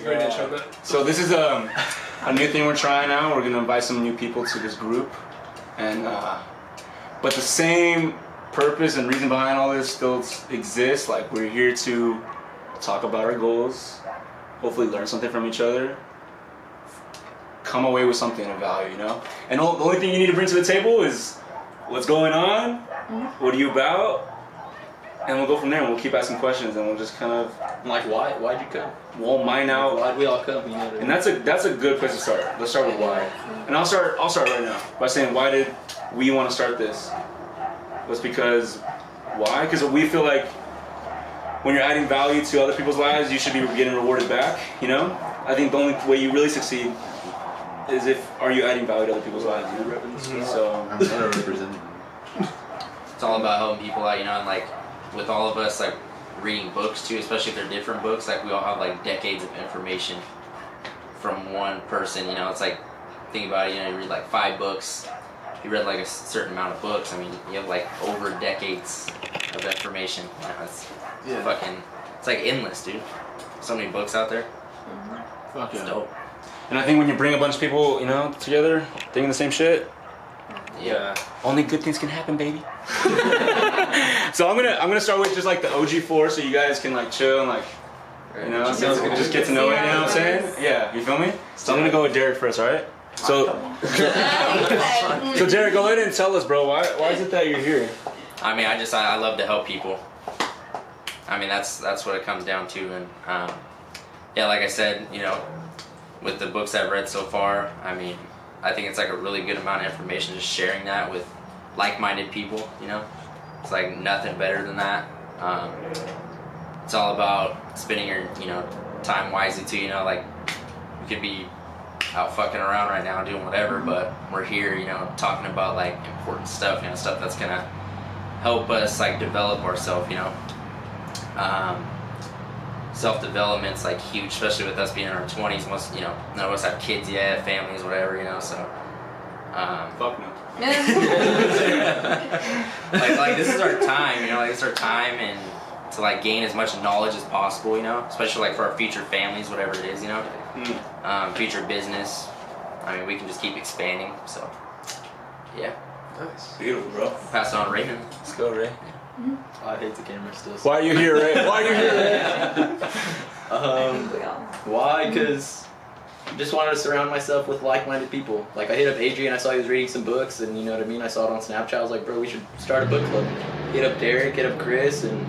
Go ahead and show that. So this is a new thing we're trying out. We're gonna invite some new people to this group, and but the same purpose and reason behind all this still exists. Like, we're here to talk about our goals, hopefully learn something from each other, come away with something of value, you know? And the only thing you need to bring to the table is what's going on, what are you about, and we'll go from there, and we'll keep asking questions, and we'll just kind of... Like, why'd you come? We'll mine out... Why'd we all come, you know? And that's a good place to start. Let's start with why. And I'll start right now by saying, why did we want to start this? Was because... Why? Because we feel like when you're adding value to other people's lives, you should be getting rewarded back, you know? I think the only way you really succeed is are you adding value to other people's lives, you know? So... I'm gonna represent you. It's all about helping people out, you know, and like with all of us like reading books too, especially if they're different books, like we all have like decades of information from one person, you know. It's like, think about it, you know, you read like 5 books, you read like a certain amount of books, I mean, you have like over decades of information. You know, it's fucking, it's like endless, dude. So many books out there. Fuck It's yeah. dope. And I think when you bring a bunch of people, you know, together, thinking the same shit, Yeah. only good things can happen, baby. So I'm gonna start with just like the OG 4, so you guys can like chill and like, you know, just get to know it. You know what I'm saying? Yeah, you feel me? So I'm gonna go with Derek first, all right? So, so Derek, go ahead and tell us, bro. Why is it that you're here? I mean, I love to help people. I mean, that's what it comes down to, and yeah, like I said, you know, with the books I've read so far, I mean, I think it's like a really good amount of information, just sharing that with like-minded people, you know? It's like nothing better than that. It's all about spending your, you know, time wisely too, you know, like we could be out fucking around right now doing whatever, but we're here, you know, talking about like important stuff, you know, stuff that's gonna help us like develop ourselves, you know. Self-development's like huge, especially with us being in our 20s. Most, you know, none of us have kids yet, families, whatever, you know. So, Fuck no. like this is our time, you know. Like it's our time, and to like gain as much knowledge as possible, you know. Especially like for our future families, whatever it is, you know. Future business. I mean, we can just keep expanding. So, yeah. Nice. Beautiful, bro. Pass it on to Raymond. Let's go, Ray. I hate the camera still. Why are you here, Ray? Why are you here, Ray? Why? Because I just wanted to surround myself with like-minded people. Like, I hit up Adrian, I saw he was reading some books, and you know what I mean? I saw it on Snapchat, I was like, bro, we should start a book club. Hit up Derek, hit up Chris, and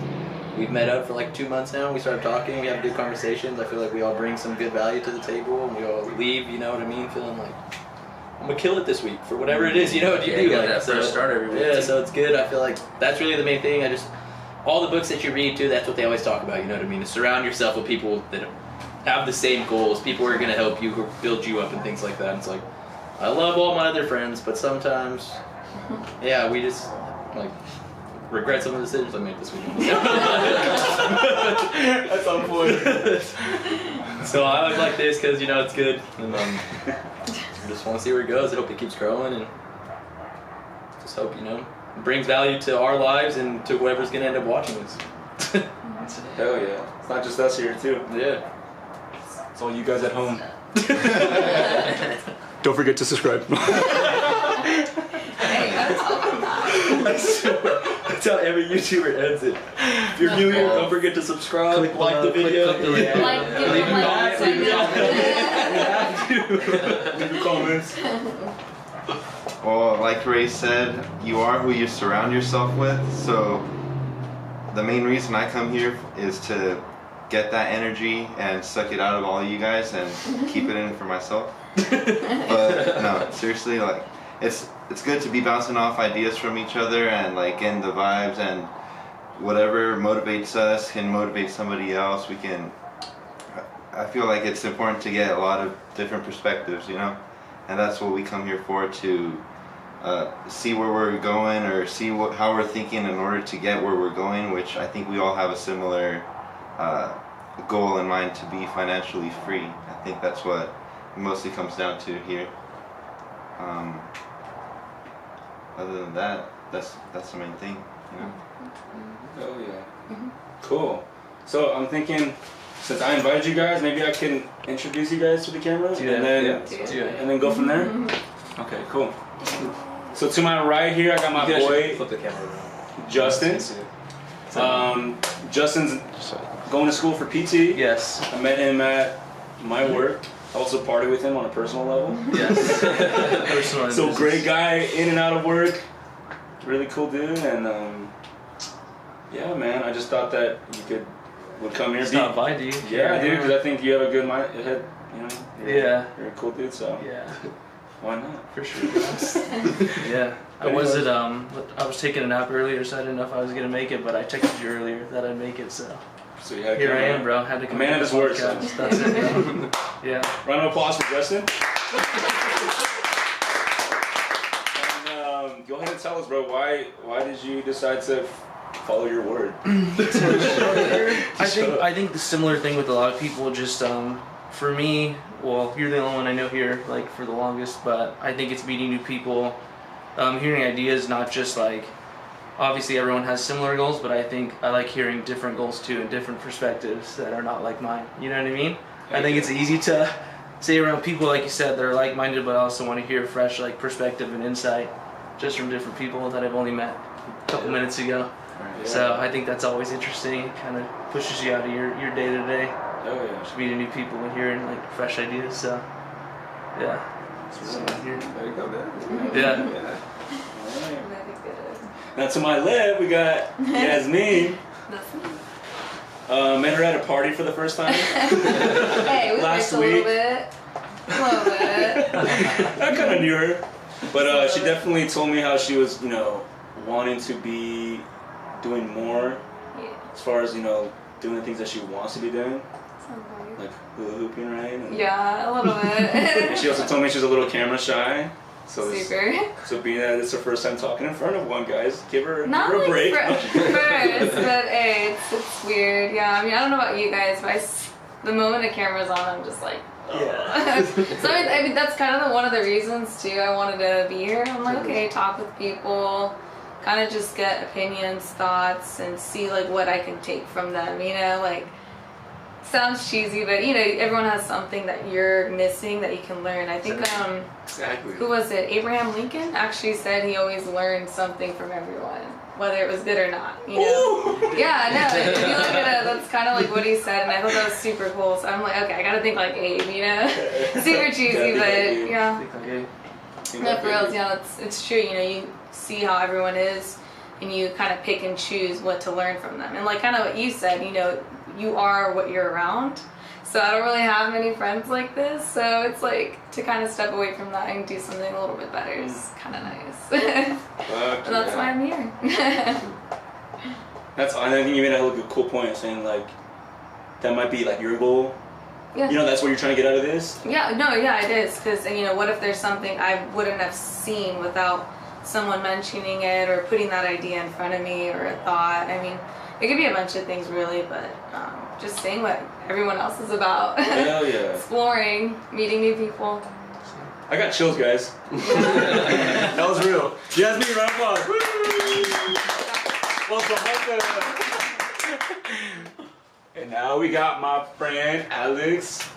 we've met up for like 2 months now. We started talking, we have good conversations. I feel like we all bring some good value to the table, and we all leave, you know what I mean? Feeling like, I'm gonna kill it this week for whatever it is, you know what you do. You got like, that first start every week. Yeah, so it's good. I feel like that's really the main thing. All the books that you read too, that's what they always talk about, you know what I mean? To surround yourself with people that have the same goals, people who are gonna help you, who build you up and things like that. And it's like, I love all my other friends, but sometimes, yeah, we just like regret some of the decisions I made this week. That's on point. So I always like this because, you know, it's good. And just want to see where it goes. I hope it keeps growing, and just hope, you know, it brings value to our lives and to whoever's going to end up watching this. Hell yeah. It's not just us here, too. Yeah. It's all you guys at home. Don't forget to subscribe. That's how every YouTuber ends it. If you're new here, don't forget to subscribe, like the video. Leave Comments. Well, like Ray said, you are who you surround yourself with. So the main reason I come here is to get that energy and suck it out of all you guys and keep it in for myself. But no, seriously, like it's good to be bouncing off ideas from each other and like getting the vibes, and whatever motivates us can motivate somebody else. I feel like it's important to get a lot of different perspectives, you know, and that's what we come here for, to see where we're going, or see how we're thinking in order to get where we're going, which I think we all have a similar goal in mind, to be financially free. I think that's what it mostly comes down to here. Other than that, that's the main thing, you know. Oh yeah. Cool. So I'm thinking, since I invited you guys, maybe I can introduce you guys to the camera Do that. and then Yeah. Do it. and then go from there. Okay, cool. So to my right here, I got my boy Flip the camera around. Justin. Justin's going to school for PT. Yes. I met him at my work. I also party with him on a personal level. Yes. Personal. So great guy, in and out of work. Really cool dude, and yeah, man. I just thought that you would come here. Stop by, dude. Yeah, dude, because I think you have a good mind. Head, you know. You're a cool dude, so Yeah. why not? For sure. Yeah. I was taking a nap earlier, so I didn't know if I was gonna make it, but I texted you earlier that I'd make it, so So you had here I am, bro. Had to come. Man of his word, podcast. son. That's it, bro. Yeah. Round of applause for Justin. And go ahead and tell us, bro. Why did you decide to follow your word? I think the similar thing with a lot of people, just for me, well, you're the only one I know here like for the longest, but I think it's meeting new people, hearing ideas, not just like obviously everyone has similar goals, but I think I like hearing different goals too and different perspectives that are not like mine. You know what I mean? I think it's easy to stay around people like you said that are like-minded, but I also want to hear fresh like perspective and insight just from different people that I've only met a couple minutes ago. Yeah. So I think that's always interesting. It kind of pushes you out of your day to day, Oh yeah. just meeting new people and hearing like fresh ideas. So yeah, that's what I'm here. There you go, man. Yeah. Alright. Very good. Now to my left, we got Yasmin. That's me. Met her at a party for the first time. Hey, we Last mixed a little bit. A little bit. I kind of knew her, but she definitely told me how she was, you know, wanting to be doing more Yeah. as far as, you know, doing the things that she wants to be doing, Sounds right. like hula hooping, right? And, Yeah, a little and bit. she also told me she's a little camera shy. So Super. so being that it's her first time talking in front of one, guys, give her Not a like break. first, but hey, it's weird. Yeah, I mean, I don't know about you guys, but the moment the camera's on, I'm just like, Yeah. so I mean, that's kind of one of the reasons too. I wanted to be here. I'm like, okay, talk with people, kind of just get opinions, thoughts, and see like what I can take from them. You know, like sounds cheesy, but you know, everyone has something that you're missing that you can learn. I think Exactly. who was it? Abraham Lincoln actually said he always learned something from everyone, whether it was good or not. You know? Yeah, I know. If you look at it, that's kind of like what he said, and I thought that was super cool. So I'm like, okay, I gotta think like Abe, you know? Super cheesy, but yeah. Okay. No, for real, yeah, it's true. You know, you see how everyone is, and you kind of pick and choose what to learn from them. And like kind of what you said, you know, you are what you're around. So I don't really have many friends like this. So it's like to kind of step away from that and do something a little bit better is kind of nice. Fuck And that's yeah. why I'm here. That's, I think you made a cool point saying like that might be like your goal. Yeah. You know, that's what you're trying to get out of this. Yeah, no, yeah, it is. Because, you know, what if there's something I wouldn't have seen without someone mentioning it or putting that idea in front of me or a thought? I mean, it could be a bunch of things, really, but just seeing what everyone else is about. Hell yeah. Exploring, meeting new people. I got chills, guys. That was real. Yasmin, round of applause. Woo! Welcome. And now we got my friend Alex.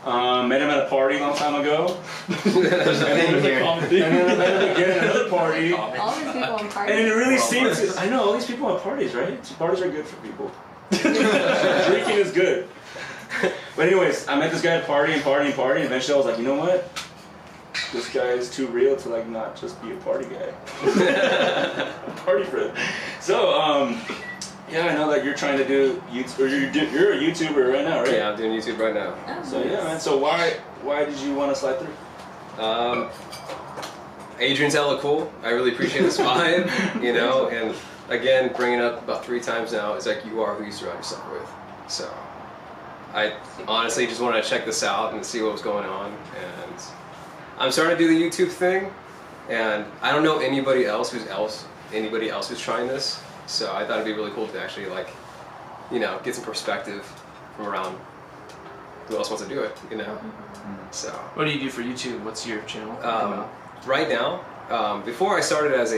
Met him at a party a long time ago. There's a thing here. And then I met him again at another party. All these people in parties. And it really seems. I know all these people at parties, right? So parties are good for people. Drinking is good. But anyways, I met this guy at a party and party and party. And eventually, I was like, you know what? This guy is too real to like not just be a party guy. A party friend. So yeah, I know that you're trying to do YouTube, or you're a YouTuber right now, right? Yeah, I'm doing YouTube right now. Oh, So yeah, nice. man. So why did you want to slide through? Adrian's hella cool. I really appreciate this vibe, you know, and again, bringing it up about 3 times now, it's like you are who you surround yourself with. So I honestly just wanted to check this out and see what was going on, and I'm starting to do the YouTube thing, and I don't know anybody else who's trying this, so I thought it'd be really cool to actually like, you know, get some perspective from around who else wants to do it, you know. So What do you do for YouTube? What's your channel? right now, before I started as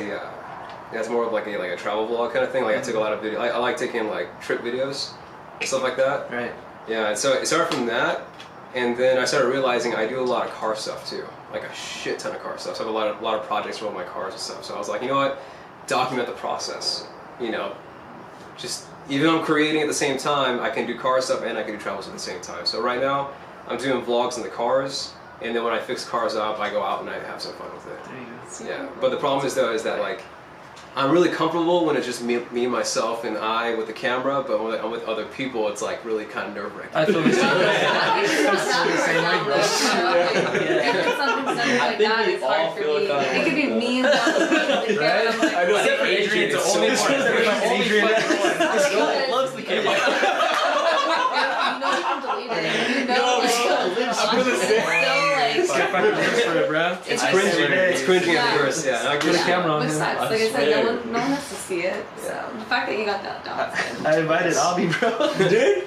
more of like a travel vlog kind of thing. Like I took a lot of video. I like taking like trip videos and stuff like that. Right. Yeah, and so it started from that, and then I started realizing I do a lot of car stuff too, like a shit ton of car stuff. So I have a lot of projects for all my cars and stuff. So I was like, you know what, document the process. You know, just even though I'm creating at the same time, I can do car stuff and I can do travels at the same time. So right now, I'm doing vlogs in the cars, and then when I fix cars up, I go out and I have some fun with it. There you go. Yeah, but the problem is though is that like I'm really comfortable when it's just me, myself, and I with the camera. But when I'm with other people, it's like really kind of nerve wracking. I feel the same way. Something simple like think that we is all hard for feel me. kinda It could be me and the Right? camera. I'm like, I know. Except for Adrian, it's the only part. Adrian Loves the camera. You know you can delete it. You know, like, I'm gonna say. It's I cringy. swear. It's cringing at Yeah. first, yeah. I Put a get it. camera on Which him. sucks. I Like I said, swear. no one has to see it. So the fact that you got that down. is good. I invited Abby, bro. You did?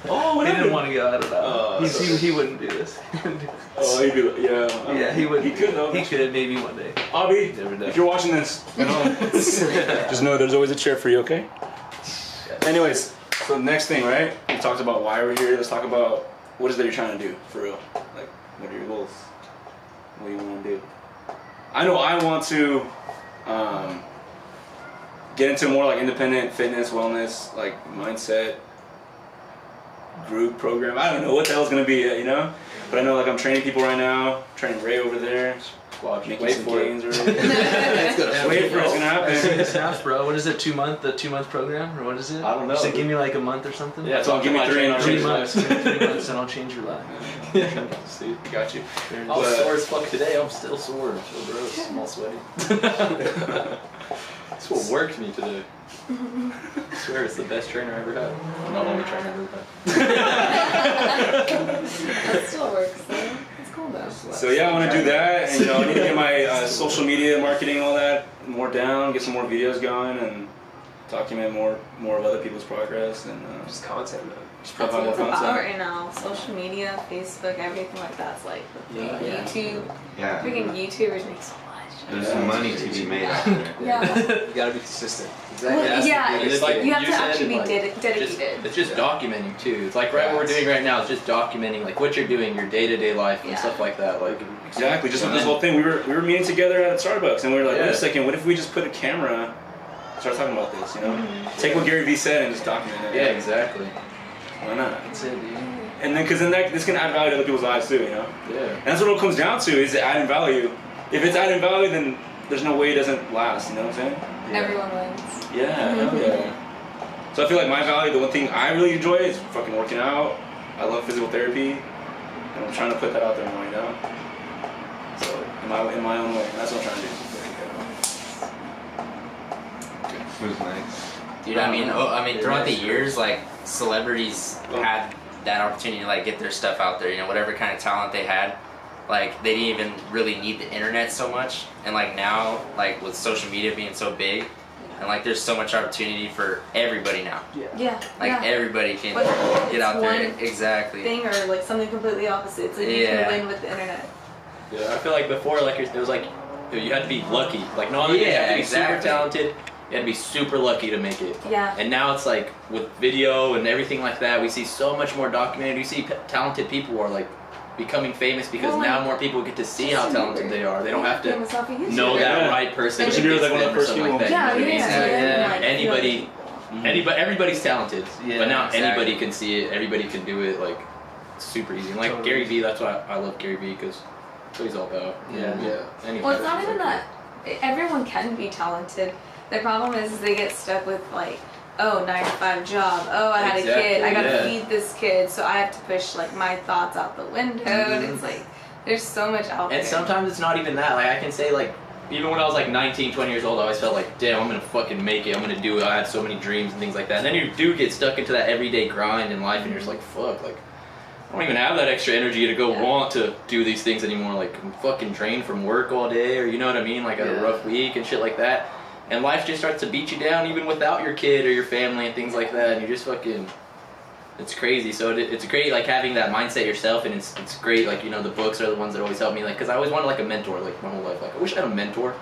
Oh, he didn't want to go. I don't know. He wouldn't do this. Oh, he'd be like, yeah. Yeah, he would. He could though. He could maybe one day. Abby, Never know. if you're watching this, just know there's always a chair for you, okay? Anyways, so next thing, right? We talked about why we're here. Let's talk about what is that you're trying to do, for real. Like, what are your goals? What do you want to do? I know I want to get into more like independent fitness, wellness, like mindset, group program. I don't know what the hell's gonna be yet, you know? But I know like I'm training people right now, training Ray over there, making Wait some for it. gains already. Wait for it's gonna happen. Snaps, bro. What is it? 2 month? The 2 month program, or what is it? I don't know. You said give me like a month or something. Yeah, So give me 3 and I'll change 3 your months. life. 3 months, and I'll change your life. See, Got you. I was sore as fuck today. I'm still sore. So gross. I'm all sweaty. That's what worked me today. I swear it's the best trainer I ever had. Not only trainer I ever had. That still works though. It's cool though. So yeah, I want to do that, and you know, I need to get my social media marketing, all that more down, get some more videos going, and document more of other people's progress, and Just content, man. just That's provide what more it's about content. right now. Social media, Facebook, everything like that's like the thing. Yeah. YouTube. Yeah. Freaking YouTubers make so much. There's some money to be made out there. Yeah. You gotta be consistent. Well, That's the yeah, thing. It's like you have to said, actually be like, dedicated. It's just documenting too. It's like right what we're doing right now. It's just documenting like what you're doing, your day-to-day life and Yeah. stuff like that. Like Exactly. Just with this whole thing, we were meeting together at Starbucks, and we were like, wait Yeah. a second, what if we just put a camera, start talking about this, you know? Take what Gary Vee said and just document it. yeah, exactly. Why not? That's it, dude. And then, because then this can add value to other people's lives too, you know? Yeah. And that's what it comes down to, is adding value. If it's adding value, then there's no way it doesn't last, you know what I'm saying? Everyone wins. Yeah, hell yeah. So I feel like my value, the one thing I really enjoy is fucking working out. I love physical therapy, and I'm trying to put that out there more, you know? So, in my own way, that's what I'm trying to do. It was nice. Dude, I mean, throughout the years, like celebrities had that opportunity to like get their stuff out there. You know, whatever kind of talent they had, like they didn't even really need the internet so much. And like now, like with social media being so big, and like there's so much opportunity for everybody now. Yeah. Like yeah. everybody can But get out it's there. one Exactly. thing or like something completely opposite. It's like you Yeah. can win with the internet. Yeah, I feel like before, like it was like you had to be lucky. Like no, you had to be super exactly. talented. You had to be super lucky to make it. Yeah. And now it's like with video and everything like that, we see so much more documented. We see talented people who are like becoming famous because Well, now like, more people get to see how Justin talented Bieber. they are. They don't have He to became a YouTuber. know that Yeah. right person. Justin who Bieber's gets like one of them the or first something like people. that. Yeah, You know what I mean? yeah. Exactly. Yeah. Anybody, everybody's talented, Yeah, but now exactly. anybody can see it. Everybody can do it. Like it's super easy. And like Totally. Gary Vee, that's why I love Gary Vee because that's what he's all about. Yeah. Anybody Well, it's not can even do that. Everyone can be talented. The problem is they get stuck with like, oh, 9-to-5 job. Oh, I had a kid. I gotta Exactly, yeah. feed this kid, so I have to push like my thoughts out the window. And it's like there's so much out there. And sometimes it's not even that. Like I can say like, even when I was like 19, 20 years old, I always felt like, damn, I'm gonna fucking make it. I'm gonna do it. I had so many dreams and things like that. And then you do get stuck into that everyday grind in life, and you're just like, fuck, like I don't even have that extra energy to go Yeah. want to do these things anymore. Like I'm fucking drained from work all day, or you know what I mean? Like I had a Yeah. rough week and shit like that. And life just starts to beat you down even without your kid or your family and things like that. And you're just fucking, it's crazy. So it's great like having that mindset yourself, and it's great like, you know, the books are the ones that always help me, like, because I always wanted like a mentor like my whole life. Like I wish I had a mentor.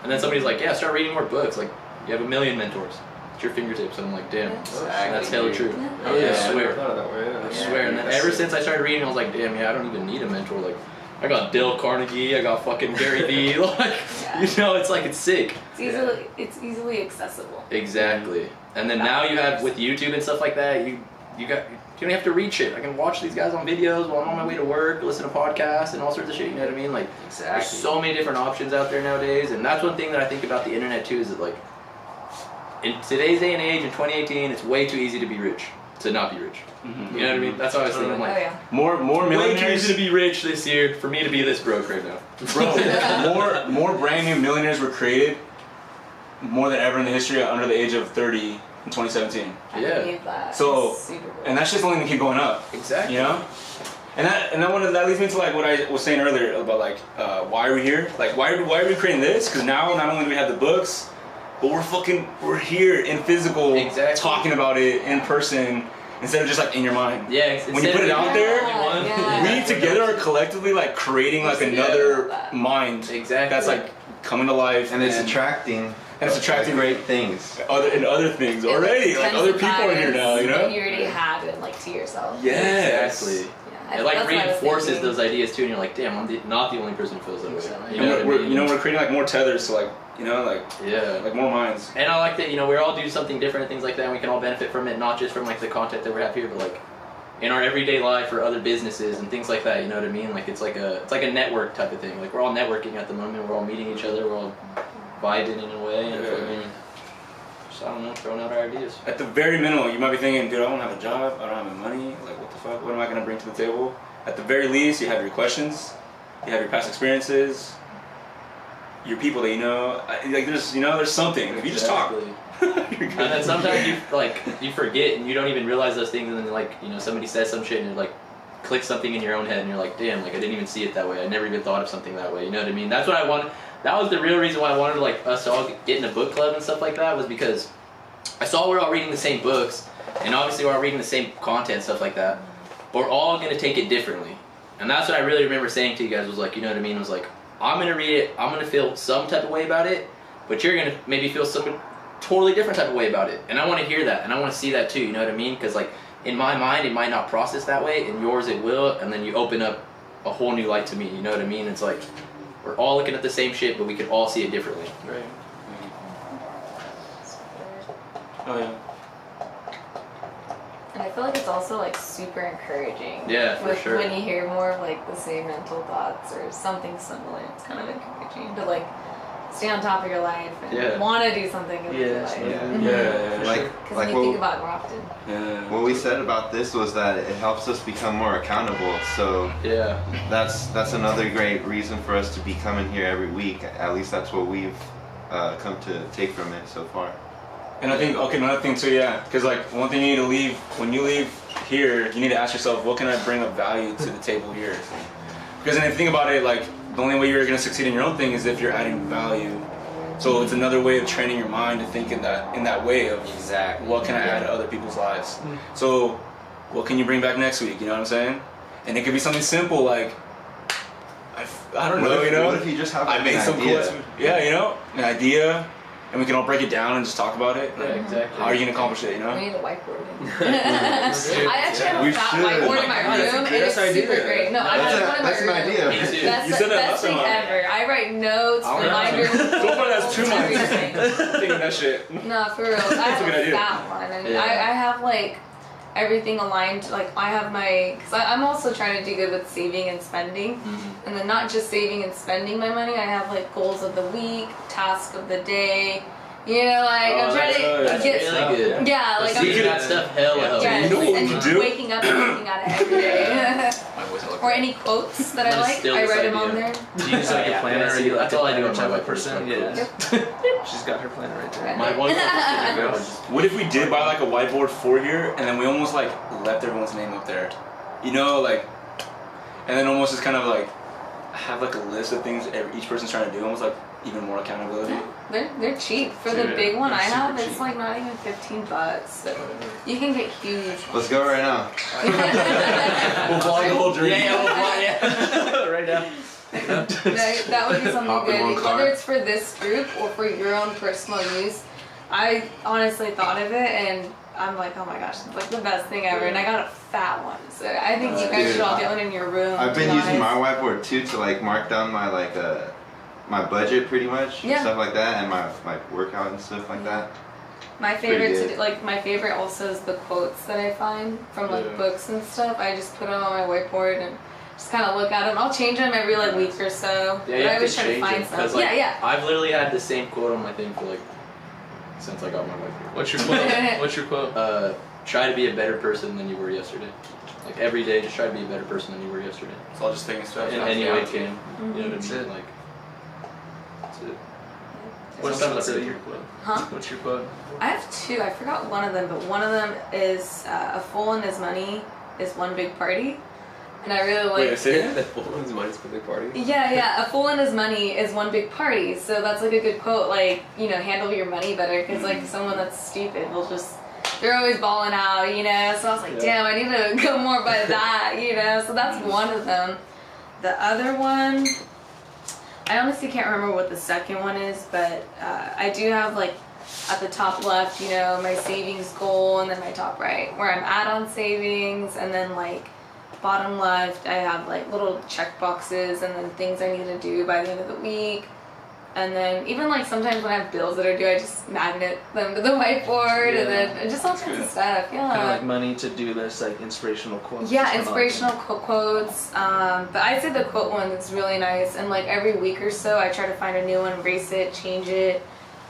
And then somebody's like, yeah, start reading more books. Like you have a million mentors. at your fingertips. And I'm like, damn, Exactly. that's hella true. Oh, Yeah, yeah, I I swear. never thought of that way. I Yeah. swear. And then ever since I started reading, I was like, damn, yeah, I don't even need a mentor. Like, I got Dale Carnegie, I got fucking Gary Vee. Like, you know, it's like, it's sick. It's easily accessible. Exactly. And then now you have, with YouTube and stuff like that, you don't have to read shit. I can watch these guys on videos while I'm on my way to work, listen to podcasts and all sorts of shit, you know what I mean? Like, there's so many different options out there nowadays, and that's one thing that I think about the internet too, is that like, in today's day and age, in 2018, it's way too easy to be rich, to not be rich. Mm-hmm. You know what I mean? That's what I was thinking. I'm Oh like, yeah. More way too millionaires. easy to be rich this year for me to be this broke right now. Bro, more brand new millionaires were created more than ever in the history under the age of 30 in 2017. I Yeah. believe that. So, It's super cool. and that's just only gonna keep going up. Exactly. You know? And that leads me to like what I was saying earlier about like why are we here? Like why are we creating this? Because now not only do we have the books, but we're here in physical, Exactly. talking about it in person instead of just like in your mind. Yeah. When you put it out there, Yeah. we together are collectively like creating like another mind Exactly. that's like coming to life, And it's attracting. and it's attracting great things. other things already. Like other people are here now, you know? What you already had and like to yourself. Yes. Exactly. Yeah, It like that's what I was reinforces thinking. those ideas too, and you're like, damn, I'm not the only person who feels that way. Exactly. You And know what I we're mean? we're creating like more tethers to like, you know, like Yeah. more minds. And I like that, you know, we all do something different and things like that, and we can all benefit from it, not just from like the content that we have here, but like in our everyday life or other businesses and things like that. You know what I mean? Like it's like a network type of thing. Like we're all networking at the moment. We're all meeting each other. We're all vibing in a way, and Yeah. fucking just, I don't know, throwing out our ideas. At the very minimum, you might be thinking, dude, I don't have a job, I don't have any money, like what the fuck, what am I gonna bring to the table? At the very least, you have your questions, you have your past experiences, your people that you know, like there's something. If you just talk, Exactly. you're good. And then sometimes you forget and you don't even realize those things, and then like, you know, somebody says some shit and it like clicks something in your own head and you're like, damn, like I didn't even see it that way. I never even thought of something that way. You know what I mean? That's what I wanted. That was the real reason why I wanted like us to all get in a book club and stuff like that, was because I saw we're all reading the same books, and obviously we're all reading the same content, stuff like that. But we're all gonna take it differently. And that's what I really remember saying to you guys, was like, you know what I mean? It was like, I'm gonna read it, I'm gonna feel some type of way about it, but you're gonna maybe feel some totally different type of way about it. And I wanna hear that, and I wanna see that too, you know what I mean? Because like, in my mind, it might not process that way, in yours it will, and then you open up a whole new light to me, you know what I mean? It's like, we're all looking at the same shit, but we can all see it differently. Right. Oh yeah. And I feel like it's also like super encouraging. Yeah, for sure. When you hear more of like the same mental thoughts or something similar, it's kind of encouraging to like stay on top of your life and Yeah. want to do something with your Yeah, life. yeah. Yeah. Like, Because like when you think what, about it more often. Yeah. what we said about this was that it helps us become more accountable. So Yeah. that's another great reason for us to be coming here every week. At least that's what we've come to take from it so far. And I think, okay, another thing too, yeah, because like one thing you need to leave, when you leave here, you need to ask yourself, what can I bring of value to the table here? Because then if you think about it, like the only way you're going to succeed in your own thing is if you're adding value. So it's another way of training your mind to think in that way of Exactly. what can I add to other people's lives. So what can you bring back next week? You know what I'm saying? And it could be something simple like, I don't know, you know? What if you just have I like, made an some idea? cool, yeah, you know, an idea, and we can all break it down and just talk about it. Yeah, exactly. How are you gonna accomplish it? You We know? need a whiteboard. I actually have We a fat should. whiteboard Oh in my my God, that's a room, great and it's idea. super great. No, I That's have a- one in my that's an room. idea. Me too. That's You the said that best last thing time. ever. I write notes, I don't reminders, know. Don't put it as 2 months. everything. Thinking that shit. No, for real. I That's a have good a idea. fat one, and Yeah. I have like everything aligned. Like I have my, because I'm also trying to do good with saving and spending, Mhm. and then not just saving and spending my money. I have like goals of the week, task of the day. You know, like I'm trying to That's get. really good. Yeah, like I'm. Seeing that stuff hella helps. Yes, You know what and you do? waking up and thinking at it every day. My voice hella Or any quotes that I I'm like, still I this write them idea. on there. Do you use like Yeah, a planner? yeah, Or you that's like all I a do on planner my type of person? personal Yeah. She's got her planner right there. My one What if we did buy like a whiteboard for here, and then we almost like left everyone's name up there? You know, like, and then almost just kind of like have like a list of things each person's trying to do, almost like even more accountability. They're cheap. For the Dude, big one they're I have, super it's cheap. like not even $15. But you can get huge. Let's go right now. We'll vlog the whole journey. yeah. Right now. That would be something Hop in good. one car. Whether it's for this group or for your own personal use, I honestly thought of it, and I'm like, oh my gosh, it's like the best thing ever. And I got a fat one, so I think you guys Dude, should all get one in your room. I've been to be using my honest. whiteboard too to like mark down my my budget pretty much, Yeah. stuff like that, and my workout and stuff like that. My pretty favorite, good. to do, like my favorite also is the quotes that I find from like Yeah. books and stuff. I just put them on my whiteboard and just kind of look at them. I'll change them every like week or so. Yeah, but you I have always to try to change find it, some. 'cause, like, Yeah, I've literally had the same quote on my thing for like since I got my whiteboard. What's your quote? What's your quote? Try to be a better person than you were yesterday. Like every day, just try to be a better person than you were yesterday. So I'll just think stuff. In any way you can. You Mm-hmm. know what I That's mean? it. Like, that's it. What's Sometimes I your really- quote? Huh? What's your quote? I have two. I forgot one of them, but one of them is a fool and his money is one big party, and I really like. Wait, say it. That woman's money's for the party. Yeah, a fool and his money is one big party. So that's like a good quote. Like, you know, handle your money better, because like someone that's stupid will just. They're always balling out, you know. So I was like, damn, I need to go more by that, you know. So that's one of them. The other one, I honestly can't remember what the second one is, but I do have like at the top left, you know, my savings goal, and then my top right where I'm at on savings, and then like bottom left I have like little check boxes and then things I need to do by the end of the week. And then even like sometimes when I have bills that are due, I just magnet them to the whiteboard, and then just all kinds of stuff. Yeah. Kind of like money to do list, like inspirational quotes. Yeah, Kinda like inspirational quotes. But I'd say the quote one is really nice. And like every week or so, I try to find a new one, erase it, change it.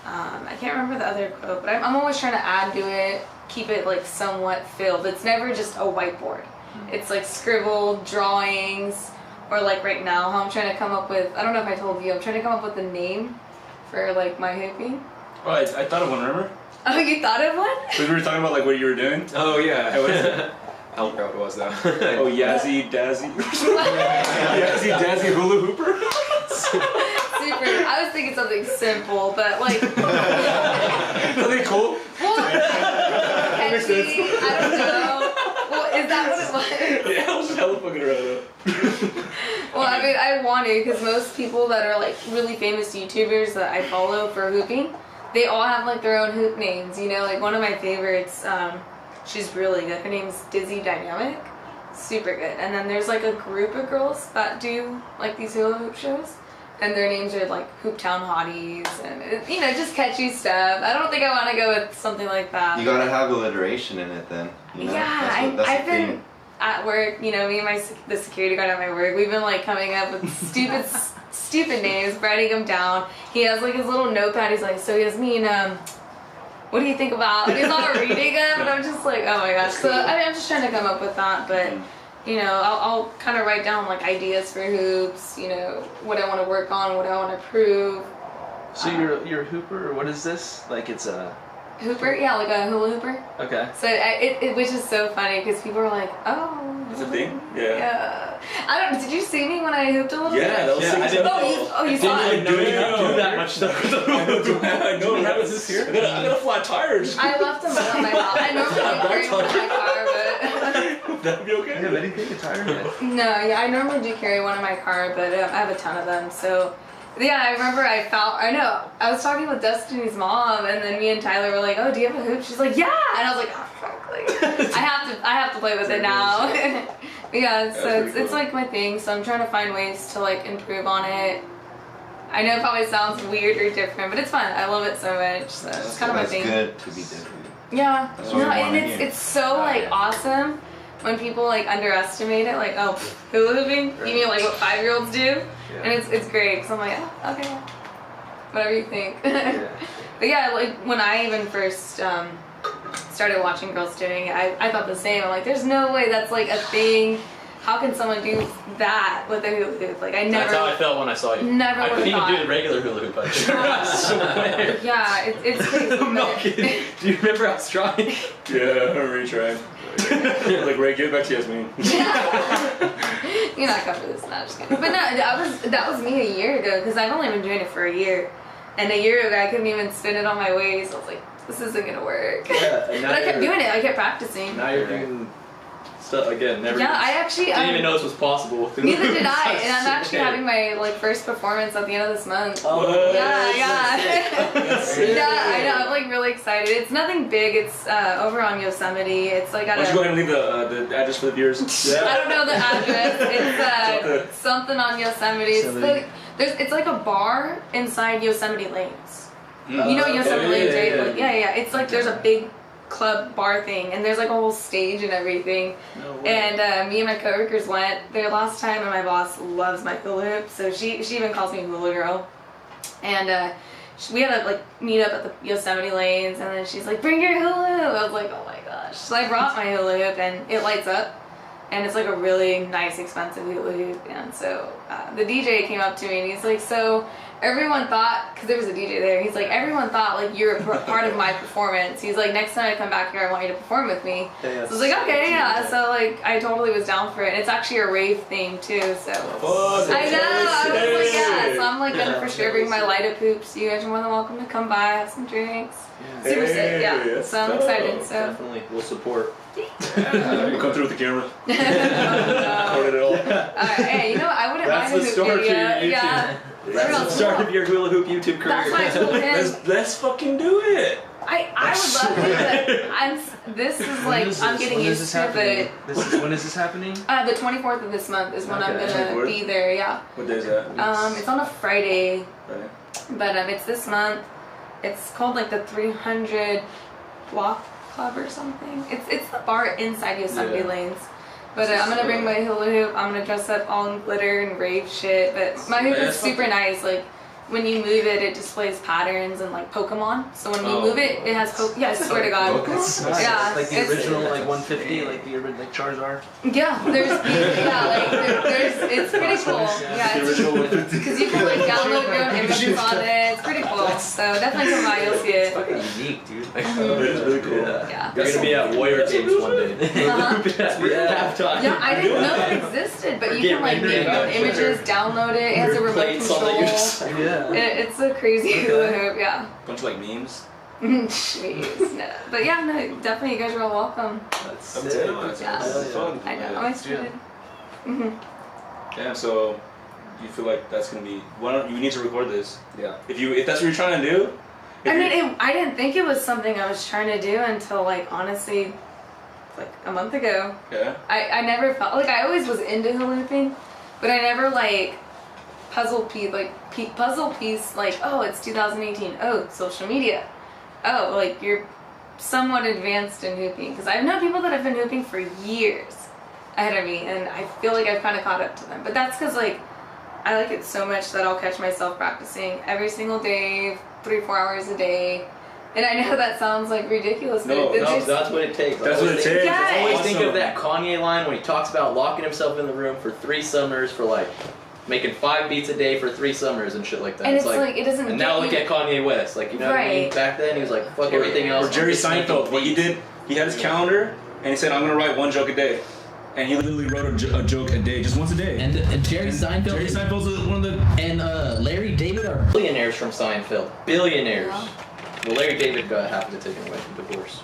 I can't remember the other quote, but I'm always trying to add to it, keep it like somewhat filled. It's never just a whiteboard. It's like scribbled drawings, or like right now, how I'm trying to come up with. I don't know if I told you, I'm trying to come up with a name for like my hooping. Oh, I thought of one. Remember? Oh, you thought of one? Because we were talking about like what you were doing. Oh yeah. Hey, what is it? I don't know what it was though. Oh, Yazzie Dazzy. Yazzie Dazzy Hula Hooper. Super. I was thinking something simple, but like. Something cool. Well, makes sense. catchy, I don't know. Well, is that what it was? Yeah, I was just hella fucking around. Well, I mean, I want to, because most people that are like really famous YouTubers that I follow for hooping, they all have like their own hoop names. You know, like one of my favorites, she's really good. Her name's Dizzy Dynamic. Super good. And then there's like a group of girls that do like these hula hoop shows. And their names are like Hooptown Hotties and, you know, just catchy stuff. I don't think I want to go with something like that. You gotta have alliteration in it then. You know? Yeah, that's I've the been thing. at work, you know, me and the security guard at my work, we've been like coming up with stupid names, writing them down. He has like his little notepad, he's like, so Yasmin, what do you think about? And he's all reading them, and I'm just like, oh my gosh. So, I mean, I'm just trying to come up with that, but, you know, I'll kind of write down like ideas for hoops, you know, what I want to work on, what I want to improve. So you're a hooper, or what is this? Like it's a Hooper? Yeah, like a hula hooper. okay. So, which is so funny, because people are like, oh. It's a thing? Yeah. Yeah. I don't. Did you see me when I hooped a little bit? Yeah, that was Yeah, sick. I didn't Oh, you saw didn't it. even know you Damn. do that much stuff with the I know what happens this year. I got a flat tire. Just I left them at my house. I normally carry one in my car, That'd be okay. You have anything to tire man? but no, yeah, I normally do carry one in my car, but I have a ton of them. So, yeah, I remember I was talking with Destiny's mom, and then me and Tyler were like, "Oh, do you have a hoop?" She's like, "Yeah," and I was like, "Oh, fuck, like, I have to play with it now." Yeah, so pretty it's cool. like my thing. So I'm trying to find ways to like improve on it. I know it probably sounds weird or different, but it's fun. I love it so much. So it's kind of my That's thing. good to be different. Yeah. That's what No, we and wanna it's hear. it's so like yeah. awesome when people like underestimate it. Like, oh, hula hooping? You mean like what 5-year-olds do? And it's great because I'm like, oh, okay, whatever you think. But yeah, like when I even first started watching girls doing it, I thought the same. I'm like, there's no way that's like a thing. How can someone do that with a hula hoop? Like I never. That's how I felt when I saw you. Never I couldn't would've even thought. do the regular hula hoop. I swear. Yeah, it's crazy. I'm not but- kidding. Do you remember I was trying? Yeah, I retried. Like, Ray, give it back to Yasmin. You're not covered this, not just kidding. But no, that was me a year ago because I've only been doing it for a year, and a year ago I couldn't even spin it on my waist. I was like, this isn't gonna work. Yeah, and But I kept doing it. I kept practicing. Now you're doing So again, never. Yeah, I actually didn't even know this was possible. neither did I, and I'm actually having my like first performance at the end of this month. Oh, Yeah. That's sick. Yeah, I know. I'm like really excited. It's nothing big. It's over on Yosemite. It's like Why at don't you go ahead and leave the address for the viewers? I don't know the address. It's something on Yosemite. It's like a bar inside Yosemite Lanes. You know Yosemite Lanes, right? Yeah. It's like there's a big club bar thing, and there's like a whole stage and everything. No way. And me and my coworkers went there last time, and my boss loves my hula hoop, so she even calls me Hula Girl. And we had to like meet up at the Yosemite Lanes, and then she's like, "Bring your hula hoop." I was like, "Oh my gosh!" So I brought my hula hoop, and it lights up, and it's like a really nice, expensive hula hoop. And so the DJ came up to me, and he's like, "So." Everyone thought, because there was a DJ there, he's like, everyone thought like you're a part of my performance. He's like, next time I come back here, I want you to perform with me. So I was like, okay, yeah. So like, I totally was down for it. And it's actually a rave thing too, so. I know, I was like, yeah. So I'm like gonna for sure bring my light up hoops. You guys are more than welcome to come by, have some drinks. Super sick, yeah. So I'm excited, so. Definitely, we'll support. Come through with the camera. Oh, Record it all. hey, you know what? I wouldn't That's mind a the hoop start to video. your YouTube. Yeah. That's the start of your hula hoop YouTube career. That's what I told him. Let's fucking do it. I would love to, but this is like, I'm getting used to it, When is this happening? but the 24th of this month is when I'm Okay. gonna 24th? be there, yeah. What day is that? It's on a Friday, Friday. but it's this month. It's called like the 300 Block Club or something. It's the bar inside Yosemite Yeah. Lanes. But I'm gonna bring my hula hoop. I'm gonna dress up all in glitter and rave shit. But my hoop is super nice. Like when you move it, it displays patterns and like Pokemon. So when you move it, it has yeah. I swear to God. Yeah, Like the it's- original, like 150, like the original, like Charizard. Yeah, there's it's pretty cool. Yeah, because you can like download your own images on it. It's pretty cool. So definitely come by, you'll see it. fucking unique, dude. It is really cool. Yeah. You're gonna be at Warrior Games one day. Uh-huh. Halftime. Yeah, I didn't know that existed, but you Get can like rendered make your own in that images, download it. It has a remote Plates on the control. side. Yeah. It's a crazy hula hoop, yeah. Bunch of like memes. Jeez, no. But yeah, no, definitely you guys are all welcome. That's That's sick. it. That's Yeah. fun. I know, I'm excited. Yeah. So you feel like that's gonna be? Why don't you need to record this? Yeah. If that's what you're trying to do. I mean, I didn't think it was something I was trying to do until like honestly, like a month ago. Yeah. I never felt like I always was into hula hooping, but I never like puzzle piece like, oh, it's 2018. Oh, social media. Oh, like you're somewhat advanced in hooping, because I've known people that have been hooping for years ahead of me, and I feel like I've kind of caught up to them. But that's because like I like it so much that I'll catch myself practicing every single day, 3-4 hours a day. And I know that sounds like ridiculous, but No, That's what it takes. That's what it takes. Yeah. I always think Awesome. of that Kanye line when he talks about locking himself in the room for 3 summers for like making 5 beats a day for 3 summers and shit like that. And it's like it doesn't. and get now look you- at Kanye West. Like, you know what I mean? Right. Back then he was like, fuck everything else. Or Jerry I'm just making Seinfeld. What he beats. did, he had his calendar and he said, "I'm gonna write 1 joke a day," and he literally wrote a joke a day, just once a day. And Jerry Seinfeld Jerry Seinfeld's one of the. and Larry David are Billionaires from Seinfeld. Billionaires. Yeah. Well, Larry David got half of it taken away from divorce.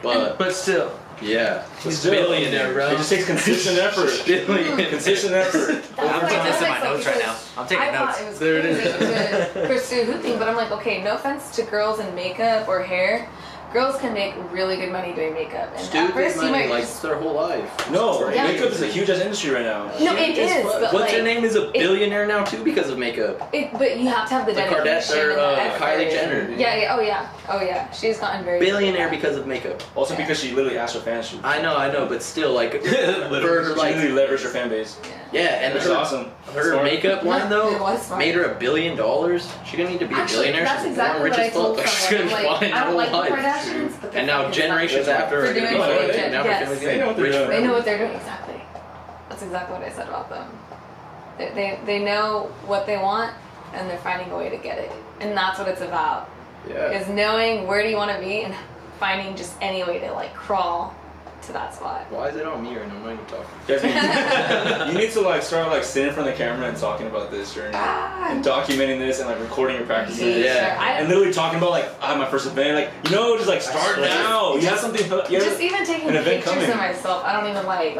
But, But still, yeah. He's billionaire, bro. It just takes consistent effort. Billion. Consistent effort. I'm taking this in my That's notes right now. I'm taking I notes. thought it was There it crazy to pursue hooping, but I'm like, okay, no offense to girls in makeup or hair. Girls can make really good money doing makeup. And at Stupid first you money, might like just... their whole life. No, Yeah. makeup is a huge ass industry right now. No, it is, but What's like... her name is a billionaire now too because of makeup. But you have to have the The dedication Kardashian, and the effort. Kylie Jenner. Oh yeah. She's gotten very good at Billionaire that. because of makeup. Also because she literally asked her fans to. I know, but still, like, for She like, literally leveraged her fan base. Yeah. yeah, and That's her, awesome. her Smart. makeup line It though was smart. made her $1 billion. She didn't need to be Actually, a billionaire. that's She's exactly born what rich I as fuck. told Like, she's someone. gonna Like, find I her don't like the life. Kardashians, but And now generations after For are gonna doing be what like, they hey, did. now Yes. we're gonna They know what be they're rich doing. They know forever. what they're doing, exactly. That's exactly what I said about them. They know what they want, and they're finding a way to get it. And that's what it's about. Yeah. Is knowing where do you want to be and finding just any way to like crawl to that spot. Why is it on me right now? I'm not even talking. You need to like start like sitting in front of the camera and talking about this journey and documenting this and like recording your practices. Yeah. And literally talking about like I had my first event, like just like start now. You have something. Just even taking an event pictures coming. of myself, I don't even like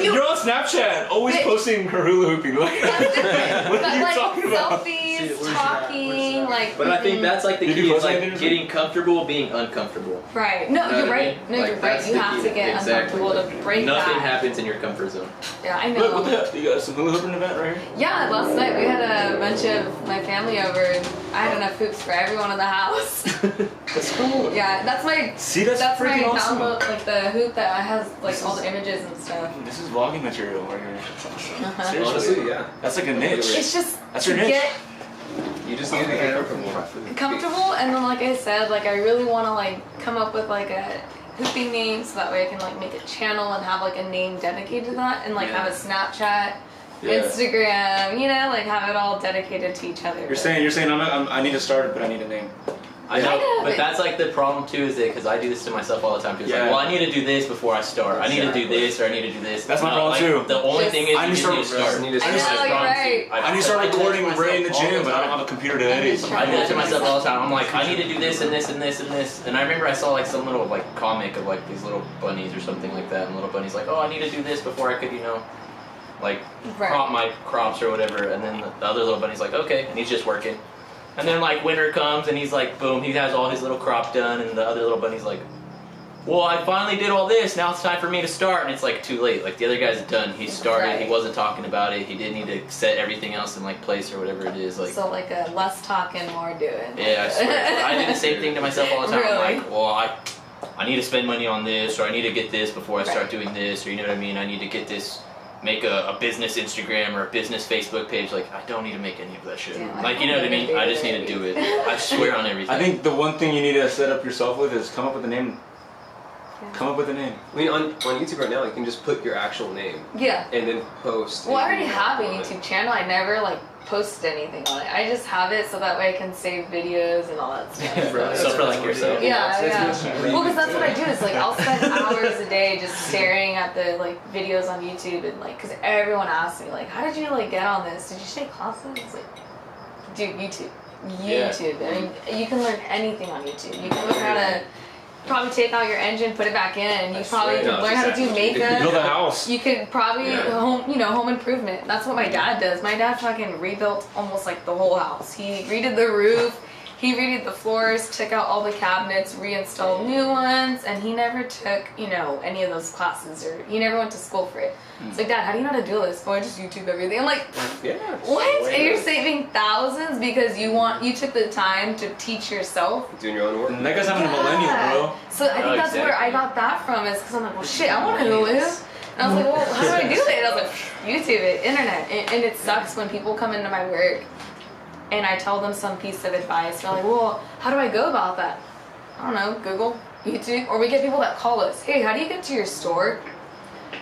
You're on Snapchat, always But- posting her hula hooping. Like, That's different. what But are you like talking about? selfies, talking, like. But I think that's like the Did you key is post like anything or getting comfortable being uncomfortable. Right. No, You know you're what I right. mean? No, Like, you're right. that's You the have key. to get Exactly. uncomfortable to break Nothing that. happens in your comfort zone. Yeah, I Look, what the know. hell? You got some hula hooping event right here? Yeah, last night we had a bunch of my family over and I had enough hoops for everyone in the house. That's cool. Yeah, that's my See, that's my freaking awesome. download, like the hoop that has like This all is- the images and stuff. This is vlogging material right here. Uh-huh. Seriously. Honestly, yeah. That's like a niche. It's just That's to your niche. get You just need to get comfortable. comfortable and then like I said, like I really want to like come up with like a hooping name so that way I can like make a channel and have like a name dedicated to that and like Yeah. have a Snapchat, Yeah. Instagram, like have it all dedicated to each other. You're saying I need to start it, but I need a name. I Kind know, of. but that's like the problem too, is that because I do this to myself all the time. Too. It's Yeah. like, well, I need to do this before I start. I need to do this, or I need to do this. That's my No, problem, like, too. The only Just- thing is I you need just to need to start- start. need to I know, just you're promise you. right. I need to start do that to recording right in the myself all gym, but I don't time. have a computer to edit. just I do that to Yeah. myself all the time. I'm like, I need to do this and this and this and this. And I remember I saw like some little like comic of like these little bunnies or something like that, and little bunnies like, oh, I need to do this before I could, like Right. crop my crops or whatever. And then the other little bunny's like, okay, and he's just working. And then like winter comes and he's like, boom, he has all his little crop done, and the other little bunny's like, well, I finally did all this. Now it's time for me to start, and it's like too late. Like the other guy's done. He started. Right. He wasn't talking about it. He did need to set everything else in like place or whatever it is. Like, So like a less talking, more doing. yeah, I swear. I do the same thing to myself all the time. Really? I'm like, well, I need to spend money on this, or I need to get this before I start Right. doing this, or you know what I mean? I need to get this, make a business Instagram or a business Facebook page. Like, I don't need to make any of that shit. Yeah, Like, you know what I mean? I just need to do it. I swear on everything. I think the one thing you need to set up yourself with is come up with a name. Come up with a name. I mean, on YouTube right now, you can just put your actual name Yeah. and then post. Well, I already and- have a YouTube channel. I never like post anything on it. I just have it so that way I can save videos and all that stuff. Bro, so for like yourself. Yeah, That's yeah. really Well, because that's good. what I do. Is like I'll spend hours a day just staring at the like videos on YouTube and like, because everyone asks me like, how did you like get on this? Did you take classes? It's like, dude, YouTube. Yeah. YouTube. I mean, you can learn anything on YouTube. You can learn how to probably take out your engine, put it back in. You I probably swear. can No, learn how to do exactly. makeup. Build a house. You could probably Yeah. home improvement. That's what my dad does. My dad fucking rebuilt almost like the whole house. He redid the roof, he redid the floors, took out all the cabinets, reinstalled new ones, and he never took, any of those classes or he never went to school for it. It's like, Dad, how do you know how to do this? Oh, I just YouTube everything. I'm like, Yeah. what? And you're saving thousands because you took the time to teach yourself. Doing your own work. And that guy's having a millennial, bro. So I think Oh, that's where I got that from, is because I'm like, well, shit, I want to hula hoop. And I was like, well, how do I do it? And I was like, YouTube it, internet. And it sucks when people come into my work and I tell them some piece of advice. They're like, well, how do I go about that? I don't know, Google, YouTube. Or we get people that call us, hey, how do you get to your store?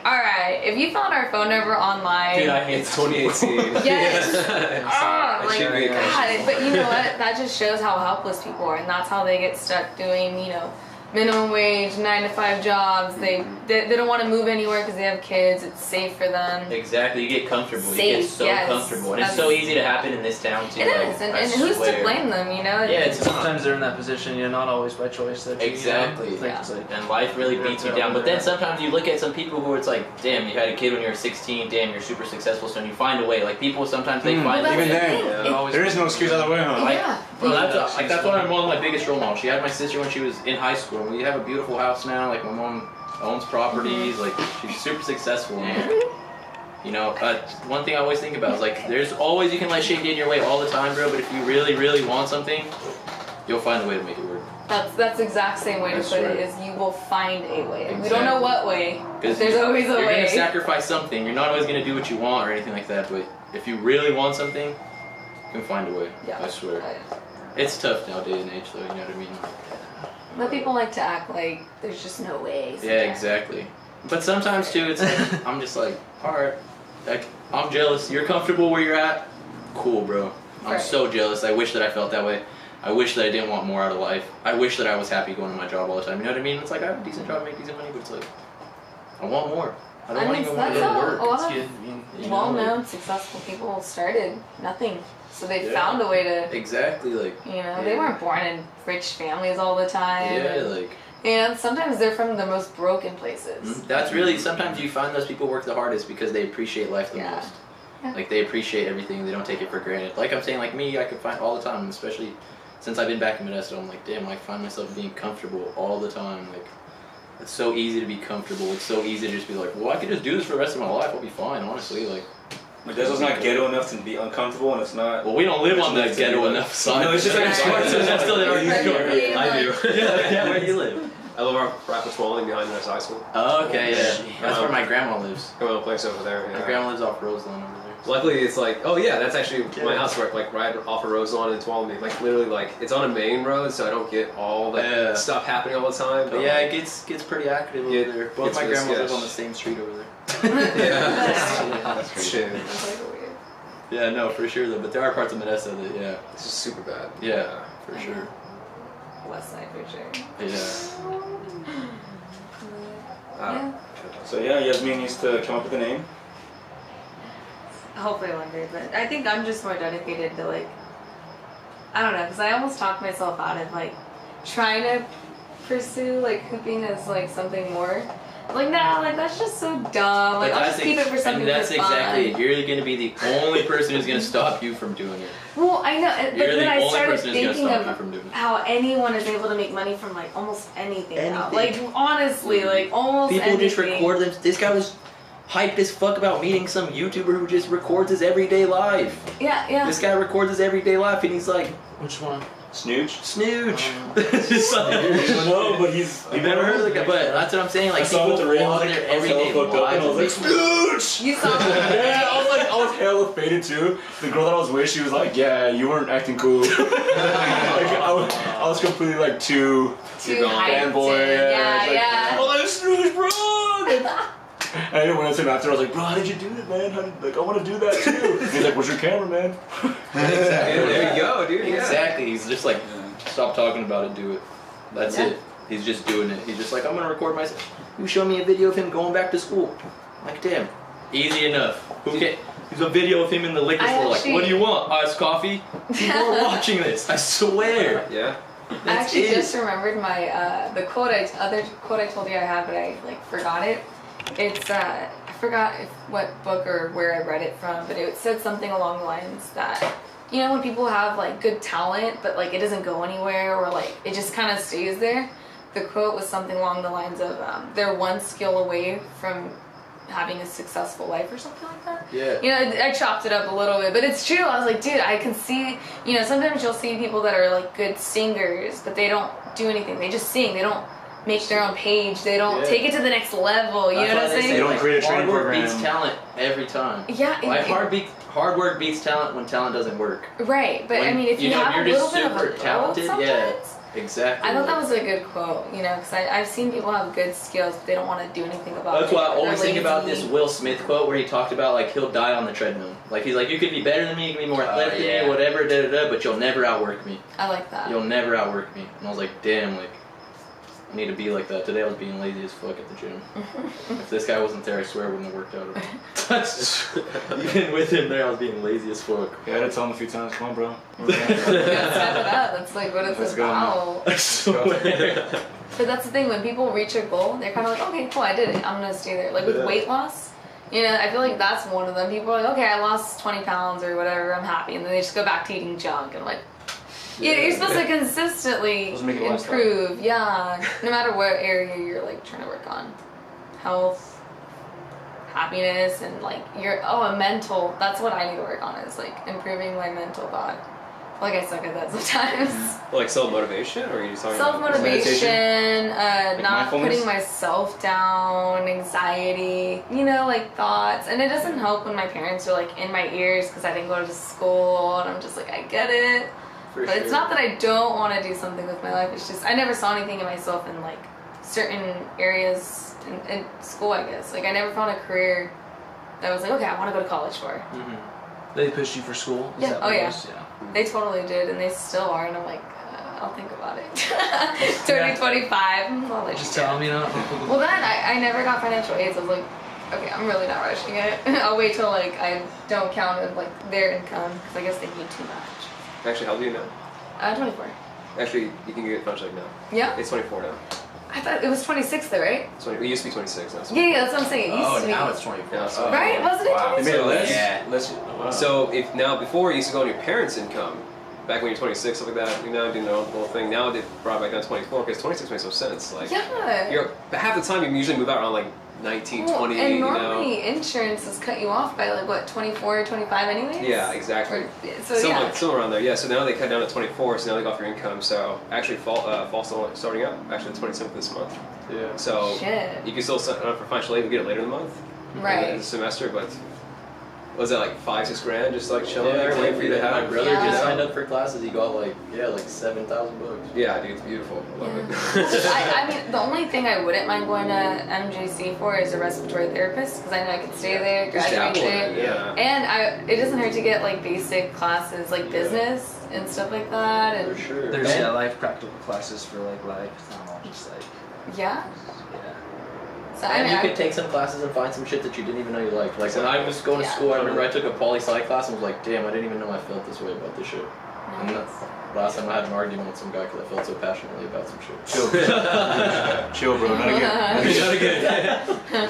All right, if you found our phone number online. Dude, I hate It's 2018. Yes. Ah, It like, should be a God, but you know what? That just shows how helpless people are, and that's how they get stuck doing, minimum wage, 9-to-5 jobs. They don't want to move anywhere because they have kids. It's safe for them. Exactly, you get comfortable. You get Safe, so yes. comfortable, and it's That's- so easy to happen in this town too. It like, is, and I who's to swear. blame them? Yeah, it's Sometimes they're in that position, not always by choice. That Exactly. Things like, And life really beats you down. But then sometimes you look at some people who it's like, damn, you had a kid when you were 16. Damn, you're super successful. So you find a way. Like people sometimes they Mm. find Well, a Even that's way. the then, thing. yeah. It- always There is no excuse either way, huh? Like, yeah. Bro, that's one of my biggest role models. She had my sister when she was in high school. We have a beautiful house now. Like my mom owns properties. Like she's super successful. And, one thing I always think about is like, there's always you can let shit get in your way all the time, bro. But if you really, really want something, you'll find a way to make it work. That's the exact same way to That's put right. it. Is you will find a way. We don't know what way, but Because there's always a you're way. gonna sacrifice something. You're not always gonna do what you want or anything like that. But if you really want something, you can find a way. Yeah. I swear. Right. It's tough nowadays and age, though. You know what I mean? But people like to act like there's just no way. Yeah, exactly. But sometimes too, it's like, I'm just like, all right, like I'm jealous. You're comfortable where you're at. Cool, bro. I'm Right. so jealous. I wish that I felt that way. I wish that I didn't want more out of life. I wish that I was happy going to my job all the time. You know what I mean? It's like I have a decent job, make decent money, but it's like I want more. I don't want to even want to go to work. A lot It's of good, you know, well-known, successful people started nothing, so they Yeah. found a way to. Exactly, like You know, they weren't born in rich families all the time. yeah, like And sometimes they're from the most broken places. that's really sometimes you find those people work the hardest because they appreciate life the Yeah. most. Yeah. Like they appreciate everything. They don't take it for granted. Like I'm saying, like me, I could find all the time, especially since I've been back in Modesto. I'm like, damn, I find myself being comfortable all the time. Like it's so easy to be comfortable. It's so easy to just be like, well, I could just do this for the rest of my life. I'll be fine, honestly. Like. Modesto's not ghetto enough to be uncomfortable, and it's not. Well, we don't live on the It's ghetto like- enough side. No, it's just like parts of Modesto that aren't Right. I do. Yeah, where do you live? I live right at Swallowing behind Modesto High School. Oh, okay, yeah. That's where my grandma lives. Got my own place over there. My Yeah. grandma lives off Roselawn over there. Luckily, it's like, oh yeah, that's actually my Yeah. house, like right off of Roselawn and Tuolumne. Like literally, like it's on a main road, so I don't get all the Yeah. stuff happening all the time. But yeah, it gets pretty active over Yeah, there. Both it's my this, grandmas yeah. live on the same street over there. yeah, That's crazy. shit. It's like weird. Yeah, no, for sure though. But there are parts of Modesto that, yeah, It's just super bad. yeah, for sure. West side for sure. Yeah. Yeah. So yeah, Yasmin needs to come up with a name. Hopefully one day, but I think I'm just more dedicated to like, I don't know, because I almost talked myself out of like trying to pursue like hooping as like something more. Like nah, like that's just so dumb. Like I'll just keep it for something and that's for fun. exactly it. You're going to be the only person who's going to stop you from doing it. Well, I know, but You're the then I only started person who's going to thinking stop you of from doing it. how anyone is able to make money from like almost anything, now. Like Anything. honestly, like almost People anything. just record them. This guy was hyped as fuck about meeting some YouTuber who just records his everyday life. Yeah, yeah. This guy records his everyday life and he's like, Which one? Snooch. Snooch. It's like- No, but he's. I've never heard of the guy, but that's what I'm saying. Like I saw people it at the radio, vlog like, their I was hella everyday fucked up, and I was lives. like, Snooch! You saw Yeah, I was hella faded too. The girl that I was with, she was like, yeah, you weren't acting cool. like, I was completely like too hyped fanboy. and- Yeah, yeah, yeah. Oh, that's Snooch, bro! And I went up to him after, I was like, bro, how did you do that, man? How did, like, I want to do that too. He's like, where's your camera, man? Yeah, there you go, dude. Yeah. Exactly. He's just like, stop talking about it, do it. That's Yeah. it. He's just doing it. He's just like, I'm gonna record myself. You show me a video of him going back to school. I'm like, damn, easy enough. Who can? There's a video of him in the liquor I store. actually- Like, what do you want? Iced coffee? People are watching this. I swear. Yeah. I That's actually it. just remembered my the quote other quote I told you I had, but I like forgot it. It's I forgot what book or where I read it from, but it said something along the lines that you know when people have like good talent, but like it doesn't go anywhere or like it just kind of stays there. The quote was something along the lines of they're one skill away from having a successful life or something like that. Yeah. You know, I chopped it up a little bit, but it's true. I was like, dude, I can see, you know, sometimes you'll see people that are like good singers, but they don't do anything. They just sing. They don't make their own page. They don't Yeah. take it to the next level. You That's know why what I'm they say, saying? They don't like, create a training hard work program. beats talent every time. Yeah. Like hard work beats talent when talent doesn't work. Right, but I When, mean, if you, know, have you're a little just bit of a super growth talented, sometimes, yeah, exactly. I thought that was a good quote, you know, because I've seen people have good skills, but they don't want to do anything about That's it. why I They're always think about lazy. this Will Smith quote where he talked about like he'll die on the treadmill. Like he's like, you could be better than me, you can be more athletic than yeah. me, whatever, da da da, but you'll never outwork me. I like that. You'll never outwork me. And I was like, damn, like I need to be like that. Today I was being lazy as fuck at the gym. If this guy wasn't there, I swear I wouldn't have worked out. Even with him there, I was being lazy as fuck. Yeah, I had to tell him a few times, come on, bro. You gotta step it up. That's like what it's Let's go, man. about. I swear. But that's the thing, when people reach a goal, they're kind of like, okay, cool, I did it. I'm gonna stay there. Like with Yeah. weight loss, you know, I feel like that's one of them. People are like, okay, I lost 20 pounds or whatever, I'm happy. And then they just go back to eating junk. And I'm like, you're supposed to consistently Supposed to make it a lifestyle. improve. Yeah. No matter what area you're like trying to work on. Health, happiness, and like a mental, that's what I need to work on is like improving my mental thought. Like I suck at that sometimes. Like self motivation, or are you just talking Self about motivation, not mindfulness? putting myself down, anxiety, you know, like thoughts. And it doesn't help when my parents are like in my ears because I didn't go to school, and I'm just like, I get it. For But it's not that I don't want to do something with my life. It's just I never saw anything in myself in like certain areas in school, I guess. Like I never found a career that was like, okay, I want to go to college for. Mhm. They pushed you for school? Is Yeah. that Oh, what it yeah. was? Yeah. They totally did, and they still are, and I'm like, I'll think about it. 2025, I'll let Just you tell know. me now. Well, then I never got financial aid, so I was like, okay, I'm really not rushing it. I'll wait till like I don't count it, like their income, because I guess they need too much. Actually, how old are you now? 24. Actually, you can get financial aid now. Yeah? It's 24 now. I thought it was 26 though, right? It used to be 26 now. Yeah, that's what I'm saying. It used Oh, to be. now it's 24. Yeah, so- Right? Wasn't it Wow. 26? They made it less. Yeah. Less. Wow. So if now before you used to go on your parents' income, back when you're 26, stuff like that, you know, doing their own little thing. Now they brought it back down to 24 because 26 makes no sense. Like, Yeah. you're half the time you usually move out around like 19, Well, 20. and you know. normally insurance has cut you off by like what, 24, 25 anyways? Yeah, exactly. So yeah. Somewhere around there. Yeah. So now they cut down to 24. So now they go off your income. So actually, fall starting up. Actually, the 27th this month. Yeah. So Shit. you can still sign up for financial aid and get it later in the month. Right. In the semester, but was that like 5-6 grand just like chilling Yeah, there waiting for you to my have? brother Yeah. just signed up for classes. He got like 7,000 bucks. Yeah, dude, it's beautiful. I love I it. mean, the only thing I wouldn't mind going to MJC for is a respiratory therapist, because I know I could stay there, Just graduate dabble in there. it, yeah. And it doesn't hurt to get like basic classes like business and stuff like that. For And sure. There's And- life practical classes for like life. I don't know, just like yeah. yeah. So I And mean, you could take some classes and find some shit that you didn't even know you liked. Like when I was going to Yeah. school, I remember I took a poli-sci class and was like, damn, I didn't even know I felt this way about this shit. And that's last time I had an argument with some guy because I felt so passionately about some shit. Chill. Chill, bro. Not again. Not again.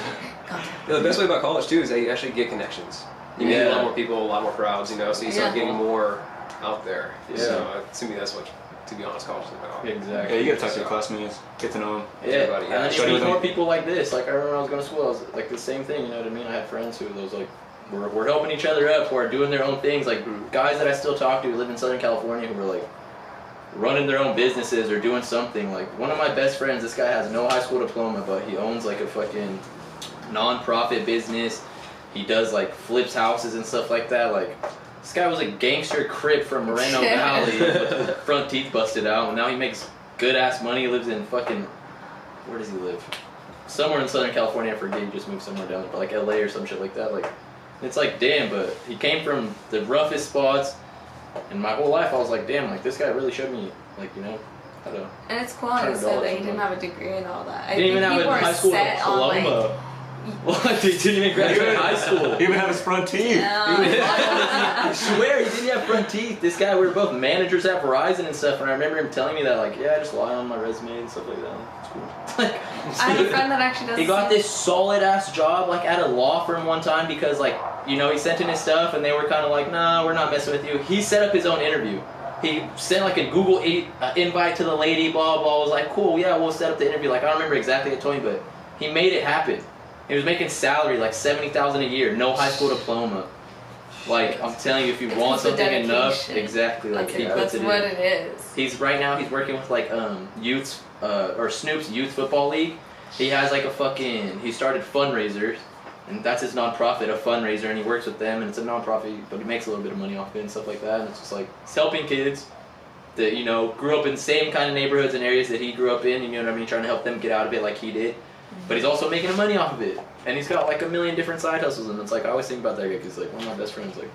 The best way about college too is that you actually get connections. You meet a Yeah. lot more people, a lot more crowds, you know, so you start Yeah. getting more out there. Yeah. So to me, that's what, to be honest, college is about. Exactly. Yeah, you gotta talk to your classmates, get to know them. Yeah, Everybody, and yeah. then Study you meet with more them. people like this. Like I remember when I was going to school, I was like the same thing. You know what I mean? I had friends who was like, we're helping each other up, who are doing their own things. Like guys that I still talk to who live in Southern California who were like running their own businesses or doing something. Like one of my best friends, this guy has no high school diploma, but he owns like a fucking non-profit business. He does like flips houses and stuff like that. Like this guy was a gangster crip from Moreno Valley with his front teeth busted out, and now he makes good ass money. He lives in fucking, where does he live? Somewhere in Southern California. I forget. He just moved somewhere down there, but like LA or some shit like that. Like it's like damn, but he came from the roughest spots, and my whole life I was like damn, like this guy really showed me like how to. and it's cool on his side that he didn't $100 have a degree and all that. I Didn't even think have people a are high school set on, like, diploma. What? He didn't even graduate high school. He even have his front teeth. I swear he didn't have front teeth. This guy, we were both managers at Verizon and stuff, and I remember him telling me that, like, yeah, I just lie on my resume and stuff like that. It's cool. Like, I have a friend that actually does. he got this solid ass job, like, at a law firm one time because, like, he sent in his stuff and they were kind of like, nah, we're not messing with you. He set up his own interview. He sent like a Google invite to the lady, blah, blah, was like, cool, yeah, we'll set up the interview. Like, I don't remember exactly what he told me, but he made it happen. He was making salary like $70,000 a year, no high school diploma. Like I'm telling you, if you It's want the something enough, dedication. exactly, like he puts That's it what in. it is. He's right now he's working with like youths or Snoop's youth football league. He has like he started fundraisers, and that's his nonprofit, a fundraiser, and he works with them, and it's a nonprofit, but he makes a little bit of money off it and stuff like that. And it's just like it's helping kids that grew up in the same kind of neighborhoods and areas that he grew up in. You know what I mean? Trying to help them get out of it like he did. But he's also making money off of it, and he's got like a million different side hustles. And it's like I always think about that guy because like one of my best friends. Like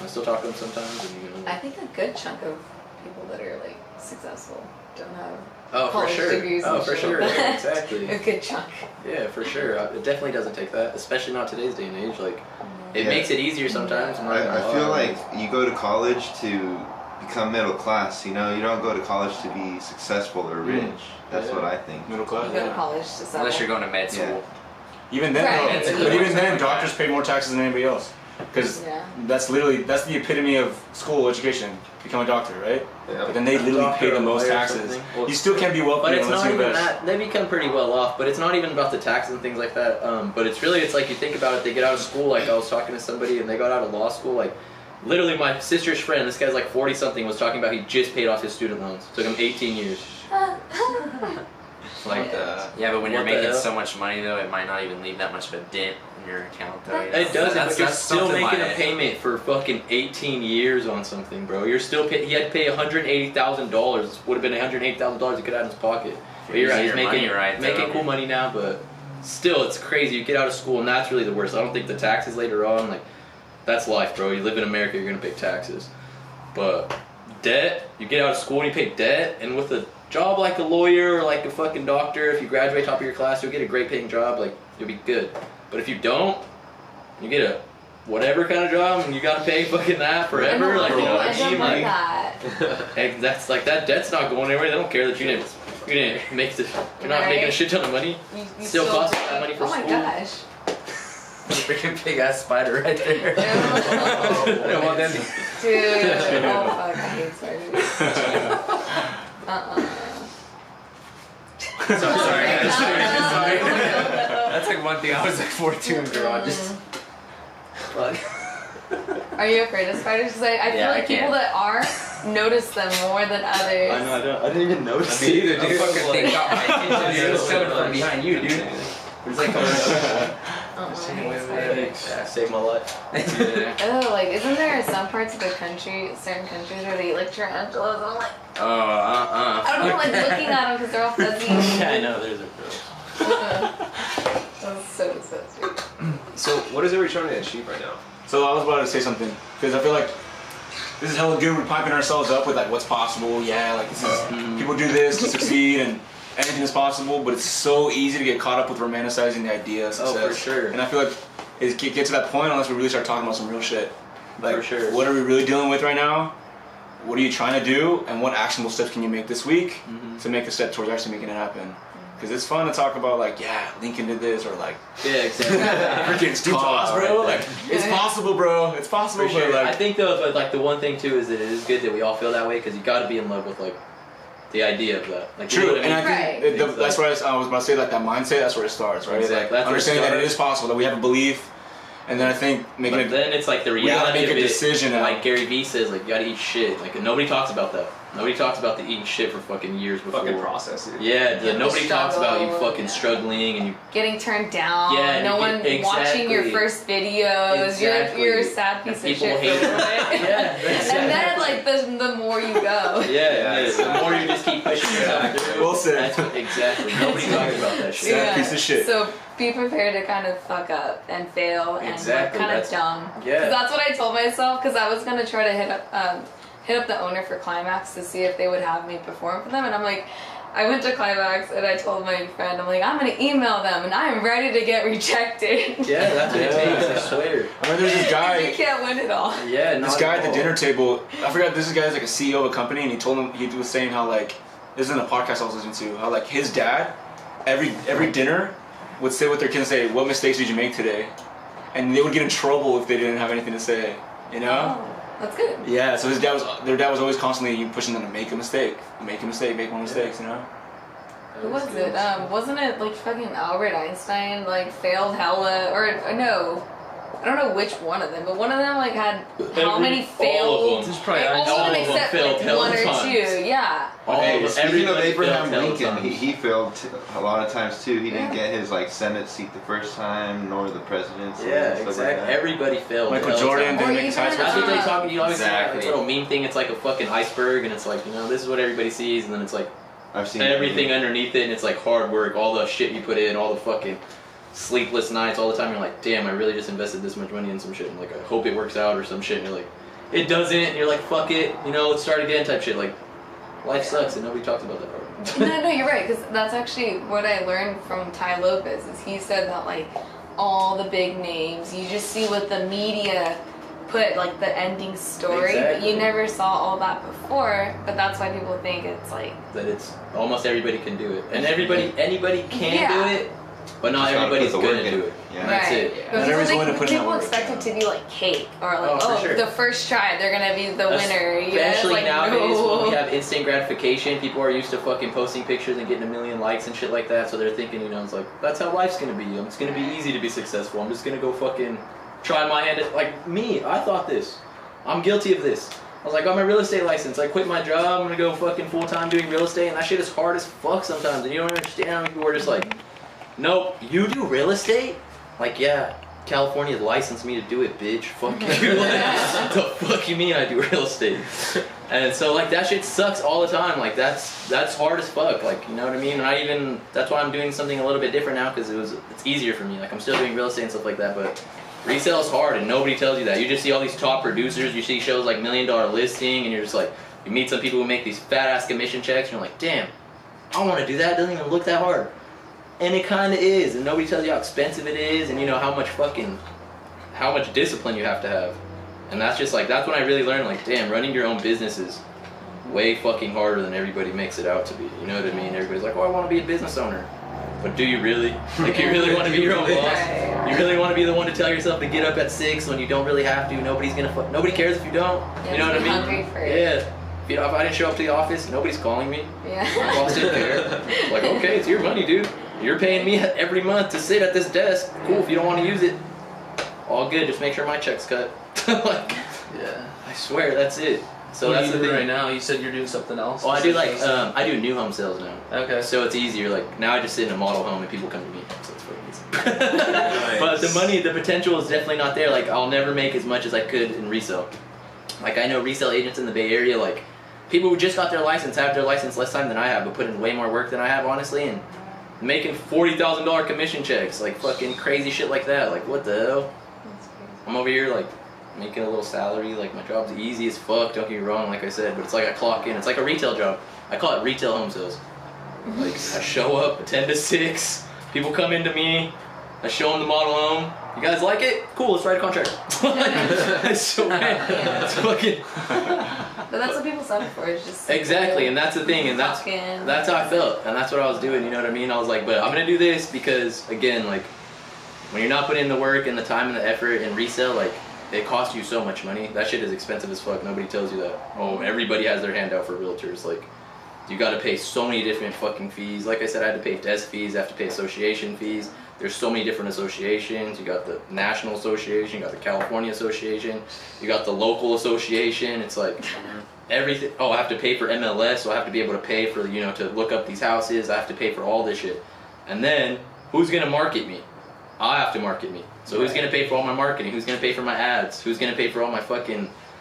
I still talk to him sometimes, and I think a good chunk of people that are like successful don't have oh for college sure, degrees oh and for shit sure, like yeah, that. exactly. A good chunk. Yeah, for sure. It definitely doesn't take that, especially not today's day and age. Like, it Yeah. makes it easier sometimes. I'm not gonna I feel lie. like you go to college to become middle class. You don't go to college to be successful or rich. That's Yeah. what I think. Middle You class. go to college to settle. Unless you're going to med school. Yeah. Even then, Right. though, but even then, doctors pay more taxes than anybody else. Because Yeah. that's the epitome of school education. Become a doctor, right? Yeah. But then they literally Doctor pay the or most lawyer or taxes. something. You still can't be wealthy But it's unless not you even invest. that. They become pretty well off. But it's not even about the taxes and things like that. But it's like you think about it. They get out of school. Like I was talking to somebody, and they got out of law school. Like literally, my sister's friend. This guy's like 40 something. Was talking about he just paid off his student loans. Took him 18 years. Like Yeah, but when you're What the making hell? so much money, though, it might not even leave that much of a dent in your account, though. you know? It doesn't, That's- but you're that's still something making a like- payment for fucking 18 years on something, bro. You're still he had to pay $180,000. Would have been $180,000 he could have in his pocket. But you're right, he's Using your making money right, making though. cool money now, but still, it's crazy. You get out of school, and that's really the worst. I don't think the taxes later on, like, that's life, bro. You live in America, you're gonna pay taxes. But debt, you get out of school and you pay debt, and with a job like a lawyer or like a fucking doctor, if you graduate top of your class, you'll get a great paying job, like you'll be good. But if you don't, you get a whatever kind of job and you gotta pay fucking that forever, like, you know what I I mean? love Like, that. and that's like, that debt's not going anywhere. They don't care that you didn't make the, you're not making a Right. shit ton of money. You Still costs do that it. money for Oh my school. gosh. Freaking big ass spider right there. Well, then, Dude, oh fuck, I hate spiders. Sorry, guys. Uh-uh. That's like one thing I was like 42 in garage. Just fuck. Are you afraid of spiders? Because I feel Yeah, like I people can. that are notice them more than others. I didn't even notice. me either, The dude. fucking thing got my attention. It was coming from behind you, dude. It's like coming up. I hate spiders. Yeah, saved my life. Oh, like, isn't there some parts of the country, certain countries where they eat like tarantulas? And I'm like, Oh, I don't know, like looking at them because they're all fuzzy. Yeah, I know, there's a That's so disgusting. so what is it we're trying to achieve right now? So I was about to say something because I feel like this is hella good. We're piping ourselves up with like what's possible. Yeah, like this is people do this to succeed and anything is possible. But it's so easy to get caught up with romanticizing the idea of Oh, success. for sure. And I feel like it get to that point unless we really start talking about some real shit. Like, For sure. what are we really dealing with right now? What are you trying to do? And what actionable steps can you make this week to make a step towards actually making it happen? Because it's fun to talk about like, yeah, Lincoln did this, or like, Yeah, exactly. freaking Steve Jobs, bro. Like, it's possible, bro. It's possible, For sure. but I like, think though, but like the one thing too is that it is good that we all feel that way because you got to be in love with like the idea of that. Like, you know true. what I And mean? I think Right. that's where I was about to say, like that mindset. That's where it starts, right? Exactly. Like That's where it understanding that it starts. is possible, that we have a belief, and then I think making But it. then it's like the we gotta reality make of a it. decision now. Like Gary Vee says, like you gotta eat shit. Like nobody talks about that. Nobody talks about the eating shit for fucking years before. Fucking process, dude. Yeah, nobody talks about you struggle, fucking yeah. struggling and you. Getting turned down. Yeah, no you one get- watching your exactly. first videos. Exactly. You're a sad piece of People shit. hate for a little bit. Yeah, And then like the more you go. Yeah, the more you just keep pushing yourself through. Well said. That's what, exactly. Nobody talks about that shit. Sad piece of shit. So be prepared to kind of fuck up and fail and Exactly, look kind of that's- dumb. yeah. 'Cause that's what I told myself because I was gonna try to hit up the owner for Climax to see if they would have me perform for them, and I'm like. I went to Climax and I told my friend, I'm like, I'm gonna email them and I am ready to get rejected. Yeah, that's what it takes. I swear. I mean, there's this you guy. can't win it all. Yeah, This not guy at at the all. dinner table. I forgot. This guy's like a CEO of a company, and he told him he was saying how like this is in a podcast I was listening to. How like his dad, every dinner, would sit with their kids and say, "What mistakes did you make today?" And they would get in trouble if they didn't have anything to say. You know? Oh, that's good. Yeah. So their dad was always constantly pushing them to make a mistake, make more mistakes. You know? Who was it? Wasn't it like fucking Albert Einstein like failed hella or no? I don't know which one of them, but one of them like had how many failed? All of them. Just probably Like, all all of them of them except failed like hella one or times. two. Yeah. All Okay, of them. speaking of Everybody Abraham failed Lincoln, times. he failed a lot of times too. He didn't Yeah. get his like Senate seat the first time, nor the presidency. Yeah, and stuff exactly. Like that. Everybody failed. Michael hella Jordan times. didn't Or make his high even, school That's what team. they talk. You always Exactly. say that little meme thing. It's like a fucking iceberg, and it's like, you know, this is what everybody sees, and then it's like I've seen everything underneath it, and it's like hard work, all the shit you put in, all the fucking sleepless nights, all the time. You're like, damn, I really just invested this much money in some shit. And like, I hope it works out or some shit. And you're like, it doesn't. And you're like, fuck it, you know, let's start again type shit. Like, life sucks, and nobody talks about that part. No, you're right, because that's actually what I learned from Ty Lopez. Is he said that like all the big names, you just see what the media put like the ending story, but Exactly. you never saw all that before. But that's why people think it's like That it's almost everybody can do it, and anybody can Yeah. do it, but not Just gotta everybody's put the work gonna in. do it. Yeah. That's right. it. But Not people, everyone's willing to put in that people work, expect yeah. it to be like cake or like, Oh, for oh, sure. the first try they're gonna be the winner. You know? It's Especially like, nowadays no. when we have instant gratification, people are used to fucking posting pictures and getting a million likes and shit like that. So they're thinking, you know, it's like that's how life's gonna be. It's gonna be easy to be successful. I'm just gonna go fucking try my hand at like me. I thought this. I'm guilty of this. I was like, got my real estate license. I quit my job. I'm gonna go fucking full time doing real estate, and that shit is hard as fuck sometimes. And you don't understand. People are just like, nope, you do real estate? Like, yeah, California licensed me to do it, bitch. Fuck you. Like, the fuck you mean I do real estate? And so like that shit sucks all the time. Like that's hard as fuck. Like, you know what I mean? And that's why I'm doing something a little bit different now because it's easier for me. Like I'm still doing real estate and stuff like that, but Resale is hard, and nobody tells you that. You just see all these top producers. You see shows like $1 Million Listing, and you're just like, you meet some people who make these fat ass commission checks, and you're like, damn, I want to do that. It doesn't even look that hard, and it kind of is. And nobody tells you how expensive it is, and you know how much discipline you have to have. And that's just like, that's when I really learned, like, damn, running your own business is way fucking harder than everybody makes it out to be. You know what I mean? Everybody's like, oh, I want to be a business owner. But do you really? Like, you really want to be your own boss? You really want to be the one to tell yourself to get up at 6 when you don't really have to? Nobody's gonna nobody cares if you don't. Yeah, You know what I be mean? hungry for it. Yeah. If I didn't show up to the office, nobody's calling me. My Yeah. boss didn't care. Like, okay, it's your money, dude. You're paying me every month to sit at this desk. Cool, if you don't want to use it, all good. Just make sure my check's cut. Like, Yeah. I swear, that's it. So What that's are the you doing thing. right now? You said you're doing something else. Oh, I do like I do new home sales now. Okay. So it's easier. Like now, I just sit in a model home and people come to me. So it's fucking easy. But the money, the potential is definitely not there. Like I'll never make as much as I could in resale. Like I know resale agents in the Bay Area, like people who just got their license have their license less time than I have, but put in way more work than I have, honestly, and making $40,000 commission checks, like fucking crazy shit like that. Like what the hell? I'm over here like making a little salary. Like my job's easy as fuck. Don't get me wrong, like I said, but it's like I clock in. It's like a retail job. I call it retail home sales. Like I show up, 10 to 6. People come into me. I show them the model home. You guys like it? Cool. Let's write a contract. So it's fucking But that's what people sign up for. It's just exactly, and that's the thing, and that's Fucking- how I felt, and that's what I was doing. You know what I mean? I was like, but I'm gonna do this because again, like when you're not putting in the work and the time and the effort in resale, like it costs you so much money. That shit is expensive as fuck. Nobody tells you that. Oh, everybody has their hand out for realtors. Like you got to pay so many different fucking fees. Like I said, I had to pay desk fees. I have to pay association fees. There's so many different associations. You got the National Association, you got the California Association, you got the local association. It's like everything. Oh, I have to pay for MLS, so I have to be able to pay for, you know, to look up these houses. I have to pay for all this shit. And then who's gonna market me? I have to market me. So who's gonna pay for all my marketing? Who's gonna pay for my ads? Who's gonna pay for all my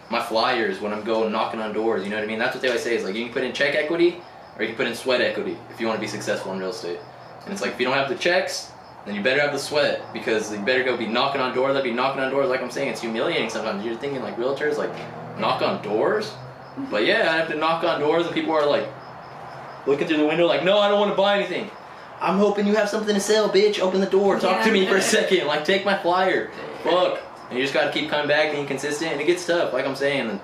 my flyers when I'm going knocking on doors? You know what I mean? That's what they always say is like you can put in check equity or you can put in sweat equity if you want to be successful in real estate. And it's like if you don't have the checks, then you better have the sweat because you better go be knocking on doors. I'd be knocking on doors. Like I'm saying, it's humiliating sometimes. You're thinking like realtors like knock on doors, but yeah, I have to knock on doors and people are like looking through the window like, no, I don't want to buy anything. I'm hoping you have something to sell, bitch. Open the door. Talk to me for a second. Like, take my flyer. Fuck. And you just gotta keep coming back, being consistent, and it gets tough. Like I'm saying, and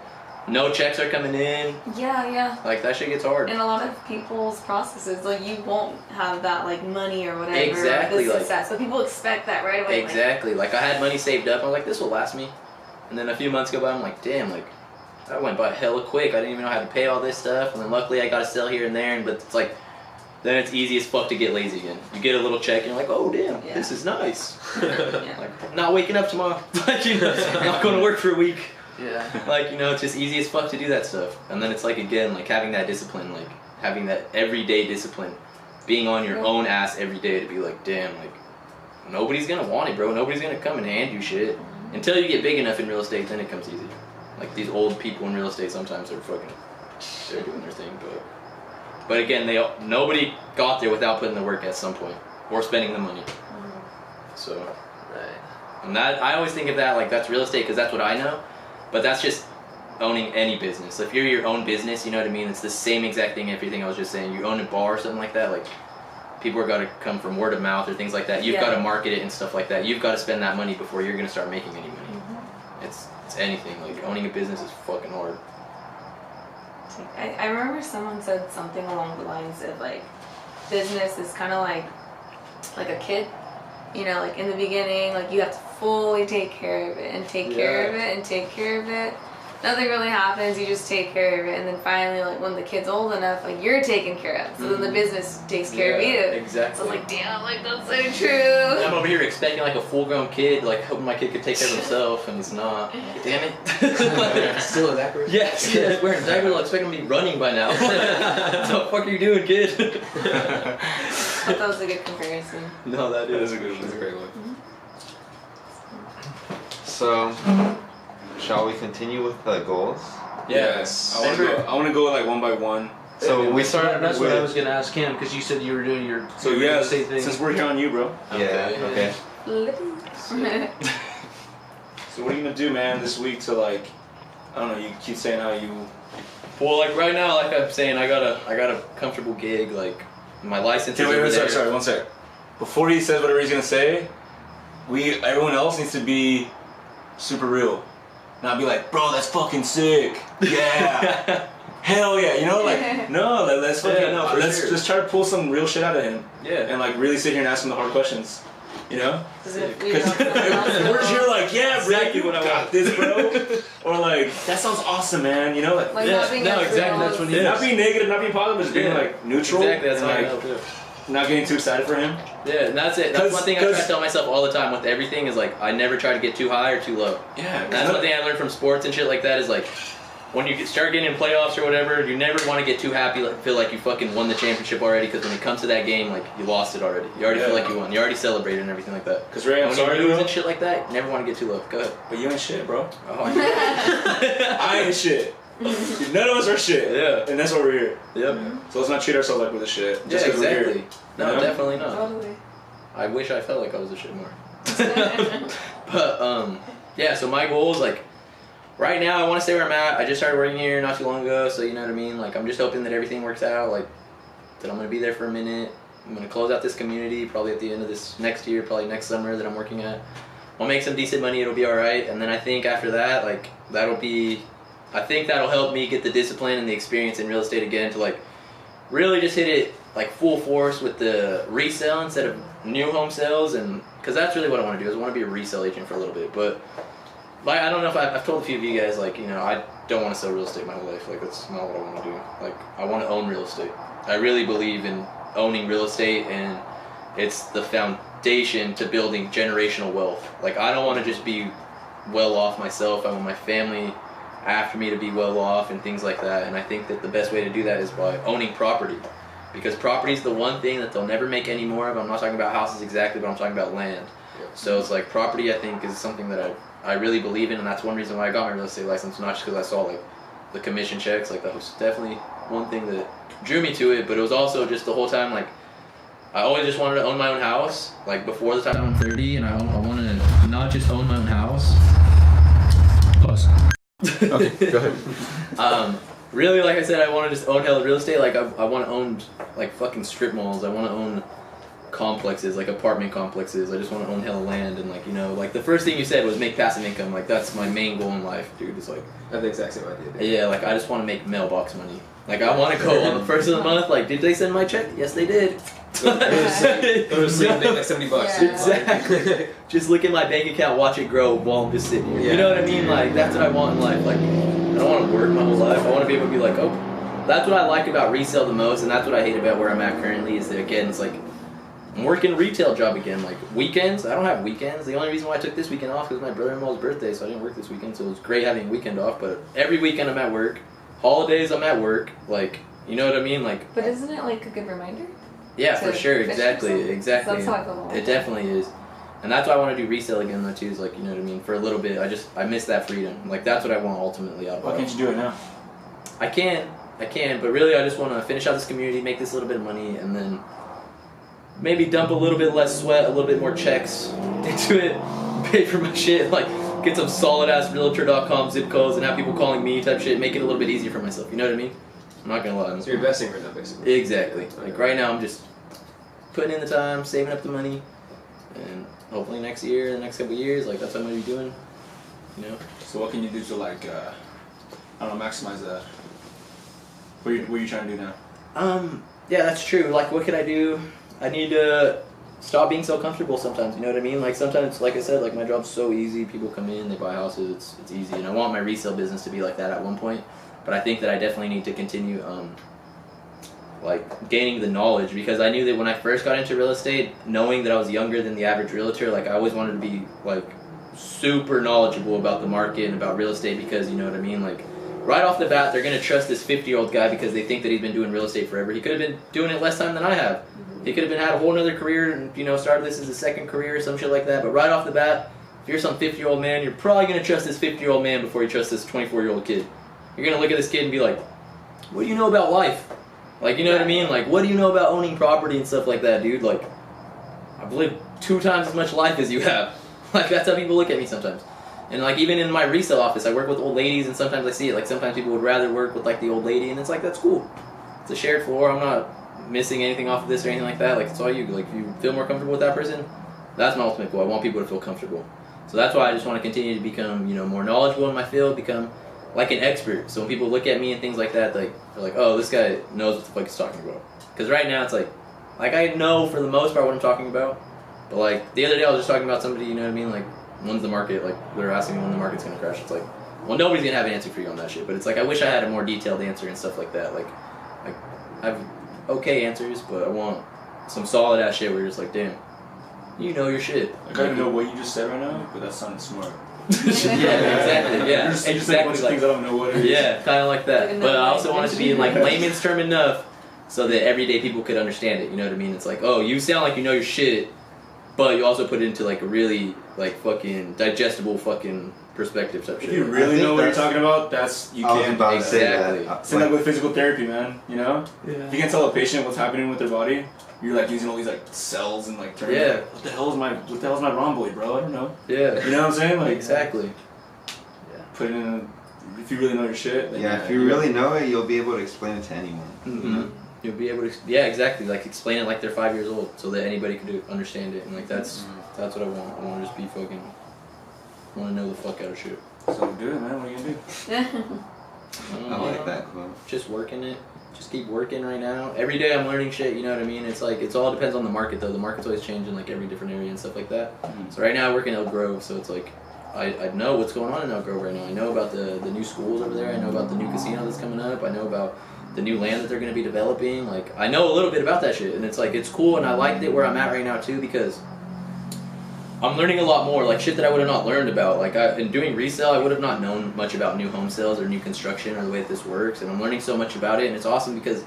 no checks are coming in. Yeah. Like that shit gets hard. In a lot of people's processes, like you won't have that like money or whatever. Exactly, The like- success. So people expect that right away. Exactly. Like I had money saved up. I was like, this will last me. And then a few months go by. I'm like, damn. Like that went by hella quick. I didn't even know how to pay all this stuff. And then luckily I got to sell here and there. But it's like. Then it's easy as fuck to get lazy again. You get a little check and you're like, oh damn, Yeah. this is nice. Yeah. Like not waking up tomorrow. Like you know, not going to work for a week. Yeah. Like, you know, it's just easy as fuck to do that stuff. And then it's like, again, like having that discipline, like having that everyday discipline, being on your own ass every day to be like, damn, like nobody's gonna want it, bro. Nobody's gonna come and hand you shit. Until you get big enough in real estate, then it comes easy. Like these old people in real estate, sometimes they're doing their thing, but again, nobody got there without putting the work at some point or spending the money. So, Right. and that I always think of that like that's real estate because that's what I know, but that's just owning any business. If you're your own business, you know what I mean. It's the same exact thing. Everything I was just saying. You own a bar or something like that. Like people are gotta come from word of mouth or things like that. You've got to market it and stuff like that. You've got to spend that money before you're gonna start making any money. It's anything. Like owning a business is fucking hard. I remember someone said something along the lines of like, business is kind of like a kid. You know, like in the beginning, like you have to fully take care of it and take care of it and take care of it. Nothing really happens. You just take care of it, and then finally, like when the kid's old enough, like you're taken care of. So then the business takes care of you. Exactly. So it's like, damn, like that's so true. I'm over here expecting like a full-grown kid, like hoping my kid could take care of himself, and he's not. Damn it. Still a diaper? Yes, wearing a diaper. I'll expect him to be running by now. What the fuck are you doing, kid? I thought that was a good comparison. No, that is a good That's a one. great one. So, shall we continue with the goals? Yes. I want to go like one by one. So we started That's with. what I was gonna ask him because you said you were doing your So your yeah, real estate thing. since we're here on you, bro. Yeah. Okay. Flippy. So what are you gonna do, man, this week to like, I don't know, you keep saying how you. Well, like right now, like I'm saying, I got a comfortable gig. Like my license is Okay, over there. sorry, one sec. Before he says whatever he's gonna say, everyone else needs to be super real. Not be like, bro, that's fucking sick. Yeah. Hell yeah. You know, like, no, let's fucking, Yeah, no, for let's sure. just try to pull some real shit out of him. Yeah. And like really sit here and ask him the hard questions. You know? Because if we Because don't, someone else we're will. here like, yeah, bro, Exactly you what I got want. this, bro. Or like, that sounds awesome, man. You know, like, Like Yeah, not being no, afraid exactly, of that's all what this- he not being negative, not being positive, just being Yeah. like neutral. Exactly, that's and, what I like, know too. not getting too excited for him. Yeah, and that's it. That's 'Cause- one thing I try to 'cause- tell myself all the time with everything is like I never try to get too high or too low. Yeah. And that's one thing I learned from sports and shit like that is like when you start getting in playoffs or whatever, you never want to get too happy, like feel like you fucking won the championship already. Because when it comes to that game, like you lost it already. You already Yeah. feel like you won. You already celebrated and everything like that. Because Ray, I'm When sorry, you lose bro, and shit like that, you never want to get too low. Go ahead. but you ain't shit, bro. Oh, I ain't shit. None of us are shit. Yeah. And that's why we're here. Yep. So let's not treat ourselves like we're the shit. Yeah, Just 'cause we're exactly. here. No, Yeah. definitely not. Totally. I wish I felt like I was a shit more. But yeah. So my goal is like, right now I want to stay where I'm at. I just started working here not too long ago, so you know what I mean. Like I'm just hoping that everything works out. Like that I'm gonna be there for a minute. I'm gonna close out this community probably at the end of this next year, probably next summer that I'm working at. I'll make some decent money. It'll be all right. And then I think after that, like that'll be, I think that'll help me get the discipline and the experience in real estate again to like really just hit it like full force with the resale instead of new home sales, and because that's really what I want to do is I want to be a resale agent for a little bit. But like I don't know if I've told a few of you guys, like, you know, I don't want to sell real estate my whole life. Like that's not what I want to do. Like I want to own real estate. I really believe in owning real estate, and it's the foundation to building generational wealth. Like I don't want to just be well off myself. I want my family after me to be well off and things like that. And I think that the best way to do that is by owning property, because property is the one thing that they'll never make any more of. I'm not talking about houses exactly, but I'm talking about land. So it's like property, I think, is something that I really believe in, and that's one reason why I got my real estate license. Not just because I saw like the commission checks, like that was definitely one thing that drew me to it, but it was also just the whole time like I always just wanted to own my own house. Like before the time I'm 30 and I want to not just own my own house. Pause. Okay, go ahead. really, like I said, I want to just own hella real estate. Like I want to own like fucking strip malls. I want to own complexes, like apartment complexes. I just want to own hella land, and like, you know, like the first thing you said was make passive income. Like that's my main goal in life, dude. It's like, I have the exact same idea. Dude. yeah, like I just want to make mailbox money. Like I want to go on the first of the month. Like, did they send my check? Yes, they did. Go to sleep and make like $70. Yeah. Exactly. Just look at my bank account, watch it grow while I'm just sitting here. You know what I mean? Like that's what I want in life. Like I don't want to work my whole life. I want to be able to be like, oh, that's what I like about resale the most, and that's what I hate about where I'm at currently. Is that again, it's like I'm working a retail job again. Like weekends, I don't have weekends. The only reason why I took this weekend off was my brother-in-law's birthday, so I didn't work this weekend. So it was great having a weekend off. But every weekend I'm at work. Holidays I'm at work. Like, you know what I mean? Like, But isn't it like a good reminder? yeah, To for sure. fish Exactly. yourself? Exactly. That's how I feel about It definitely is. And that's why I want to do resale again though too, is like, you know what I mean, for a little bit. I miss that freedom. Like that's what I want ultimately out of Why it. can't you do it now? I can, but really I just want to finish out this community, make this little bit of money, and then maybe dump a little bit less sweat, a little bit more checks into it, pay for my shit, like get some solid ass realtor.com zip codes and have people calling me type shit, make it a little bit easier for myself. You know what I mean? I'm not gonna lie. So you're investing right now, basically. Exactly. Like right now I'm just putting in the time, saving up the money, and hopefully next year, the next couple of years, like that's what I'm gonna be doing. You know? So what can you do to like, I don't know, maximize that? What are you trying to do now? Yeah, that's true. Like, what can I do? I need to stop being so comfortable sometimes, you know what I mean? Like, sometimes, like I said, like, my job's so easy. People come in, they buy houses, it's easy. And I want my resale business to be like that at one point. But I think that I definitely need to continue, like, gaining the knowledge. Because I knew that when I first got into real estate, knowing that I was younger than the average realtor, like, I always wanted to be, like, super knowledgeable about the market and about real estate because, you know what I mean? Like, right off the bat, they're going to trust this 50-year-old guy because they think that he's been doing real estate forever. He could have been doing it less time than I have. He could have been had a whole other career and, you know, started this as a second career or some shit like that. But right off the bat, if you're some 50-year-old man, you're probably going to trust this 50-year-old man before you trust this 24-year-old kid. You're going to look at this kid and be like, what do you know about life? Like, you know what I mean? Like, what do you know about owning property and stuff like that, dude? Like, I've lived 2 times as much life as you have. Like, that's how people look at me sometimes. And like even in my resale office, I work with old ladies, and sometimes I see it. Like sometimes people would rather work with like the old lady, and it's like that's cool. It's a shared floor. I'm not missing anything off of this or anything like that. Like it's all you. Like if you feel more comfortable with that person, that's my ultimate goal. I want people to feel comfortable. So that's why I just want to continue to become, more knowledgeable in my field, become like an expert. So when people look at me and things like that, like they're like, oh, this guy knows what the fuck he's talking about. Because right now it's like I know for the most part what I'm talking about. But like the other day I was just talking about somebody, you know what I mean? Like when's the market? Like they're asking me when the market's gonna crash. It's like, well, nobody's gonna have an answer for you on that shit. But it's like I wish I had a more detailed answer and stuff like that. Like I have okay answers, but I want some solid ass shit where you're just like, damn, you know your shit. I don't even know what you just said right now, but that sounded smart. Yeah, exactly. Yeah, Just like a exactly. bunch of things I don't know what it is. Yeah, kind of like that. Like But I another also want it to be in like layman's term enough so that everyday people could understand it. You know what I mean? It's like, oh, you sound like you know your shit, but you also put it into like a really like fucking digestible fucking perspective type If shit. you really think know what you're that's- talking about, that's you I was can't. about to say Exactly. that. Same like with physical therapy, man. You know, Yeah. if you can't tell a patient what's happening with their body, you're like using all these like cells and like turning. Yeah. Like, what the hell is my rhomboid, bro? I don't know. Yeah, You know what I'm saying? Like exactly. put it in. If you really know your shit. Then Yeah, if you really know it, you'll be able to explain it to anyone. Mm-hmm. You'll be able to, yeah, exactly. Like explain it like they're 5 years old, so that anybody can understand it. And like that's what I want. I want to just be fucking. I want to know the fuck out of shit. So do it, man. What are you gonna do? I like that quote. Just working it. Just keep working right now. Every day I'm learning shit, you know what I mean? It's like, it's all depends on the market though. The market's always changing like every different area and stuff like that. So right now I work in Elk Grove, so it's like, I know what's going on in Elk Grove right now. I know about the new schools over there. I know about the new casino that's coming up. I know about the new land that they're going to be developing. Like, I know a little bit about that shit. And it's like, it's cool and I liked it where I'm at right now too because I'm learning a lot more, like shit that I would have not learned about. Like in doing resale, I would have not known much about new home sales or new construction or the way that this works. And I'm learning so much about it, and it's awesome because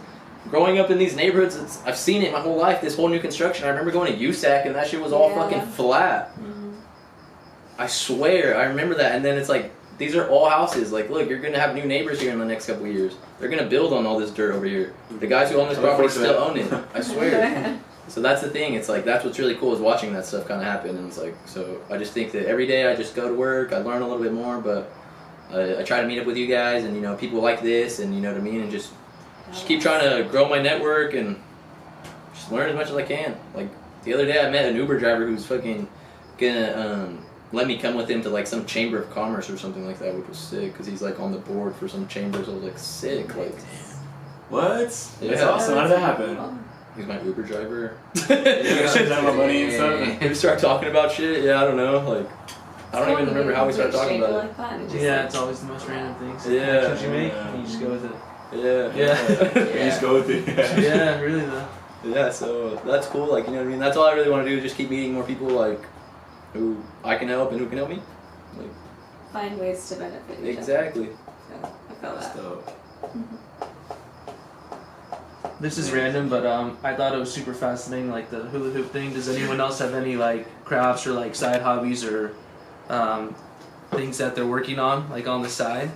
growing up in these neighborhoods, I've seen it my whole life. This whole new construction. I remember going to USAC and that shit was all fucking flat. I swear, I remember that. And then it's like, these are all houses. Like, look, you're gonna have new neighbors here in the next couple of years. They're gonna build on all this dirt over here. The guys who own this property still own it. I swear. So that's the thing. It's like, that's what's really cool is watching that stuff kind of happen. And it's like, so I just think that every day I just go to work, I learn a little bit more, but I try to meet up with you guys and, people like this and, you know what I mean? And just keep trying to grow my network and just learn as much as I can. Like, the other day I met an Uber driver who's fucking gonna, let me come with him to like some chamber of commerce or something like that, which was sick because he's like on the board for some chambers. I was like, sick. Like, What? That's Yeah. awesome. How did that happen? he's my Uber driver. You guys should talk about money and stuff. We start talking about shit. Yeah, I don't know. Like, I don't even remember how we started talking about it. like that. It just, Yeah, it's always the most random things. Yeah. Actions you make, and you just go with it. Yeah. Yeah. You just go with it. Yeah, really though. Yeah, so that's cool. Like, you know what I mean? That's all I really want to do is just keep meeting more people like who I can help and who can help me. Like, find ways to benefit each exactly. other. So, I feel That's that. dope. This is random, but I thought it was super fascinating, like the hula hoop thing. Does anyone else have any like crafts or like side hobbies or things that they're working on, like on the side?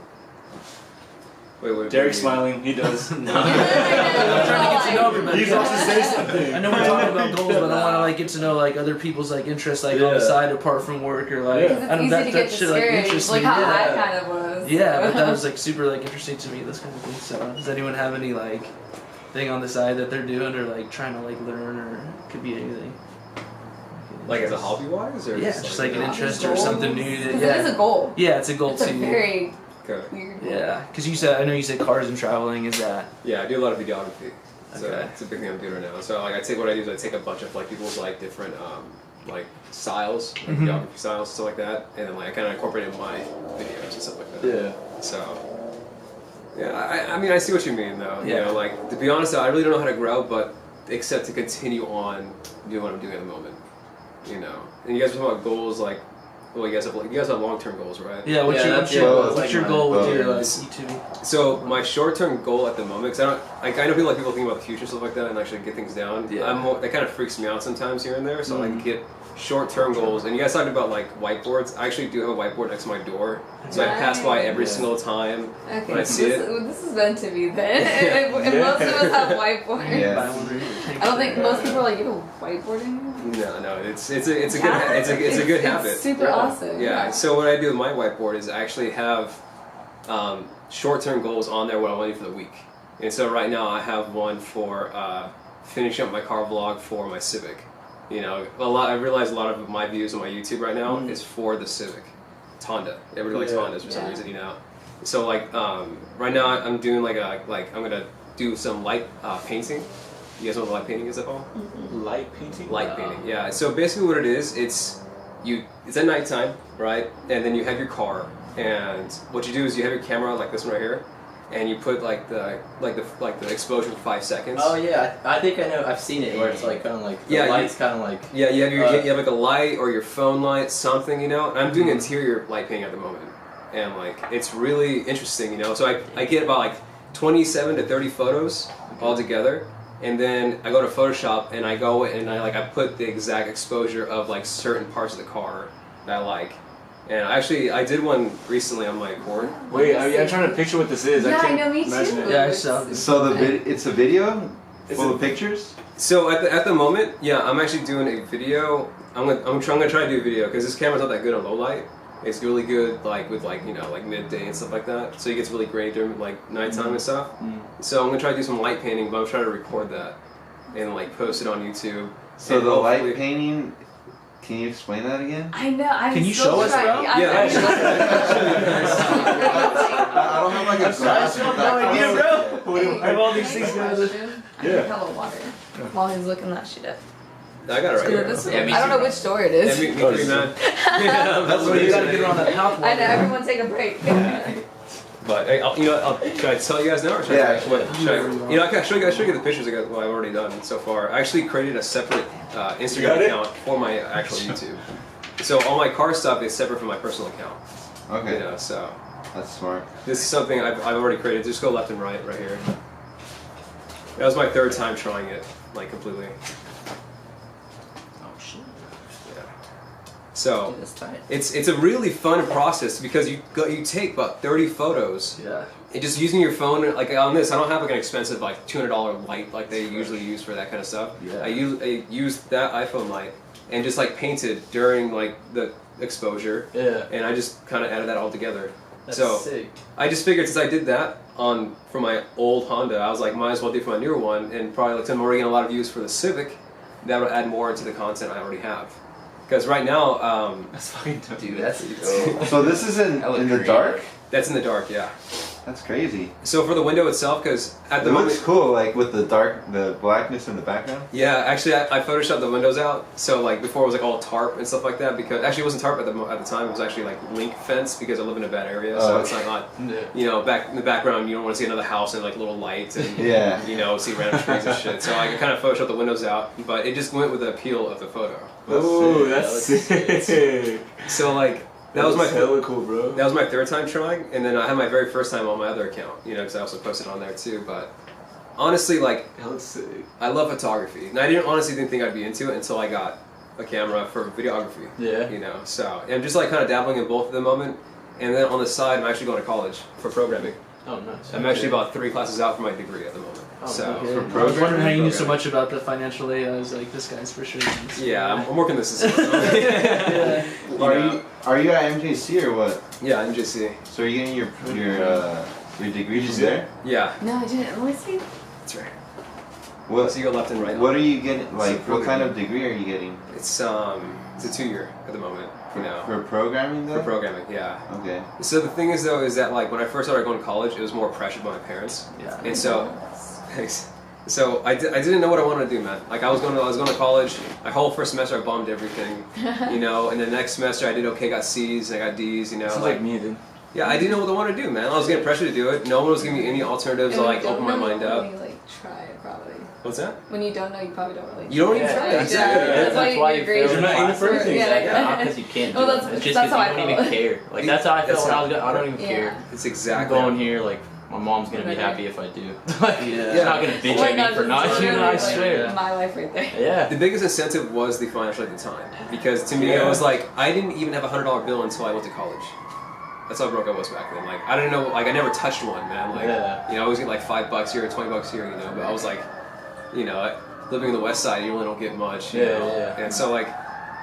Wait. Derek's smiling. He does. I'm trying to get to know everybody. He wants to say something. I know we're talking about goals, but I want to like get to know like other people's like interests, like on the Yeah. side apart from work or like. Yeah. Because I don't it's know, easy to get shit like discouraged, interests like me. how Yeah. I kind of was. Yeah, but that was like super like interesting to me. This kind of thing. So, does anyone have any like thing on the side that they're doing or like trying to like learn or it could be anything? Like as a hobby wise, or Yeah, just like an interest or Goals? something new. That, Because it is a goal. yeah, it's a goal It's a too. very Okay. weird goal. Yeah, because I know you said cars and traveling. Is that Yeah, I do a lot of videography. So Okay. it's a big thing I'm doing right now. So like what I do is I take a bunch of like people's like different like styles, like Mhm. videography styles, stuff like that, and then like I kind of incorporate it in my videos and stuff like that. Yeah. So yeah, I mean I see what you mean though. Yeah. You know, like to be honest, I really don't know how to grow, but except to continue on doing what I'm doing at the moment. You know, and you guys were talking about goals like. Well, you guys have long-term goals, right? What's Yeah, your that's what's your, goal. what's Like your mine. goal with Oh, your yeah. YouTube? So my short-term goal at the moment, because like I know people think about the future and stuff like that and actually get things down. Yeah. That kind of freaks me out sometimes here and there. So I like get short-term goals. And you guys talked about like whiteboards. I actually do have a whiteboard next to my door, so I pass by every single time Okay, when I see it. this is meant to be then. And most of us have whiteboards. Yeah. I don't think most people are like, you have a whiteboard anymore? No, it's a good habit. It's super awesome. Yeah. So what I do with my whiteboard is I actually have short-term goals on there what I want to do for the week. And so right now I have one for finishing up my car vlog for my Civic. You know, I realize a lot of my views on my YouTube right now is for the Civic. It's Honda. Everybody likes Hondas for some reason, you know. So like right now I'm doing I'm gonna do some light painting. You guys know what light painting is at all? Light painting. Light painting, yeah. So basically what it is, it's at nighttime, right? And then you have your car, and what you do is you have your camera like this one right here, and you put like the exposure for 5 seconds. Oh yeah, I think I know. I've seen it where it's like kind of like the light's kind of like. Yeah, you have like a light or your phone light, something, you know. And I'm doing interior light painting at the moment, and like it's really interesting, you know. So I get about like 27 to 30 photos all together. And then I go to Photoshop and I go and I put the exact exposure of like certain parts of the car that I like. And I did one recently on my board. Wait, I'm trying to picture what this is. Yeah, I can't I know, me imagine too. it. Yeah, I saw this. So it's a video full of pictures. So at the moment, yeah, I'm actually doing a video. I'm gonna try to do a video because this camera's not that good on low light. It's really good like with like midday and stuff like that. So it gets really great during like nighttime and stuff. So I'm gonna try to do some light painting, but I'm trying to record that and like post it on YouTube. So And the light hopefully- painting. Can you explain that again? I know. I'm Can you still show us, trying. bro? Yeah. I don't have like a glass. I have no idea, bro. I have all these things going on. I drink hella water while he's looking that shit up. I got it right Is it here. this one? Yeah, me I don't too. know which store it Yeah, is. me too, man. Yeah, that's So you gotta get on that path. I know. Everyone take a break. But hey, should I tell you guys now, or should I? I can show you the pictures I've already done so far. I actually created a separate Instagram account for my actual YouTube. So all my car stuff is separate from my personal account. Okay, You know, so that's smart. this is something I've already created. Just go left and right here. That was my third time trying it, like completely. Oh shit. Yeah. So This time. it's a really fun process because you take about 30 photos. Yeah. And just using your phone, like on this, I don't have like an expensive like $200 light like they usually use for that kind of stuff. Yeah. I use that iPhone light and just like painted during like the exposure, Yeah. and I just kind of added that all together. That's So sick. I just figured since I did that for my old Honda, I was like, might as well do it for my newer one, and probably like I'm already getting a lot of views for the Civic. That would add more into the content I already have. Because right now, That's fucking dope. Dude, that's So this is in the dark. that's in the dark, yeah. That's crazy. So for the window itself, because at It the looks moment, cool, like with the blackness in the background. yeah, actually I photoshopped the windows out. So like before it was like all tarp and stuff like that. Because actually it wasn't tarp at the time. It was actually like link fence because I live in a bad area. So it's like not, back in the background you don't want to see another house and like little lights and Yeah. see random trees and shit. So I kind of photoshopped the windows out, but it just went with the appeal of the photo. Ooh, That's that's sick. So like that was my hella cool, bro. That was my third time trying, and then I had my very first time on my other account, because I also posted on there too. But honestly, like, Hella sick. I love photography, and I didn't think I'd be into it until I got a camera for videography. Yeah. So I'm just like kind of dabbling in both at the moment, and then on the side, I'm actually going to college for programming. Oh nice. I'm actually about 3 classes out from my degree at the moment. Oh, so Okay. For I was wondering how you knew so programming. much about the financial aid. I was like, this guy's for sure. yeah, I'm working this. Yeah. Are you at MJC or what? Yeah, MJC. So are you getting your degree from there? Yeah, No, I didn't. Let me see. that's right. What So you go left and right. What are you getting? Like, So what kind of degree are you getting? It's a 2-year at the moment. For programming, though. For programming, yeah. Okay. So the thing is though, is that like when I first started going to college, it was more pressured by my parents, Yeah. and so, thanks. So I didn't know what I wanted to do, man. Like I was going to college. My whole first semester, I bombed everything, and the next semester I did okay, got C's and I got D's, Sounds like me, dude. Yeah, I didn't know what I wanted to do, man. I was getting pressured to do it. No one was giving me any alternatives to like open my mind up. You like try it probably. What's that? When you don't know, you probably don't really. You don't even Yeah, try. yeah, Exactly. Yeah, that's why your grades fail are in not classes. first. Yeah, not because you can't. Well, do that's- it. It's just that's how because I you don't even felt. care. Like that's how I felt when I was. I don't even Yeah. care. It's I'm exactly. going here like my mom's gonna be Better. happy if I do. Like, Yeah. she's not gonna bitch Oh my at God, me for not this is doing literally, I swear. like, my life right there. Yeah. The biggest incentive was the financial at the time, because to me it was like I didn't even have a $100 bill until I went to college. That's how broke I was back then. Like I didn't know, like I never touched one, man. Like Yeah. you know, I always get like $5 here, $20 here, you know. But I was like, you know, living in the West Side, you really don't get much. You Yeah, know? yeah. And so like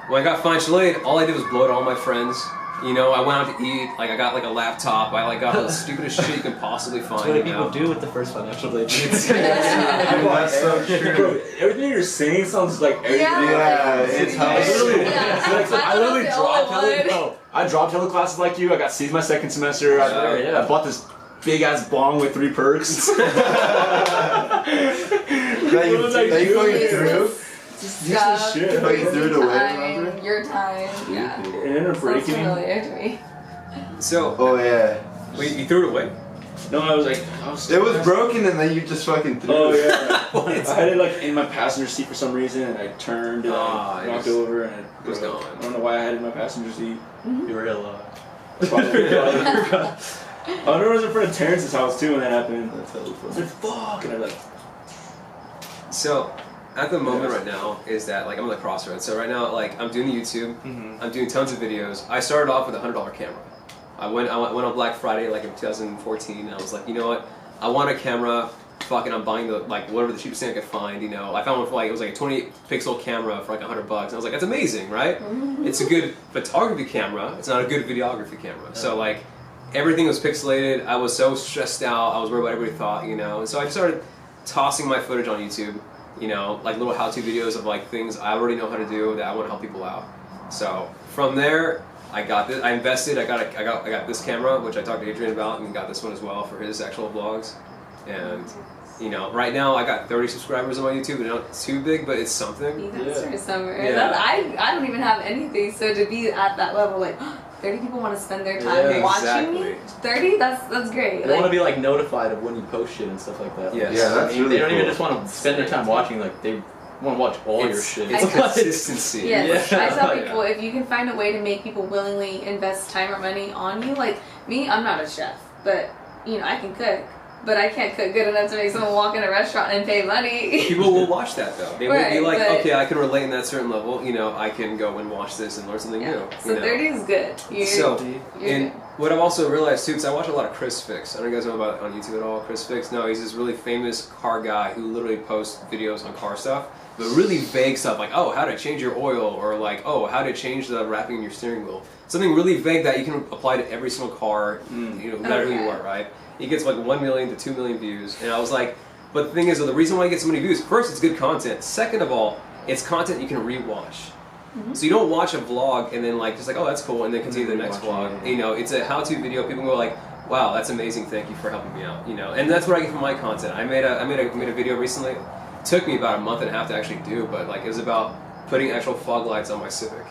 when I got financial aid, all I did was blow it to all my friends. You know, I went out to eat. Like I got like a laptop. I like got the stupidest shit you can possibly find. That's what you people know? do with the first financial aid. That's so true. Bro, everything you're saying sounds like everything. Yeah, it's how It's literally, Yeah. it's like, I literally I thought dropped that was the only hella, one. no, I dropped hella classes like you. I got C's my second semester. Yeah. I bought this big ass bong with 3 perks. That you, What was I that you doing? fucking through? Stuff, shit. Like, you threw it away, time, remember? your time, yeah. It ended up Sounds breaking. familiar to me. So Oh yeah. wait, you threw it away? No, I was like, It was broken and then you just fucking threw Oh it. yeah. I had it like in my passenger seat for some reason, and I turned and Ah, I it knocked was- over, and it was broke. gone. I don't know why I had it in my passenger seat. You were ill. Probably. I remember I was in front of Terrence's house too when that happened. That's hella I was funny. like, fuck, and I like. So, at the moment right now is that like I'm at the crossroads. So right now, like I'm doing YouTube, I'm doing tons of videos. I started off with a $100 camera. I went on Black Friday like in 2014, and I was like, you know what? I want a camera. Fucking, I'm buying the like whatever the cheapest thing I could find. You know, I found one for like it was like a 28 pixel camera for like $100, and I was like, that's amazing, right? It's a good photography camera. It's not a good videography camera. So like everything was pixelated. I was so stressed out. I was worried about what everybody thought, you know. And so I just started tossing my footage on YouTube. You know, like little how-to videos of like things I already know how to do that I want to help people out. So from there, I got this. I invested. I got this camera, which I talked to Adrian about, and got this one as well for his actual vlogs. And you know, right now I got 30 subscribers on my YouTube. It's not too big, but it's something. You guys are summer. Yeah. That, I don't even have anything, so to be at that level, like 30 people want to spend their time Yeah, watching exactly. me. 30? That's great. They want to be like notified of when you post shit and stuff like that. Yes. Yeah, that's really They don't even cool. just want to spend their time watching. Like they want to watch all your shit. It's I- consistency. Yes, Yeah. I tell Yeah. people if you can find a way to make people willingly invest time or money on you, like me, I'm not a chef, but you know I can cook, but I can't cook good enough to make someone walk in a restaurant and pay money. People will watch that though. They will be Right, like, but- okay, I can relate in that certain level. You know, I can go and watch this and learn something Yeah. new. So you know? 30 is good. You're, So, you're and good. what I've also realized too, because I watch a lot of Chris Fix. I don't know if you guys know about on YouTube at all. Chris Fix. No, he's this really famous car guy who literally posts videos on car stuff, but really vague stuff like, oh, how to change your oil, or like, oh, how to change the wrapping in your steering wheel. Something really vague that you can apply to every single car, you know, no matter who you Okay. are, right? He gets like 1 million to 2 million views, and I was like, but the thing is, though, the reason why he gets so many views, first, it's good content. Second of all, it's content you can rewatch. So you don't watch a vlog and then like just like, oh, that's cool, and then continue the next vlog. You know, it's a how-to video. People go like, wow, that's amazing. Thank you for helping me out. You know, and that's what I get from my content. I made a video recently. It took me about a month and a half to actually do, but like it was about putting actual fog lights on my Civic.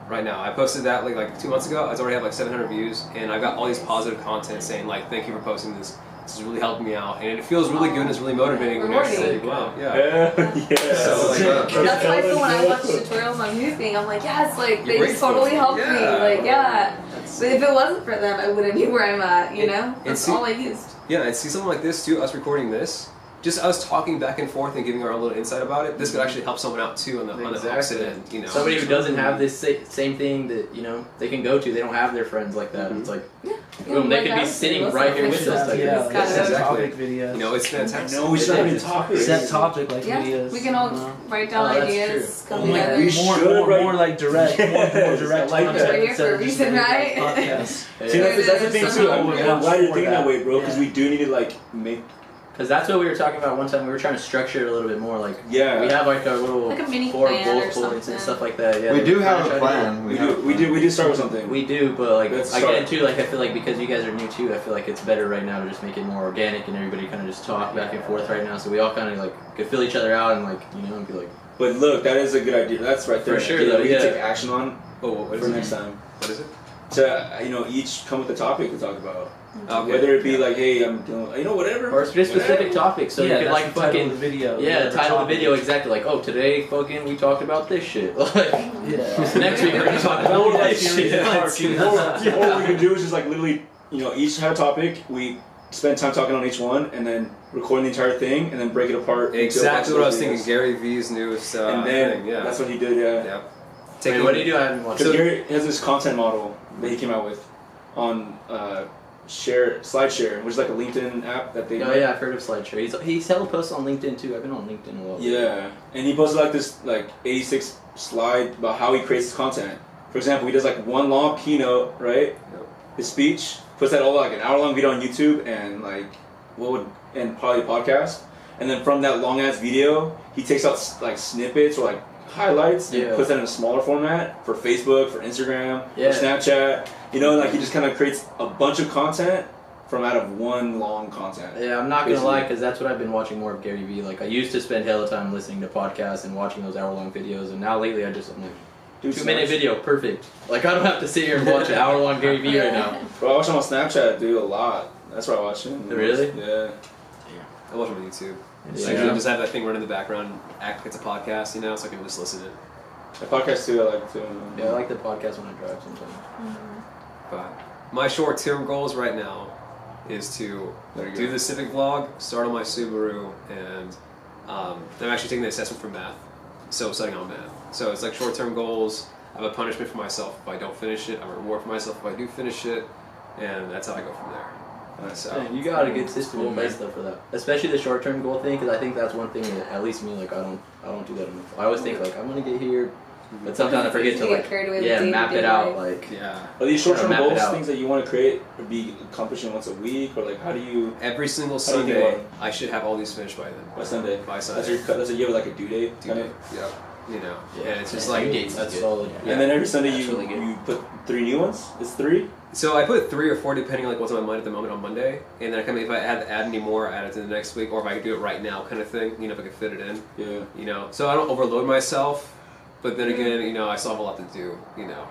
Right now, I posted that like 2 months ago. I already have like 700 views, and I got all these positive content saying like, thank you for posting this. This is really helping me out, and it feels really good. and It's really motivating when you're actually like, wow, yeah. Yeah. So, like, That's why I feel when I watch tutorials on YouTube, I'm like, yes, like they You're just grateful. totally helped me. Yeah. Like, yeah. But if it wasn't for them, I wouldn't be where I'm at, you know? And That's see- all I used. Yeah, and see something like this too, us recording this, just us talking back and forth and giving our own little insight about it, this could actually help someone out too on the opposite Exactly. end, you know. Somebody who doesn't have this same thing that you know they can go to. They don't have their friends like that. It's like, boom, they could be sitting right here with us. Like, Yeah, It's like kinda- set Exactly. topic videos. You know, it's fantastic. No, we should have been talking. Set topic like Yeah, videos. we can all you know? write down Oh, that's ideas, come Oh my together. God, we should write- more like direct, more Yes, direct I like content that. We're here instead for of a just reason, making right? podcasts. See, that's the thing too. Yeah. I'm glad you're thinking that way, bro, Yeah. because we do need to like make. because that's what we were talking about one time. We were trying to structure it a little bit more. Like, Yeah. we have like our little Like a mini 4 plan bullet or points and something. stuff like that. Yeah, We do we're have trying a to try to plan. We did start with something. We do, but like Let's again start. too, like I feel like because you guys are new too, I feel like it's better right now to just make it more organic and everybody kind of just talk back and forth right now, so we all kind of like could fill each other out and like you know and be like, But look, that is a good idea. That's right there. For sure, an idea that though, we can yeah. take action on Oh, what for is it? next time. What is it? To each come with a topic to talk about. Okay. Whether it be like, hey, I'm doing, you know, whatever. or just specific Whatever. topics, so yeah, you could that's like the title fucking of the video. yeah, whatever title of the topic video is. exactly like, oh, today fucking we talked about this shit. Like Yeah. next week we're gonna talk Or about like, this shit. or what we can do is just like literally, you know, each have a topic. We spend time talking on each one, and then recording the entire thing, and then break it apart. into a bunch Exactly of what I was videos. thinking. Gary V's newest And then thing. Yeah. that's what he did. Yeah. Yeah. Wait, what do you do? I haven't watched Because it. Gary has this content model that he came out with on SlideShare, which is like a LinkedIn app that they. Oh yeah, I've heard of SlideShare. He's hella posts on LinkedIn too. I've been on LinkedIn a lot. Yeah, and he posted like this 86 slide about how he creates his content. For example, he does like one long keynote, right? Yep. His speech, puts that all like an hour-long video on YouTube, and and probably a podcast. And then from that long ass video, he takes out like snippets or like highlights and Yeah. puts that in a smaller format for Facebook, for Instagram, Yeah. for Snapchat. You know, like he just kind of creates a bunch of content from out of one long content. Yeah, I'm not gonna Basically. lie, because that's what I've been watching more of Gary Vee. Like I used to spend hella time listening to podcasts and watching those hour-long videos, and now lately I'm like, Dude, 2-minute video, perfect. Like I don't have to sit here and watch an hour-long Gary Vee right now. Bro, I watch him on Snapchat, dude, a lot. That's where I watch him. Really? Yeah. I watch him on YouTube. Yeah. I usually just have that thing running in the background, act like it's a podcast, you know, so I can just listen to it. The podcast too, I like too. Yeah, I like the podcast when I drive sometimes. But my short-term goals right now is to There you do go. the Civic vlog, start on my Subaru, and I'm actually taking the assessment for math, so studying on math. So it's like short-term goals. I have a punishment for myself if I don't finish it. I have a reward for myself if I do finish it, and that's how I go from there. So Man, you got a good system in place though for that, especially the short-term goal thing. Because I think that's one thing that at least me, like I don't do that enough. I always think like I'm gonna get here, but sometimes I forget to You get like carried away with day-to-day map it out. life. Like yeah, Are these short-term Map it goals out. things that you want to create or be accomplishing once a week, or like how do you every single How do you Sunday think I should have all these finished by then. by Sunday? By That's Sunday. your that's a, you have like a due date, Due kind date. of? Yep. You know, Yeah. and it's just Yeah, like due dates. That's solid. Yeah. And then every Sunday That's you really good. you put 3 new ones. It's 3. So I put 3 or 4 depending on like what's on my mind at the moment on Monday, and then I kind of if I had to add any more, I add it to the next week, or if I could do it right now, kind of thing. You know, if I could fit it in. Yeah. You know, so I don't overload myself, but then again, you know, I still have a lot to do. You know,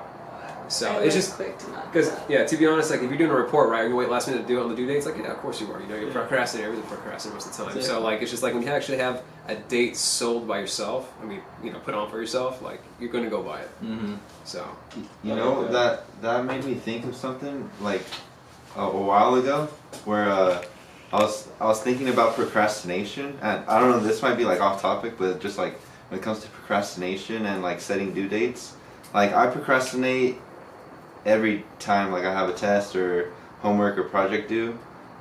so I it's learned just quick to not. because yeah, to be honest, like if you're doing a report, right, you wait last minute to do it on the due date. It's like yeah, of course you are. You know, you're procrastinating. Everything's procrastinating most of the time. Yeah. So like it's just like when you actually have a date sold by yourself. I mean, you know, put on for yourself. Like you're going to go buy it. Mm-hmm. So You know that made me think of something like a while ago where I was thinking about procrastination, and I don't know, this might be like off topic, but just like when it comes to procrastination and like setting due dates, like I procrastinate every time like I have a test or homework or project due,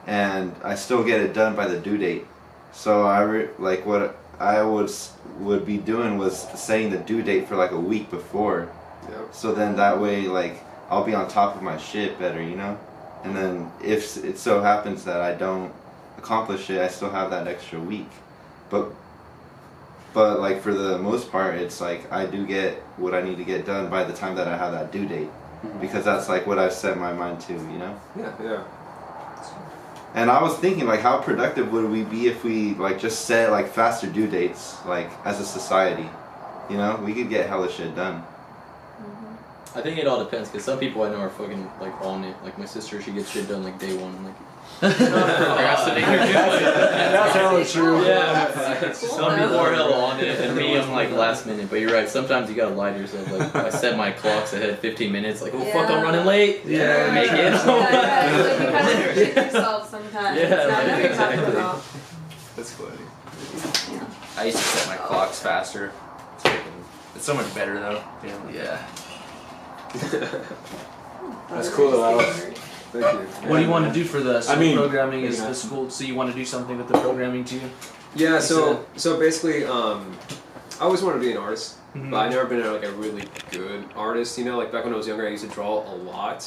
and I still get it done by the due date. So like what I would be doing was setting the due date for like a week before. yeah. So then that way, like, I'll be on top of my shit better, you know? And then if it so happens that I don't accomplish it, I still have that extra week. But like, for the most part, it's like I do get what I need to get done by the time that I have that due date. Because that's, like, what I've set my mind to, you know? Yeah. And I was thinking, like, how productive would we be if we, like, just set, like, faster due dates, like, as a society? You know? We could get hella shit done. I think it all depends because some people I know are fucking like on it. Like my sister, she gets shit done like day one. I'm like, procrastinating. That's hella true. Yeah, Cool, some though. people are hella on it, and me, I'm like last minute. But you're right. Sometimes you gotta lie to yourself. Like I set my clocks ahead 15 minutes. Like, oh fuck, I'm Yeah. running late. Yeah. make it. Yeah, so you kind of trick yourself sometimes. Yeah, I know what you're talking exactly. about. That's funny. Yeah. I used to set my clocks faster. It's so much better though. Yeah. That's cool though, Alex. Thank you. What do you want to do for the I mean- programming? Is the school? So you want to do something with the programming too? Yeah, so basically, I always wanted to be an artist, Mhm. but I've never been like a really good artist. You know, like back when I was younger, I used to draw a lot.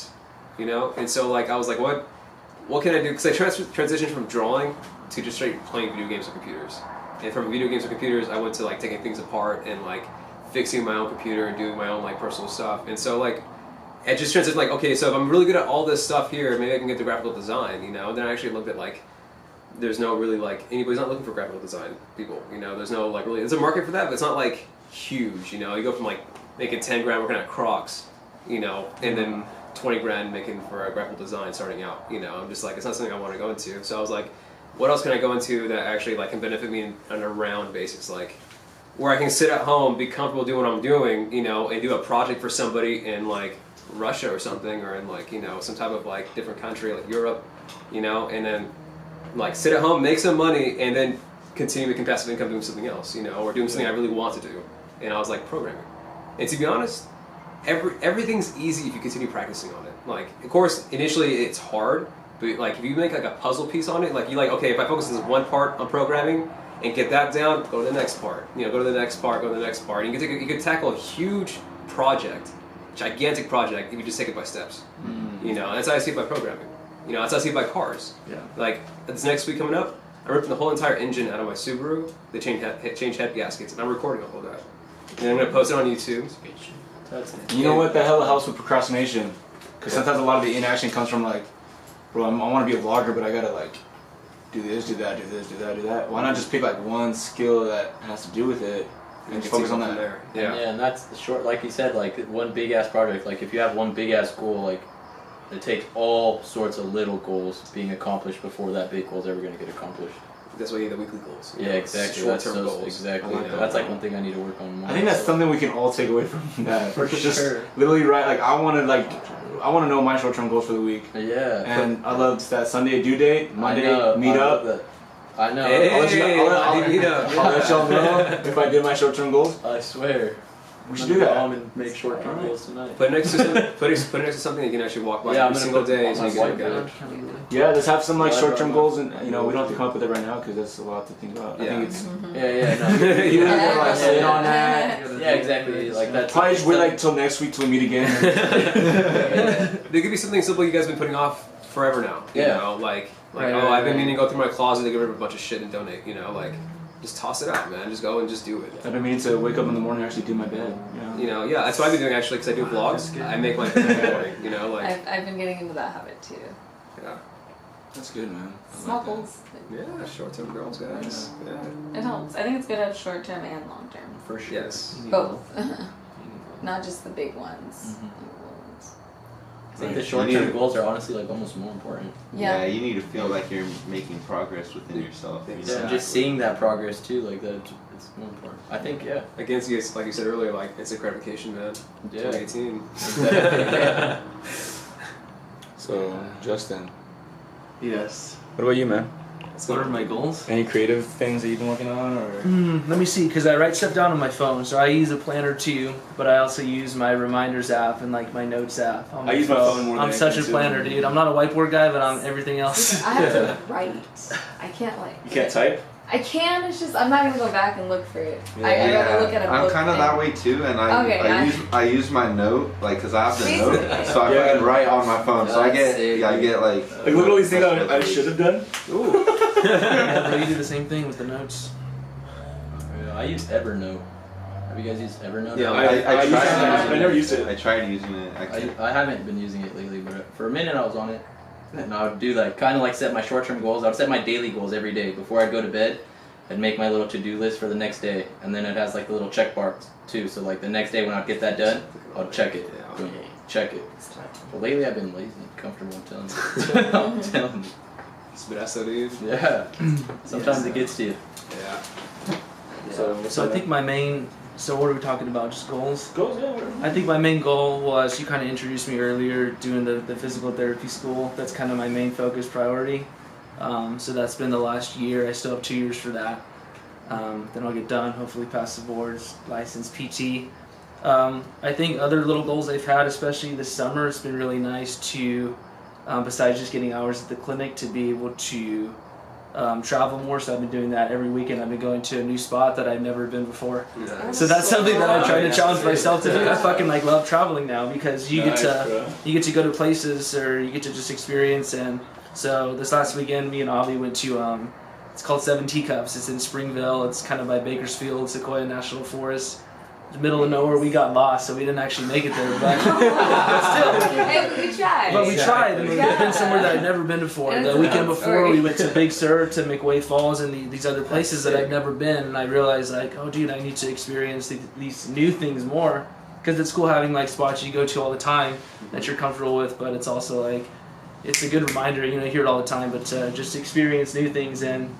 You know, and so like I was like, what can I do? Because I transitioned from drawing to just straight playing video games on computers. And from video games on computers, I went to like taking things apart and like fixing my own computer and doing my own like personal stuff. And so like it just transitioned like, okay, so if I'm really good at all this stuff here, maybe I can get the graphical design. You know, and then I actually looked at like there's no really like anybody's not looking for graphical design people. You know, there's no like really there's a market for that, but it's not like huge. You know, you go from like making 10 grand working at Crocs, you know, and then 20 grand making for a graphical design starting out. You know, I'm just like it's not something I want to go into. So I was like, what else can I go into that actually like can benefit me on a round basis, like where I can sit at home, be comfortable doing what I'm doing, you know, and do a project for somebody in like Russia or something, or in like, you know, some type of like different country like Europe, you know, and then like sit at home, make some money, and then continue making passive income doing something else, you know, or doing something I really want to do. And I was like, programming. And to be honest, everything's easy if you continue practicing on it. Like, of course, initially it's hard, but like if you make like a puzzle piece on it, like you like, okay, if I focus on this one part on programming and get that down, go to the next part. You know, go to the next part, go to the next part. And you could tackle a huge project, gigantic project, if you just take it by steps. You know, that's how I see it by programming. You know, that's how I see it by cars. Yeah. Like this next week coming up, I'm ripping the whole entire engine out of my Subaru. They change head gaskets, and I'm recording all of that. And I'm gonna post it on YouTube. You know what? That hella helps with procrastination. Because sometimes a lot of the inaction comes from like, bro, I want to be a vlogger, but I gotta like do this, do that, do this, do that, do that. Why not just pick like one skill that has to do with it and just focus on that? there. Yeah, and that's the short, like you said, like one big ass project. Like if you have one big ass goal, like it takes all sorts of little goals being accomplished before that big goal is ever going to get accomplished. That's why you have the weekly goals. Yeah, exactly. That's Short-term those, goals. exactly. I like that. That's like one thing I need to work on more. I think that's so. something we can all take away from that. For Just sure. literally write like I want to know my short-term goals for the week. Yeah. And I love that Sunday due date, Monday meet I up. love that. I know. Hey, I'll let you- meet up. I'll let y'all know if I did my short-term goals. I swear. We should do that. And make short-term goals tonight. Put it next to put it next to something you can actually walk by Yeah, I'm every gonna single put day, on so my you can look at whiteboard. it. Yeah, let's have some like Well, short-term I goals, and you know we don't have to come up with it right now because that's a lot to think about. I Yeah. think it's Yeah, no. you have to like sit on that. Yeah, exactly. Like that's Probably just wait like till next week till we meet again. There could be something simple you guys have been putting off forever now. You Yeah. know, like Right, oh, right, I've been right. meaning to go through my closet to get rid of a bunch of shit and donate. You know, like just toss it out, man. Just go and just do it. I've been meaning to wake up in the morning and actually do my bed. You know, yeah, that's what I've been doing actually because I do vlogs. I make my bed in the morning. You know, like I've been getting into that habit too. yeah, That's good, man. I Small like that. goals. yeah, short-term goals, guys. Yeah. It helps. I think it's good to have short term and long term. for sure. Yes. Both. Not just the big ones. I think the You short-term need- goals are honestly like almost more important. Yeah. you need to feel like you're making progress within yourself. You know? Yeah, just seeing that progress too, like that, it's more important. I think, yeah. Against you, like you said earlier, like instant gratification, man. Yeah. 2018. Exactly. So, Justin, Yes. what about you, man? What are my goals? Any creative things that you've been working on, or? Let me see, because I write stuff down on my phone, so I use a planner too, but I also use my reminders app and like my notes app. On I use my phone more than I'm such a anything, too. planner, dude. I'm not a whiteboard guy, but I'm everything else. I have to write. I can't like. You can't type? I can. It's just I'm not gonna go back and look for it. Yeah. I rather look at a book. I'm kind of and- that way too, and Okay, I use my note like because I have the note, Basically. so I Yeah. fucking write on my phone. So I That's get sick, I dude. get like Like, look at all these things I should have done. Yeah, bro, you do the same thing with the notes. Yeah, I use Evernote. Have you guys used Evernote? Yeah, I used tried it. I never used it. I tried using it. I can't. I haven't been using it lately, but for a minute I was on it. And I would do like, kind of like set my short-term goals. I would set my daily goals every day. Before I'd go to bed, I'd make my little to-do list for the next day. And then it has like the little check marks too. So like the next day when I'd get that done, I'll check it. Yeah. Boom, check it. But lately I've been lazy and comfortable, I'm telling you. I'm telling you. Espresso, dude. Yeah. Sometimes it gets to you. Yeah. So I think my main. So what are we talking about? Just goals? Goals, yeah, whatever. I think my main goal was, you kind of introduced me earlier, doing the physical therapy school. That's kind of my main focus priority. So that's been the last year. I still have 2 years for that. Then I'll get done, hopefully pass the boards, license PT. I think other little goals I've had, especially this summer, it's been really nice to, besides just getting hours at the clinic, to be able to travel more. So I've been doing that every weekend. I've been going to a new spot that I've never been before. So that's something that I try to challenge myself to do. I fucking like love traveling now because you get to go to places, or you get to just experience. And so this last weekend, me and Avi went to it's called Seven Teacups. It's in Springville. It's kind of by Bakersfield, Sequoia National Forest. The middle of nowhere. We got lost, so we didn't actually make it there. But still, Hey, we tried. but we tried, and we've been somewhere that I'd never been before. And The it's a weekend fun before, story. we went to Big Sur, to McWay Falls, and these other places that I've never been. And I realized, like, oh, dude, I need to experience these new things more. Because it's cool having like spots you go to all the time that you're comfortable with, but it's also like, it's a good reminder. You know, you hear it all the time, but just experience new things. And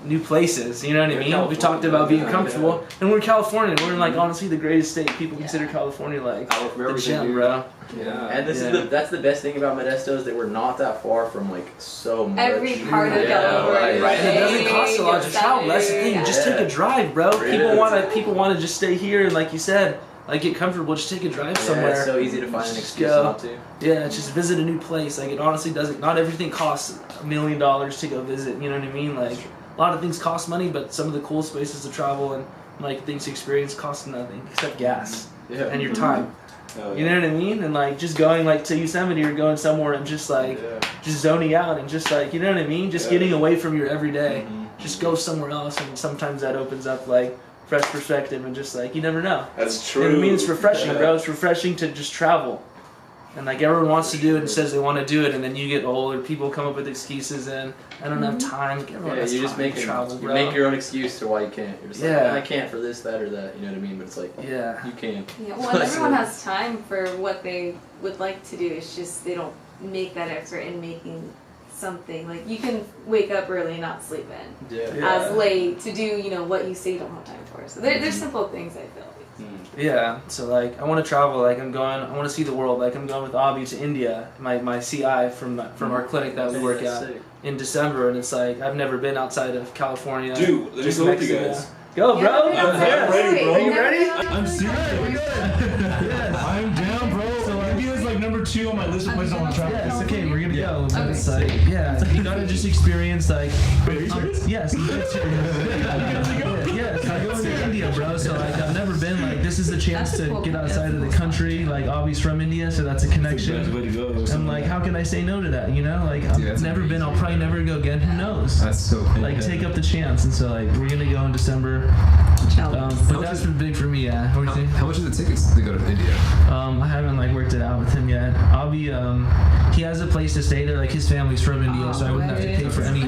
new places. You know what I We're in mean? We talked California, about being yeah, comfortable, and we're in California. We're in like honestly the greatest state. People consider California like Power from the everything, gem, dude. bro. Yeah. And this Yeah. is that's the best thing about Modesto is that we're not that far from like so much. Every part of Yeah, California. right. And it doesn't cost a lot to travel. That's the thing. Just take a drive, bro. Yeah. People want to just stay here and like you said, like get comfortable. Just take a drive Yeah, somewhere. it's so easy to find an Just excuse go. not to. Yeah, just visit a new place. Like it honestly doesn't. Not everything costs $1 million to go visit. You know what I mean? Like a lot of things cost money, but some of the coolest places to travel and like things to experience cost nothing except gas Yeah. and your time. Oh, You know what I mean? And like just going like to Yosemite or going somewhere and just like just zoning out and just like you know what I mean? Just Yeah. getting away from your everyday. Mm-hmm. Just go somewhere else, and sometimes that opens up like fresh perspective and just like you never know. That's You know what I true. mean? It's refreshing, bro. It's refreshing to just travel. And like everyone wants to do it and says they want to do it, and then you get old or people come up with excuses and I don't have time. Everyone Yeah, has you time just make to travel, you bro. make your own excuse to why you can't. You're just Yeah. like, I can't for this, that, or that. You know what I mean? But it's like, Yeah. you can. Yeah, well, and everyone has time for what they would like to do. It's just they don't make that effort in making something. Like you can wake up early and not sleep in. Yeah. Yeah. As late to do, what you say you don't have time for. So there's simple things I feel. Yeah, so like I want to travel. Like I want to see the world. Like I'm going with Abhi to India, my CI from our clinic that we work That's at sick. in December, and it's like I've never been outside of California. Dude, let me just go with you Mexico. guys. Go, bro. Yeah, I'm ready, bro. Are you ready? I'm serious. I'm down, bro. India's like number 2 on my list of places I want to travel. Yes, okay, we're gonna go. But Okay. it's like, yeah, you gotta just experience like. Wait, are you serious? Yes, I'm dead serious. Yes, I go to India, bro. So like, I've never been. Like, this is the chance That's a to cool get place. outside of the country. Like, Abhi's from India, so that's a connection. way to go. I'm like, how can I say no to that? You know, like I've Dude, that's never been. I'll probably never go again. Who knows? That's so cool. Like, take up the chance. And so like, we're gonna go in December. But that's been big for me. Yeah. What do you think? How much are the tickets to go to India? I haven't like worked it out with him yet. Abhi, he has a place to stay there. Like his family's from India, so I wouldn't have to pay for any.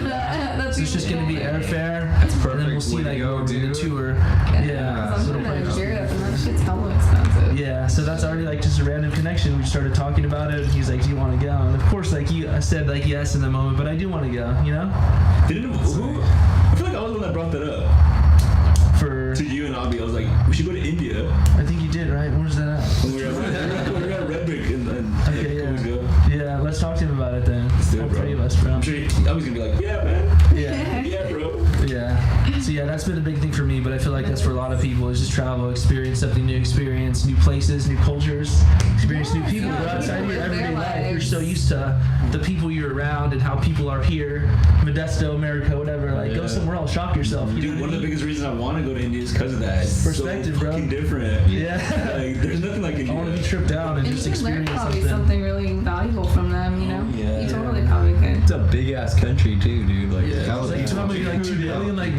So it's just gonna be airfare. That's And perfect. then we'll see Way to like go, over the dude. tour. Yeah, Yeah. I'm So going it'll to probably- Europe and that shit's hella expensive. Yeah, so that's already like just a random connection. We started talking about it, and he's like, "Do you want to go?" And of course, like I said like yes in the moment, but I do want to go. You know, Didn't who? I feel like I was the one that brought that up for to you and Abhi. I was like, we should go to India. I think you did right. Where's that at? When we were at Red Brick and Okay, yeah. always go. Yeah, let's talk to him about it then. Let's do it, All bro. three of us, bro. I'm sure Abhi's gonna be like, yeah, man. Yeah. Yeah, bro. Yeah. So yeah, that's been a big thing for me, but I feel like that's for a lot of people is just travel, experience something new, experience new places, new cultures, experience new people. Yeah, Go outside of your live their everyday life. You're lives. so used to the people you're around and how people are here, Modesto, America, whatever. Like go Yeah. somewhere else, shock yourself. You know Dude, what one I of the mean? biggest reasons I want to go to India is because of that. It's Perspective, so bro. fucking different. Yeah. Like, there's nothing like I India. want to be tripped out and And just you can learn experience probably something. something really valuable from them, Yeah. You totally probably could. It's a big ass country too, dude. Like, Yeah, it's like probably like 2 billion, like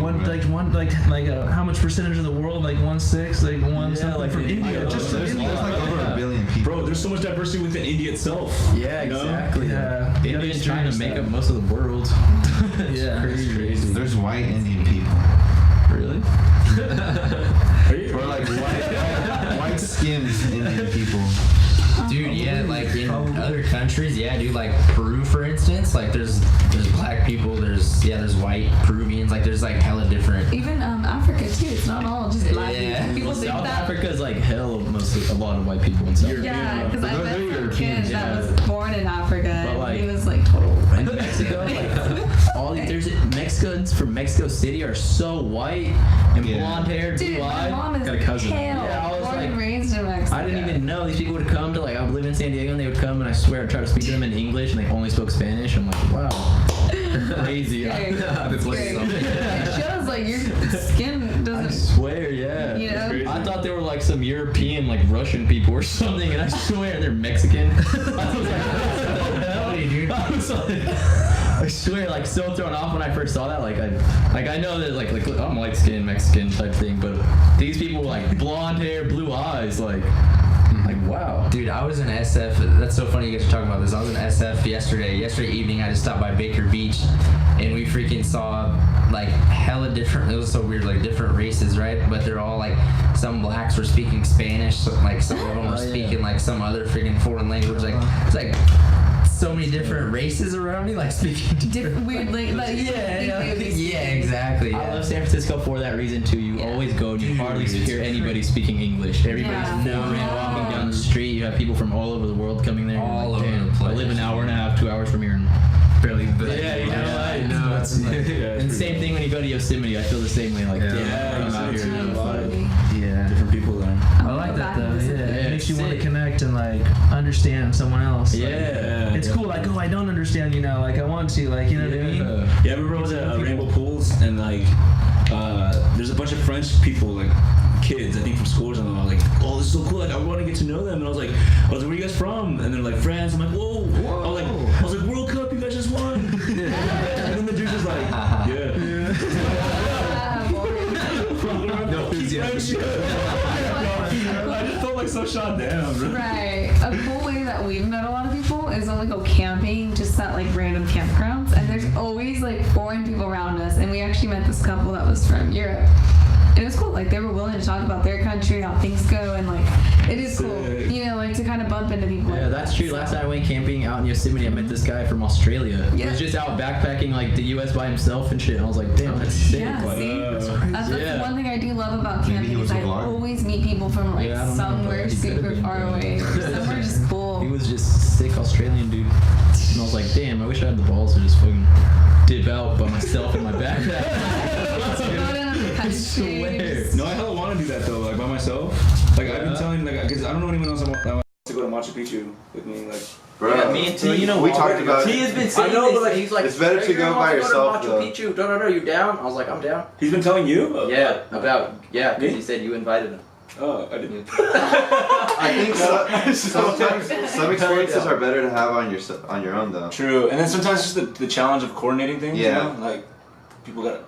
how much percentage of the world, like 1/6, like one something like from in India, India. just from There's India. like over a billion people. Bro, there's so much diversity within India itself. yeah, You know? exactly. Yeah. India and China make up most of the world. Yeah. Crazy. There's white Indian people. Really? Are you? Or like white skinned Indian people. Dude, yeah, like in other countries, yeah, dude, like Peru, for instance, like there's black people, there's white Peruvians, like there's like hella different. Even Africa too. It's not all just black Yeah. people. People think South that. Africa is like hell of a lot of white people in South Africa. Yeah, because I Those met are some Europeans, kid that yeah. was born in Africa, and like- he was like total. In Mexico, like all these, there's Mexicans from Mexico City are so white and Yeah. blonde haired, Dude, blue my eyed. mom is Got a cousin. pale. Yeah, I was born and like- raised in Mexico. I didn't even know these people would come to like I would live in San Diego and they would come and I swear I'd try to speak to them in English and they only spoke Spanish. I'm like, wow, crazy. Scary. That's like Scary. something. It shows like your skin I doesn't. swear, yeah. You know? I thought they were like some European, like Russian people or something, and I swear they're Mexican. I was like, what the hell? I was like, I swear, like so thrown off when I first saw that. Like I know that like I'm light skinned Mexican type thing, but these people were like blonde hair, blue eyes, like wow. Dude, I was in SF. That's so funny you guys are talking about this. I was in SF yesterday. Yesterday evening, I just stopped by Baker Beach, and we freaking saw like hella different. It was so weird, like different races, right? But they're all like some blacks were speaking Spanish, so, like some of them were Oh, yeah. speaking like some other freaking foreign language. Like it's like so many different races around me, like speaking different. Weird, like Yeah, exactly. I Yeah. love San Francisco for that reason too. You always go and you hardly hear anybody speaking English. Everybody's foreign. Walking down the street, you have people from all over the world coming there. All You're like, over damn, the place. I live an hour and a half, 2 hours from here, and barely. I know. It's like, And same thing when you go to Yosemite. I feel the same way. Like, damn, I'm out here. yeah. Different people there. I like that though. Yeah. It makes you want to sick. connect and like understand someone else. Like, Yeah. it's cool. Like, oh, I don't understand you now. Like, I want to. Like, you know what I mean? Yeah, I remember I was at Rainbow Pools and like there's a bunch of French people, like kids, I think from schools, and I was like, oh, this is so cool, like I want to get to know them. And I was like, where are you guys from? And they're like, France. I'm like, whoa. I was like, World Cup, you guys just won. And then the dude's just like, yeah. No enthusiasm. I just felt like so shot down, bro. Right. A cool way that we've met a lot of people is when we go camping, just at like random campgrounds, and there's always like foreign people around us. And we actually met this couple that was from Europe. And it was cool. Like they were willing to talk about their country, how things go, and like it is cool. Sick. You know, like to kind of bump into people. Yeah, like that's that. true. Last night I went camping out in Yosemite. I met this guy from Australia. He Yeah. was just out backpacking like the U.S. by himself and shit. And I was like, damn, that's sick. Yeah, see? That's Yeah. one thing I do love about Maybe camping he was is a I vlogger. always meet people from like Yeah, I don't know, somewhere but he could've super been, far but- away, or somewhere just cool. He was just sick Australian dude. And I was like, damn, I wish I had the balls to just fucking dip out by myself in my backpack. Go down the country, swear. just- No, I hella want to do that though, like by myself. Like I've been telling, like, because I don't know anyone else that wants to go to Machu Picchu with me. Like, Bro, Yeah, me and T, we talked about T has been saying I know, this, but, like, he's like, it's better to "Hey, go girl, by I wanna yourself, Go though. to Machu Picchu. No, you down? I was like, I'm down. he's been telling you? Yeah, because Me? he said you invited him. Oh, I didn't. I think sometimes some experiences are better to have on your own though. True, and then sometimes just the challenge of coordinating things. Yeah. You know? Like people got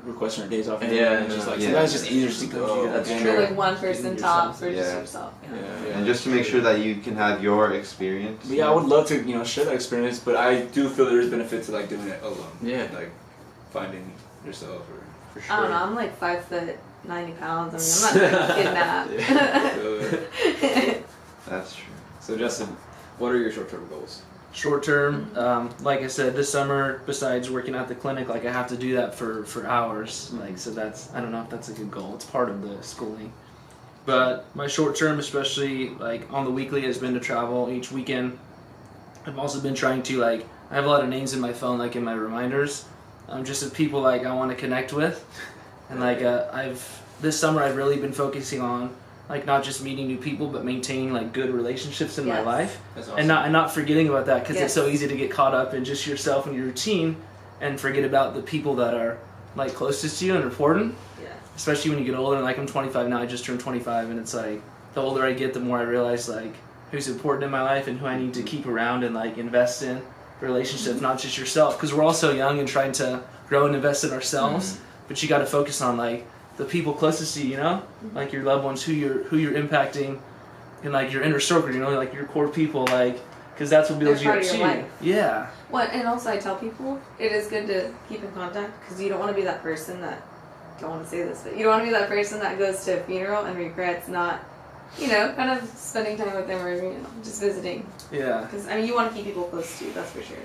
requesting their days off. And Yeah, it's just like yeah. sometimes it's just easier just to go. That's and- true. Like one person tops or just Yeah. yourself. Yeah. And just to make sure that you can have your experience. But yeah, I would love to, share that experience, but I do feel there is benefit to like doing it alone. Yeah. Like finding yourself or for sure. I don't know. I'm like 5'90". I mean, I'm not getting kidnapped. That's true. So Justin, what are your short-term goals? Short term, like I said, this summer, besides working at the clinic, like I have to do that for hours. Like, so that's, I don't know if that's a good goal. It's part of the schooling. But my short term, especially like on the weekly, has been to travel each weekend. I've also been trying to like, I have a lot of names in my phone, like in my reminders, just of people like I want to connect with. And like this summer I've really been focusing on like not just meeting new people, but maintaining like good relationships in my Yes. life. That's And not forgetting about that, because Yes. it's so easy to get caught up in just yourself and your routine and forget about the people that are like closest to you and important, Yeah. especially when you get older. Like I'm 25 now, I just turned 25, and it's like the older I get, the more I realize like who's important in my life and who I need to keep around and like invest in relationships, not just yourself, because we're all so young and trying to grow and invest in ourselves, but you got to focus on like the people closest to you, like your loved ones, who you're impacting in like your inner circle, like your core people, like, because that's what builds They're you part up of your too. life. Yeah. Well, and also I tell people it is good to keep in contact, because you don't want to be that person that, don't want to say this, but you don't want to be that person that goes to a funeral and regrets not, kind of spending time with them or just visiting. Yeah. Because I mean, you want to keep people close to you, that's for sure.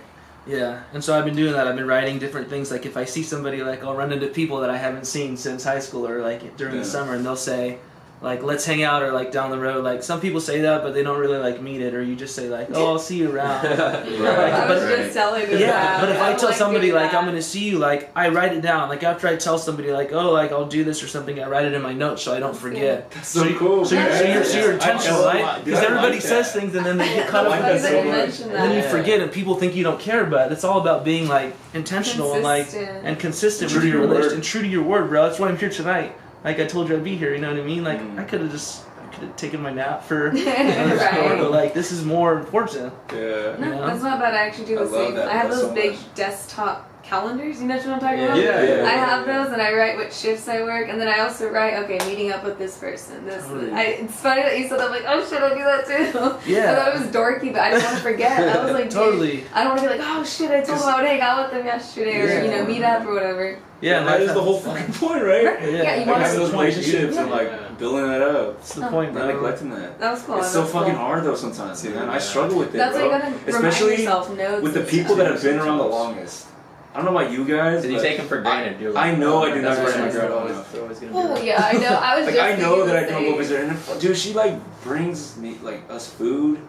Yeah, and so I've been doing that. I've been writing different things. Like if I see somebody, like I'll run into people that I haven't seen since high school or like during the summer, and they'll say, like, let's hang out, or like down the road. Like some people say that, but they don't really like mean it, or you just say like, oh, I'll see you around. I was just telling them Yeah, that. but if I I'm, tell like, somebody doing like that. I'm gonna see you, like I write it down. Like after I tell somebody like, oh, like I'll do this or something, I write it in my notes so I don't forget. That's so cool. So you're intentional, I right? Because everybody says things and then they get caught up in Funny it. that you mentioned And then you that. forget, and people think you don't care. But it's all about being like intentional Consistent. and consistent True with to your your relationship word. and true to your word, bro. That's why I'm here tonight. Like I told you I'd be here. You know what I mean? Like I could have taken my nap for another Right. but like this is more important. Yeah. No, that's not bad. I actually do I the love same. that. I have That's those so big much. desktop calendars. You know what I'm talking about? Yeah. I have those, and I write what shifts I work, and then I also write, okay, meeting up with this person. Totally. It's funny that you said that. I'm like, oh shit, I do that too. Yeah. I thought it was dorky, but I didn't want to forget. I was like, dude, Totally. I don't want to be like, oh shit, I told them I would hang out with them yesterday, or Yeah. meet up or whatever. Yeah, that is the whole fucking point, right? Yeah, you Like want having to. those relationships and Yeah. like building that up. That's the point, Not bro. neglecting that. That was cool. It's so That's fucking cool. hard though sometimes, man. I Yeah. struggle with it, That's why bro. you gotta Especially remind yourself notes with the and people stuff. that have been around the longest. I don't know about you guys. Did you but take them for granted? You're like, I know I do that's not what take my they're granted always, enough. they're always gonna be. Oh right. yeah, I know. I was Like just I know thinking that I the don't go same. visit her, and dude, she like brings me like us food.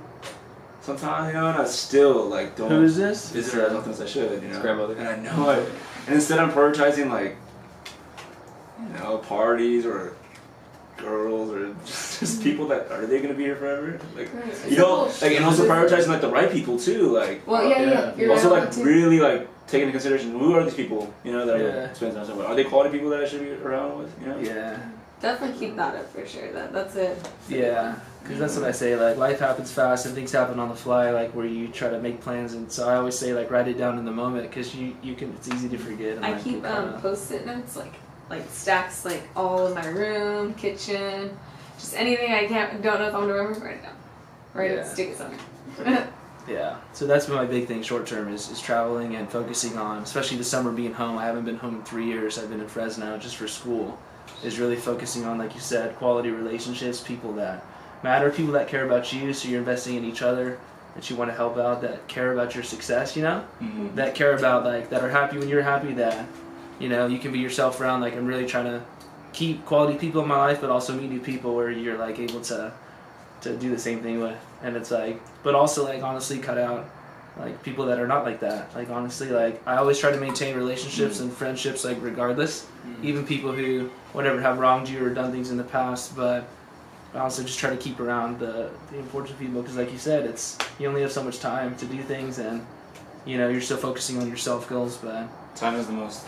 Sometimes, you know, and I still like don't Who is this? visit her as often as I should, you know. grandmother. And I know it. And instead I'm prioritizing like, you know, parties or girls or just people that are they gonna be here forever? Like Right. you know, It's like and also cool. prioritizing like the right people too, like Well, yeah. You're also right like on that too. really like taking into consideration who are these people, you know, that Yeah. I'm spending time with. Are they quality people that I should be around with, you know? Yeah. Definitely keep that up for sure. That's it. Yeah, because that's what I say. Like life happens fast and things happen on the fly. Like where you try to make plans, and so I always say like write it down in the moment because you can. It's easy to forget. And, I like, keep you kinda- post-it notes like stacks like all in my room, kitchen, just anything I don't know if I'm gonna remember. Write it down. Write Yeah. it, stick it somewhere. Yeah, so that's been my big thing short term is traveling and focusing on, especially the summer being home. I haven't been home in 3 years. I've been in Fresno just for school. Is really focusing on, like you said, quality relationships, people that matter, people that care about you, so you're investing in each other, that you want to help out, that care about your success, you know? Mm-hmm. That care about, like, that are happy when you're happy, that, you know, you can be yourself around. Like, I'm really trying to keep quality people in my life, but also meet new people where you're, like, able to do the same thing with. And it's like, but also like honestly cut out like people that are not like that. Like honestly, like I always try to maintain relationships and friendships like regardless, even people who whatever have wronged you or done things in the past. But I also just try to keep around the important people because like you said, it's you only have so much time to do things, and you know you're still focusing on your self goals. But Time is the most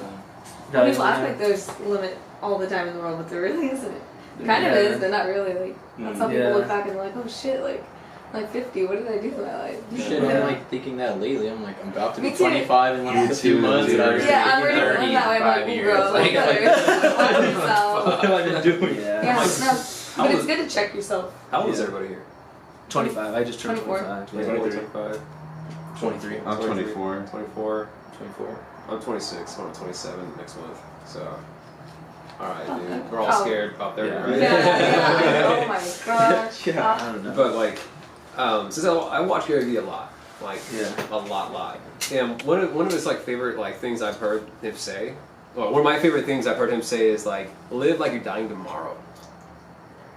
People act like there's limit all the time in the world, but there really isn't. Kind of Yeah. is, but not really. Like that's how Yeah. people look back and they're like, oh shit, like 50. What did I do with my life? Shit, You I'm know? like thinking that lately. I'm like, I'm about to be Me too. 25 in like a few too, months, and I dude. was Yeah, I'm thinking already feeling that way. I'm like, 35 ooh, years. bro, like, better. Yourself. What have I been doing? yeah, Yeah, no, How but it's was- good to check yourself. How old is Yeah. everybody here? 25. I just turned 24. 25. 24, Yeah. 25, 23. I'm 24. 24. 24. I'm 26. I'm 27 next month. So, all right, Oh, dude. We're all oh. scared about 30, Yeah. right? Yeah. Oh my gosh. I don't know. But like, since I watch Gary Vee a lot, like Yeah. a lot, and one of his like favorite like things I've heard him say, well, one of my favorite things I've heard him say is like, live like you're dying tomorrow.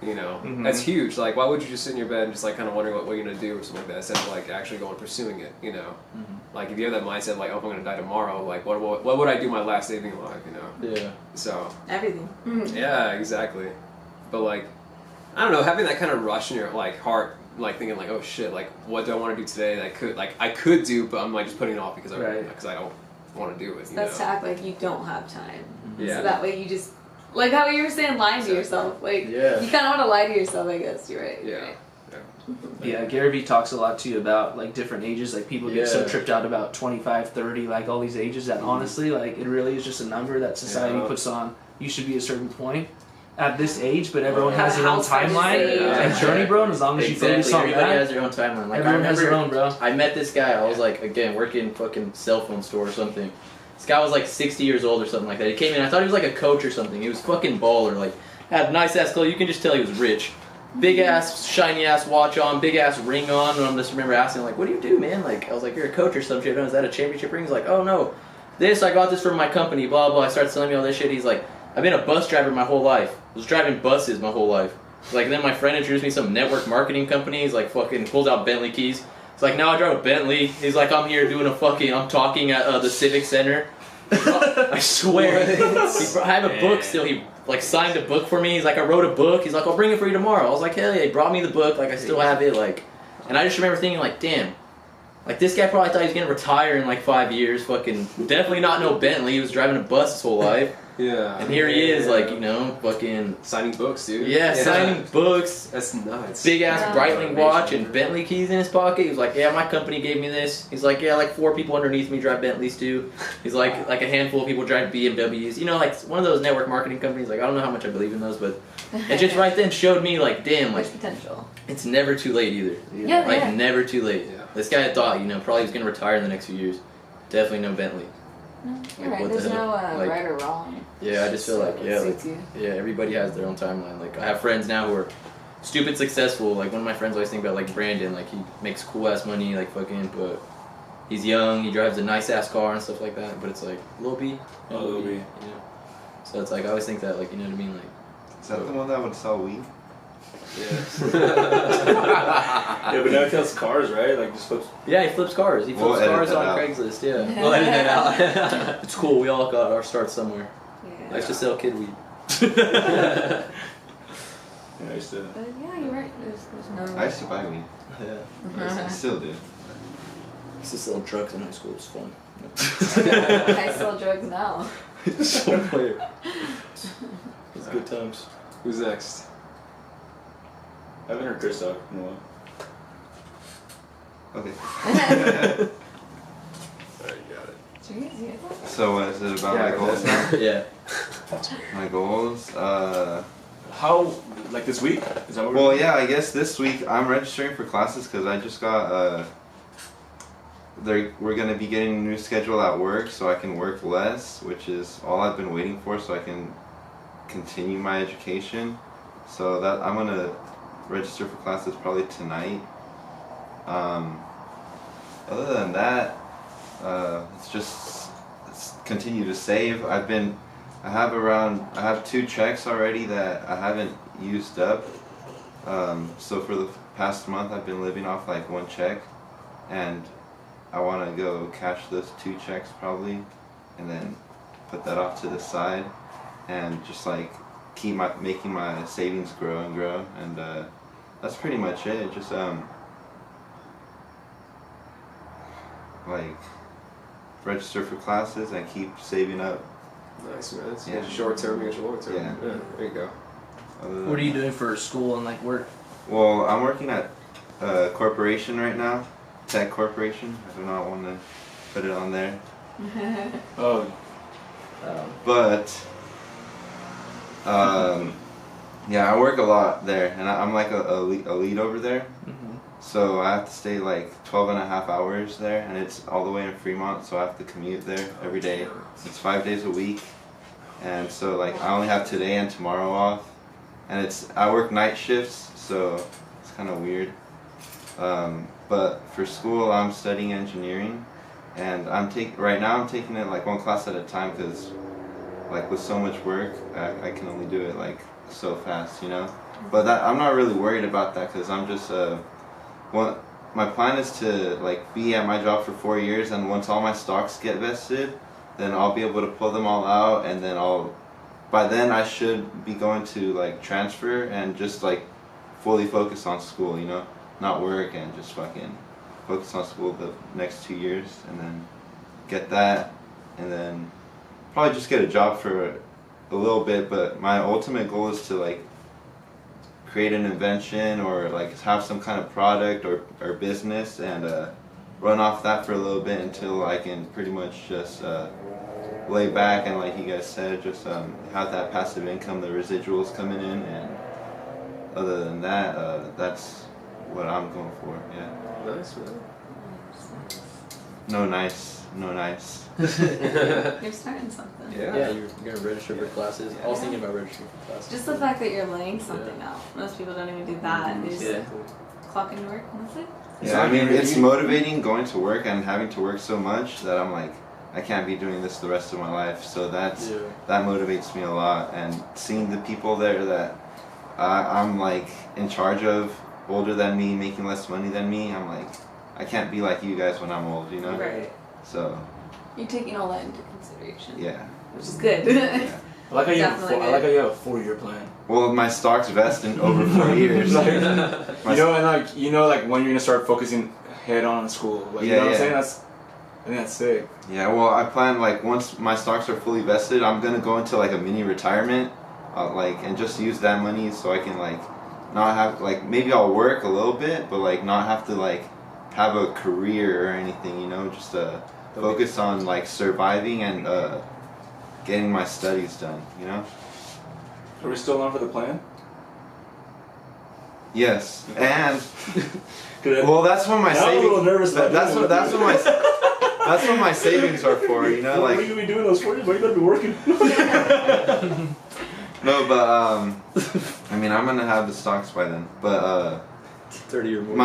You know, Mhm. that's huge. Like, why would you just sit in your bed and just like kind of wondering what you're gonna do or something like that, instead of like actually going and pursuing it? You know, like if you have that mindset like, oh, if I'm gonna die tomorrow, like what would I do my last day being alive? You know, Yeah. so. Everything. Yeah, exactly. But like, I don't know, having that kind of rush in your like heart, like thinking like, oh shit, like what do I want to do today? That I could do, but I'm like just putting it off because I don't want to do it. You That's to know? act like you don't have time. Yeah. So that way you just, like how you were saying, lying to yourself. Like, Yeah. you kind of want to lie to yourself, I guess. You're right. You're Yeah. right. Yeah, Gary Vee talks a lot too about like different ages. Like people get so Yeah. tripped out about 25, 30, like all these ages that honestly, like it really is just a number that society Yeah. puts on. You should be a certain point at this age, but everyone Have has a their own house by this timeline age. and journey, bro. And as long as you Exactly. focus on Everybody that, has their own timeline. Like, everyone I has their remember own, bro. I met this guy. I was like, again, working fucking cell phone store or something. This guy was like 60 years old or something like that. He came in. I thought he was like a coach or something. He was fucking baller. Like, had nice ass clothes. You can just tell he was rich. Big ass, shiny ass watch on, big ass ring on. And I just remember asking him, like, what do you do, man? Like, I was like, you're a coach or some shit. Is that a championship ring? He's like, oh no, I got this from my company. Blah blah. I started telling me all this shit. He's like, I've been a bus driver my whole life. I was driving buses my whole life. Like, then my friend introduced me to some network marketing company. He's like, fucking pulls out Bentley keys. It's like, now I drive a Bentley. He's like, I'm here doing I'm talking at the Civic Center. I swear. I have a book still. He like signed a book for me. He's like, I wrote a book. He's like, I'll bring it for you tomorrow. I was like, hell yeah. He brought me the book. Like, I still have it. Like, and I just remember thinking, like, damn. Like, this guy probably thought he was gonna retire in like 5 years. Fucking definitely not no Bentley. He was driving a bus his whole life. Yeah. And here he is, like, you know, fucking signing books, dude. Yeah, signing books. That's nuts. Big ass Yeah. Breitling watch and Bentley keys in his pocket. He was like, yeah, my company gave me this. He's like, yeah, like 4 people underneath me drive Bentleys too. He's like a handful of people drive BMWs. You know, like one of those network marketing companies. Like I don't know how much I believe in those, but it just right then showed me like, damn, like There's potential. it's never too late either. Yeah, Like yeah. never too late. Yeah. This guy thought, you know, probably was gonna retire in the next few years. Definitely no Bentley. No, you're Like, right. what There's the no hell? Like- right or wrong. Yeah, I just feel like It yeah, like, suits you. yeah, everybody has their own timeline. Like I have friends now who are stupid successful. Like one of my friends always think about like Brandon. Like he makes cool ass money. Like fucking, but he's young. He drives a nice ass car and stuff like that. But it's like Lil B. Oh, Lil B. You know? So it's like I always think that like you know what I mean. Like Is that the one that would sell weed? Yeah, but now he sells cars, right? Like just flips. yeah, he flips cars. He We'll flips edit cars that on out. Craigslist. Yeah, we'll edit that out. It's cool. We all got our start somewhere. Yeah. Likes to sell kid weed. Yeah, I used to. But yeah, you're right. There's no. I used to buy weed. Yeah. I still do. Used to sell drugs in high school. It was fun. I sell drugs now. So clear. It's good times. Who's next? I haven't heard Chris talk in a while. Okay. Alright, got it. Jeez, yeah. So is it about Yeah, my goals now? Yeah. My goals? How, like this week? Is that what Well, yeah, I guess this week I'm registering for classes because I just got we're gonna be getting a new schedule at work, so I can work less, which is all I've been waiting for, so I can continue my education. So that I'm gonna register for classes probably tonight. Other than that, it's continue to save. I have 2 checks already that I haven't used up. So for the past month, I've been living off like 1 check, and I want to go cash those 2 checks probably, and then put that off to the side, and just like keep making my savings grow and grow, and that's pretty much it. Just like register for classes and keep saving up. Nice, man. So you Yeah. get your short term, you get your long term. Yeah. There you go. Other than What are you that- doing for school and like work? Well, I'm working at a corporation right now, tech corporation. I do not want to put it on there, Oh, but yeah, I work a lot there, and I'm like a lead over there. So I have to stay like 12 and a half hours there, and it's all the way in Fremont, so I have to commute there every day. It's 5 days a week, and so like I only have today and tomorrow off, and I work night shifts, so it's kind of weird. But for school, I'm studying engineering, and right now I'm taking it like 1 class at a time, because like with so much work, I can only do it like so fast, you know. But I'm not really worried about that, because I'm just my plan is to like be at my job for 4 years, and once all my stocks get vested, then I'll be able to pull them all out, and then by then I should be going to like transfer and just like fully focus on school, you know, not work, and just fucking focus on school the next 2 years, and then get that, and then probably just get a job for a little bit. But my ultimate goal is to like create an invention, or like have some kind of product or business, and run off that for a little bit until I can pretty much just lay back and, like you guys said, just have that passive income, the residuals coming in. And other than that, that's what I'm going for. Yeah. Nice, man. No nice. You're starting something. Yeah, you're gonna register for classes. I was thinking about registering for classes. Just the fact that you're laying something out. Most people don't even do that. They just Yeah. clock into work and that's it. Yeah, I mean, it's motivating going to work and having to work so much that I'm like, I can't be doing this the rest of my life. So that motivates me a lot. And seeing the people there that I'm like in charge of, older than me, making less money than me, I'm like, I can't be like you guys when I'm old, you know? Right. So, You're taking all that into consideration. yeah. Which is good. Yeah. I like how you have Definitely I like how you have a 4-year plan. Well, my stocks vest in over 4 years. Like, you know, and like like when you're gonna start focusing head on school. Like, you know what I'm saying? I think that's sick. Yeah, well, I plan like once my stocks are fully vested, I'm gonna go into like a mini retirement, and just use that money so I can like not have like maybe I'll work a little bit, but like not have to like have a career or anything, you know, just focus on like surviving and getting my studies done, you know. Are we still on for the plan? Yes, and Good. well, that's what my Now I'm a little savings. nervous about That's doing what it. that's what my savings are for, you know, What are like. you gonna be doing those 4 years? Why you better be working? No, but I mean, I'm gonna have the stocks by then. But 30 or more.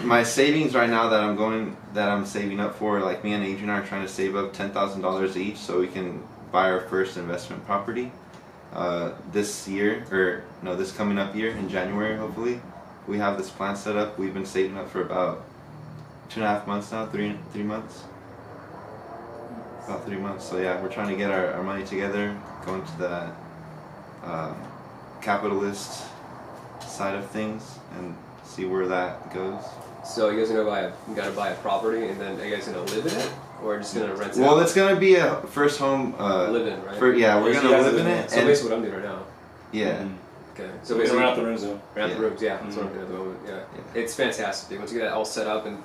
my savings right now that I'm saving up for, like me and Adrian are trying to save up $10,000 each so we can buy our first investment property. This coming up year in January, hopefully. We have this plan set up. We've been saving up for about 2.5 months now, three months. About 3 months. So yeah, we're trying to get our money together, go into that capitalist side of things and see where that goes. So you guys are gotta buy a property, and then are you guys gonna live in it, or just gonna rent it Well, out? it's gonna be a first home. Live in, right? We're Yeah, gonna so you guys live live in in it. So And basically what I'm doing right now. yeah, Okay. So So basically around the rooms though. around Yeah. the rooms, yeah. That's what I'm doing at the moment. Yeah. It's fantastic. Dude. Once you get that all set up and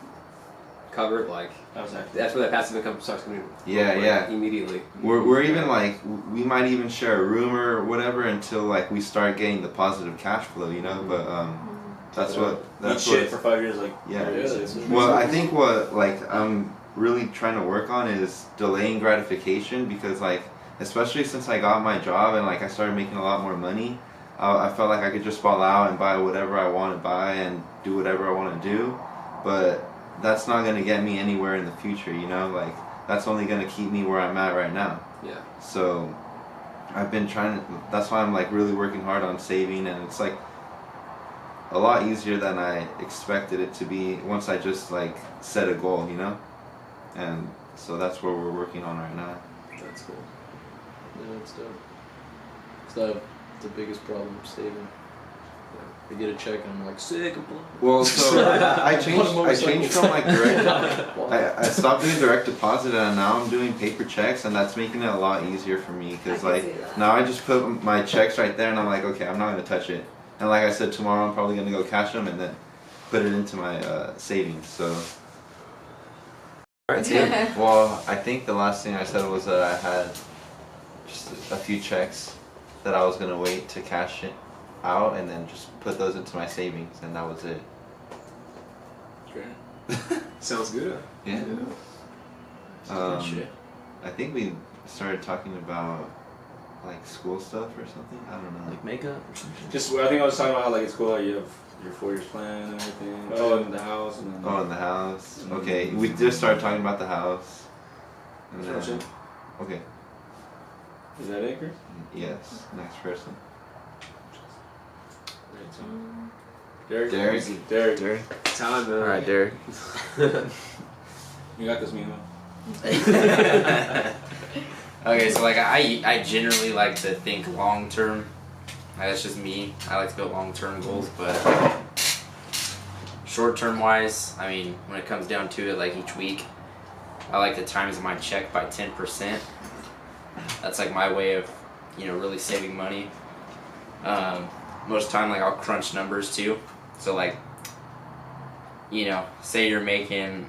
covered, like Exactly. that's where that passive income starts coming. Yeah, yeah. Immediately. we're even like we might even share a room or whatever until like we start getting the positive cash flow, you know. But that's Eat what. shit for 5 years, like Yeah. that's- Well, I think what like I'm really trying to work on is delaying gratification because like especially since I got my job and like I started making a lot more money, I felt like I could just fall out and buy whatever I want to buy and do whatever I want to do, but that's not gonna get me anywhere in the future, you know. Like that's only gonna keep me where I'm at right now. Yeah. So I've been trying to. That's why I'm like really working hard on saving, and it's like a lot easier than I expected it to be once I just like set a goal, you know. And so that's what we're working on right now. That's cool. Yeah, that's dope. So the biggest problem saving. I get a check and I'm like sick. I'm Well, so I changed from like direct. I stopped doing direct deposit and now I'm doing paper checks, and that's making it a lot easier for me because I can like see that. now I just put my checks right there and I'm like, okay, I'm not gonna touch it. And like I said, tomorrow I'm probably gonna go cash them and then put it into my savings. So. Alright, Well, I think the last thing I said was that I had just a few checks that I was gonna wait to cash it out and then just put those into my savings, and that was it. Sounds good. Yeah. shit. I think we started talking about like school stuff or something. I don't know. Like makeup or something. Just I think I was talking about how like it's cool how you have your 4 years plan and everything. Oh, and the house and then. Oh, in the house. Okay, we just started talking about the house. And That's then, it? okay. Is that it, Chris? Yes. Next person. Derek. Derek. Derek. Derek. Time, man. Alright, Derek. You got this, Milo. Okay, so like I generally like to think long term. That's just me. I like to build long term goals, but short term wise, I mean, when it comes down to it, like each week, I like to times my check by 10%. That's like my way of, really saving money. Most time, like I'll crunch numbers too. So like, say you're making,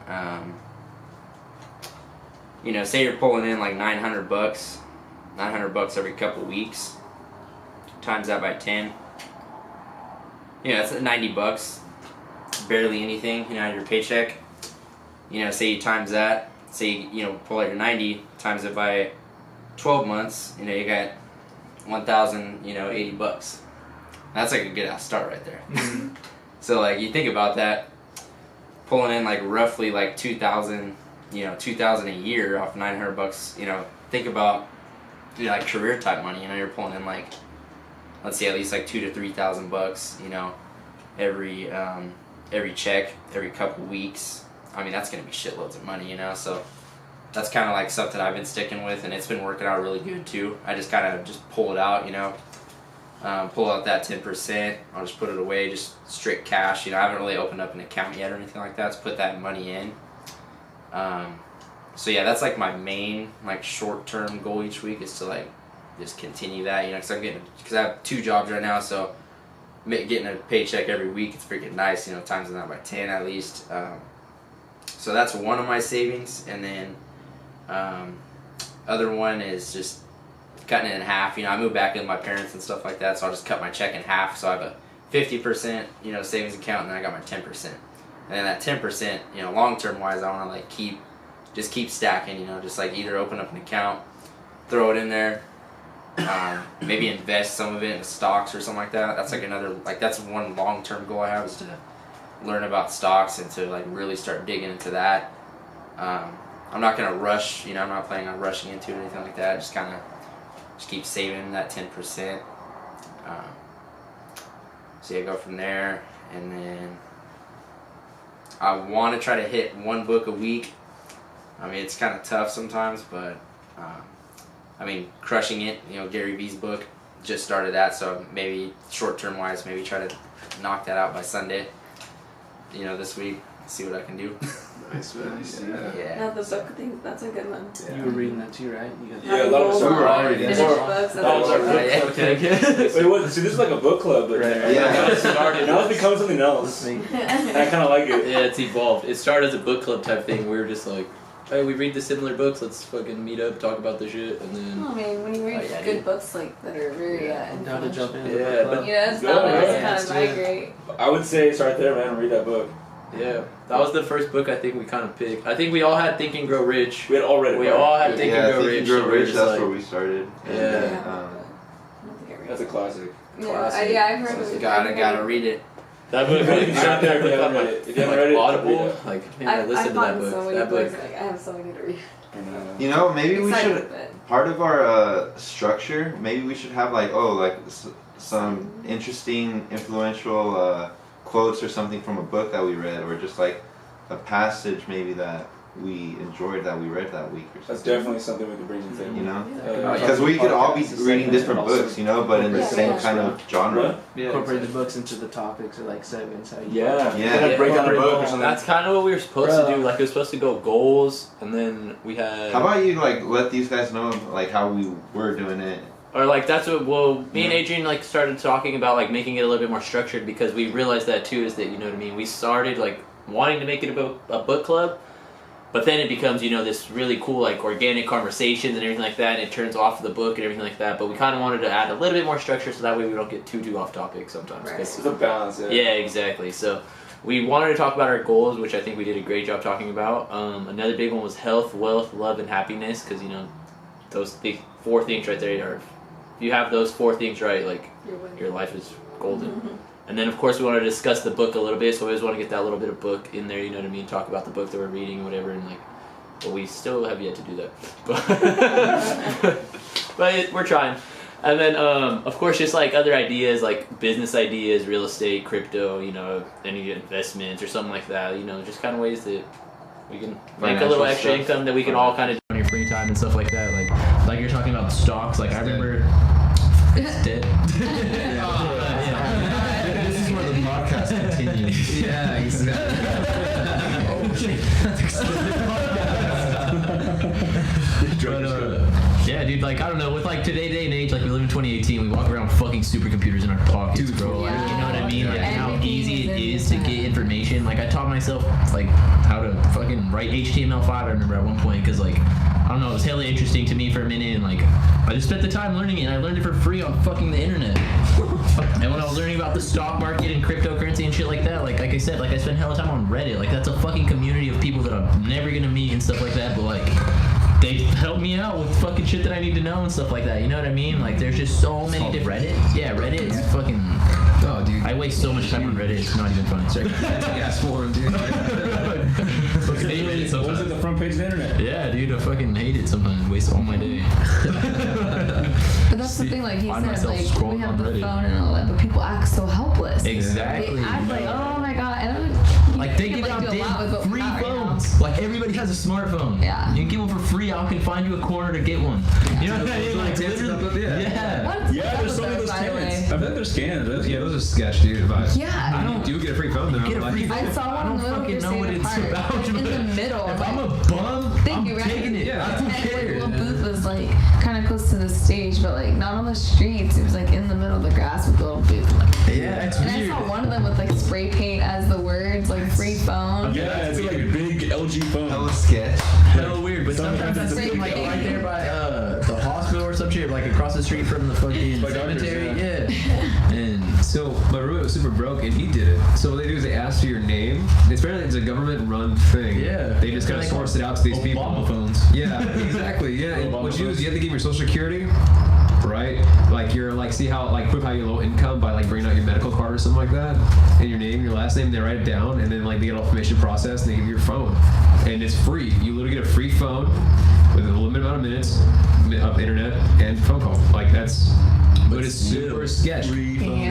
say you're pulling in like $900 every couple weeks. Times that by 10. That's $90. Barely anything, out of your paycheck. Say you times that. Say you pull out your 90, times it by 12 months. You got 1,080 bucks. That's like a good ass start right there. So like you think about that, pulling in like roughly like 2,000, 2,000 a year off $900. Think about like career type money. You're pulling in like, let's say at least like 2,000 to 3,000 bucks. Every check, every couple weeks. I mean, that's gonna be shitloads of money. So that's kind of like something I've been sticking with, and it's been working out really good too. I just kind of just pull it out. Pull out that 10%. I'll just put it away, just straight cash. I haven't really opened up an account yet or anything like that to put that money in. so yeah, that's like my main like short-term goal each week is to like just continue that, you know, because I have 2 jobs right now, so getting a paycheck every week, it's freaking nice, you know, times that by 10 at least. So that's one of my savings, and then other one is just cutting it in half. You know, I moved back in with my parents and stuff like that, so I'll just cut my check in half. So I have a 50%, you know, savings account, and then I got my 10%. And then that 10%, you know, long term wise, I want to like keep stacking. You know, just like either open up an account, throw it in there, maybe invest some of it in stocks or something like that. That's like another, like that's one long term goal I have, is to learn about stocks and to like really start digging into that. I'm not gonna rush, you know, I'm not planning on rushing into it or anything like that. Just kind of keep saving that 10%. So yeah, go from there, and then I want to try to hit 1 book a week. I mean, it's kind of tough sometimes, but I mean, crushing it. You know, Gary Vee's book, just started that, so maybe short-term wise, maybe try to knock that out by Sunday. You know, this week, see what I can do. Nice, man. Yeah. Now the book thing, that's a good one. You were reading that too, right? You got Yeah, a lot of Goals we were on already finished in. books. That was our book club. Okay. Wait, what? So this is like a book club, but Right. Yeah. it started. Now it's become something else. And I kind of like it. Yeah, it's evolved. It started as a book club type thing. We were just like, hey, we read the similar books. Let's fucking meet up, talk about the shit, and then. I mean, when you read Oh, yeah, good dude. books like that are very Now to influential. jump in. Yeah, but- Yeah, it's Go, not yeah, it's let's kind do of it. migrate. I would say start there, man. Read that book. Yeah, that was the first book I think we kind of picked. I think we all had Think and Grow Rich. We had all read it. We right? all had Think and Yeah, Grow Think Rich. and Grow and we were Rich, just that's like, where we started. Yeah. And Yeah. then, I don't think I read That's a it. classic. Yeah, classic. yeah, I've heard of it. Gotta read it. That book. If you haven't read it, on if you haven't like read it, Audible. read it. Like, man, I I've listened to that gotten book. so many That books. book. Like, I have so many to read. And, you know, maybe we Excited should, with it. part of our structure, maybe we should have like, some interesting, influential quotes or something from a book that we read, or just like a passage maybe that we enjoyed that we read that week or That's something. definitely something we could bring to the table. You know? Yeah. Because we could all be Podcast, reading different also books, you know, but in the Yeah. same kind of genre. What? Yeah, Incorporate the books into the topics or like segments. How you Yeah. Yeah. Like break down a book or something. That's kind of what we were supposed Bro. to do. Like, it was supposed to go goals, and then we had. How about you like let these guys know like how we were doing it? Or like that's what me and Adrian like started talking about, like making it a little bit more structured, because we realized that too, is that, you know what I mean, we started like wanting to make it a book club, but then it becomes, you know, this really cool like organic conversations and everything like that, and it turns off the book and everything like that. But we kind of wanted to add a little bit more structure, so that way we don't get too off topic sometimes. Right. 'Cause- It's a balance. Yeah. yeah, exactly. So we wanted to talk about our goals, which I think we did a great job talking about. Another big one was health, wealth, love, and happiness, because, you know, those 4 things right there are, if you have those 4 things right, like, You're winning. your life is golden. And then, of course, we wanted to discuss the book a little bit, so we always want to get that little bit of book in there, you know what I mean, talk about the book that we're reading, whatever, and like, but we still have yet to do that. But we're trying. And then, of course, just like other ideas, like business ideas, real estate, crypto, you know, any investments or something like that, you know, just kind of ways that we can make a little Financial extra stuff. income that we can all kind of On your free time and stuff like that, like you're talking about stocks. Like I remember, it's dead. This is where the podcast continues. Yeah, exactly. Oh shit. Yeah, dude, like, I don't know, with like today day and age, like we live in 2018, we walk around with fucking supercomputers in our pockets, bro. Like, you know what I mean? Like how Everything easy it is is to in get information. Like I taught myself like how to fucking write HTML5, I remember at one point, because like, I don't know, it was hella interesting to me for a minute, and like, I just spent the time learning it, and I learned it for free on fucking the internet. And when I was learning about the stock market and cryptocurrency and shit like that, like I said, like I spent hella time on Reddit. Like that's a fucking community of people that I'm never gonna meet and stuff like that, but like, they help me out with fucking shit that I need to know and stuff like that. You know what I mean? Like there's just so many different Reddit. Yeah, Reddit is fucking. Oh, dude. I waste so much time on Reddit. It's not even funny. Sorry. Gas forum, dude. Anyways, What was at the front page of the internet? yeah, dude, I fucking hate it sometimes. Waste all my day. But that's the thing, like he Find said, myself like we scrolling have on the Reddit. phone and all that, but people act so helpless. Exactly. They act like, oh my god, and I'm Like they can, give out do a lot with what we free got right now. phones. Like everybody has a smartphone. Yeah. You can get one for free. I can find you a corner to get one. You know what I mean? Like literally. Yeah. What's Yeah, up there's with so many of those, those by the way? tenants. I bet they're scams. Yeah, those are sketch, dude. But Yeah. I don't you get a free phone now. get a like, free phone. I saw I one don't in the middle of fucking your know what state it's apart. about. Like, in but the middle. If like, I'm a bum Thank I'm you, right? taking it. Yeah. I don't And care. little booth was like kind of close to the stage, but like not on the streets. It was like in the middle of the grass with a little booth. Like, Yeah, it's and I weird. saw one of them with like spray paint as the words, like free phone. Yeah, it's like a big LG phone. Hella sketch. Hella weird, but sometimes I it's see a them like big right there thing. by the hospital or some shit, like across the street from the fucking By doctors, cemetery. yeah. Yeah. And So my roommate was super broke and he did it. So what they do is they ask for your name. It's apparently it's a government-run thing. Yeah. They just kind of source it out to these people. Obama phones. Yeah, exactly. Yeah. And Obama what you do is phones. you have to give your social security, right? Like you're like see how like prove how you're low income by like bringing out your medical card or something like that, and your name, your last name. They write it down, and then like they get all information processed, and they give you your phone, and it's free. You literally get a free phone with a limited amount of minutes of internet and phone call. Like that's. But it's super sketch. Yeah.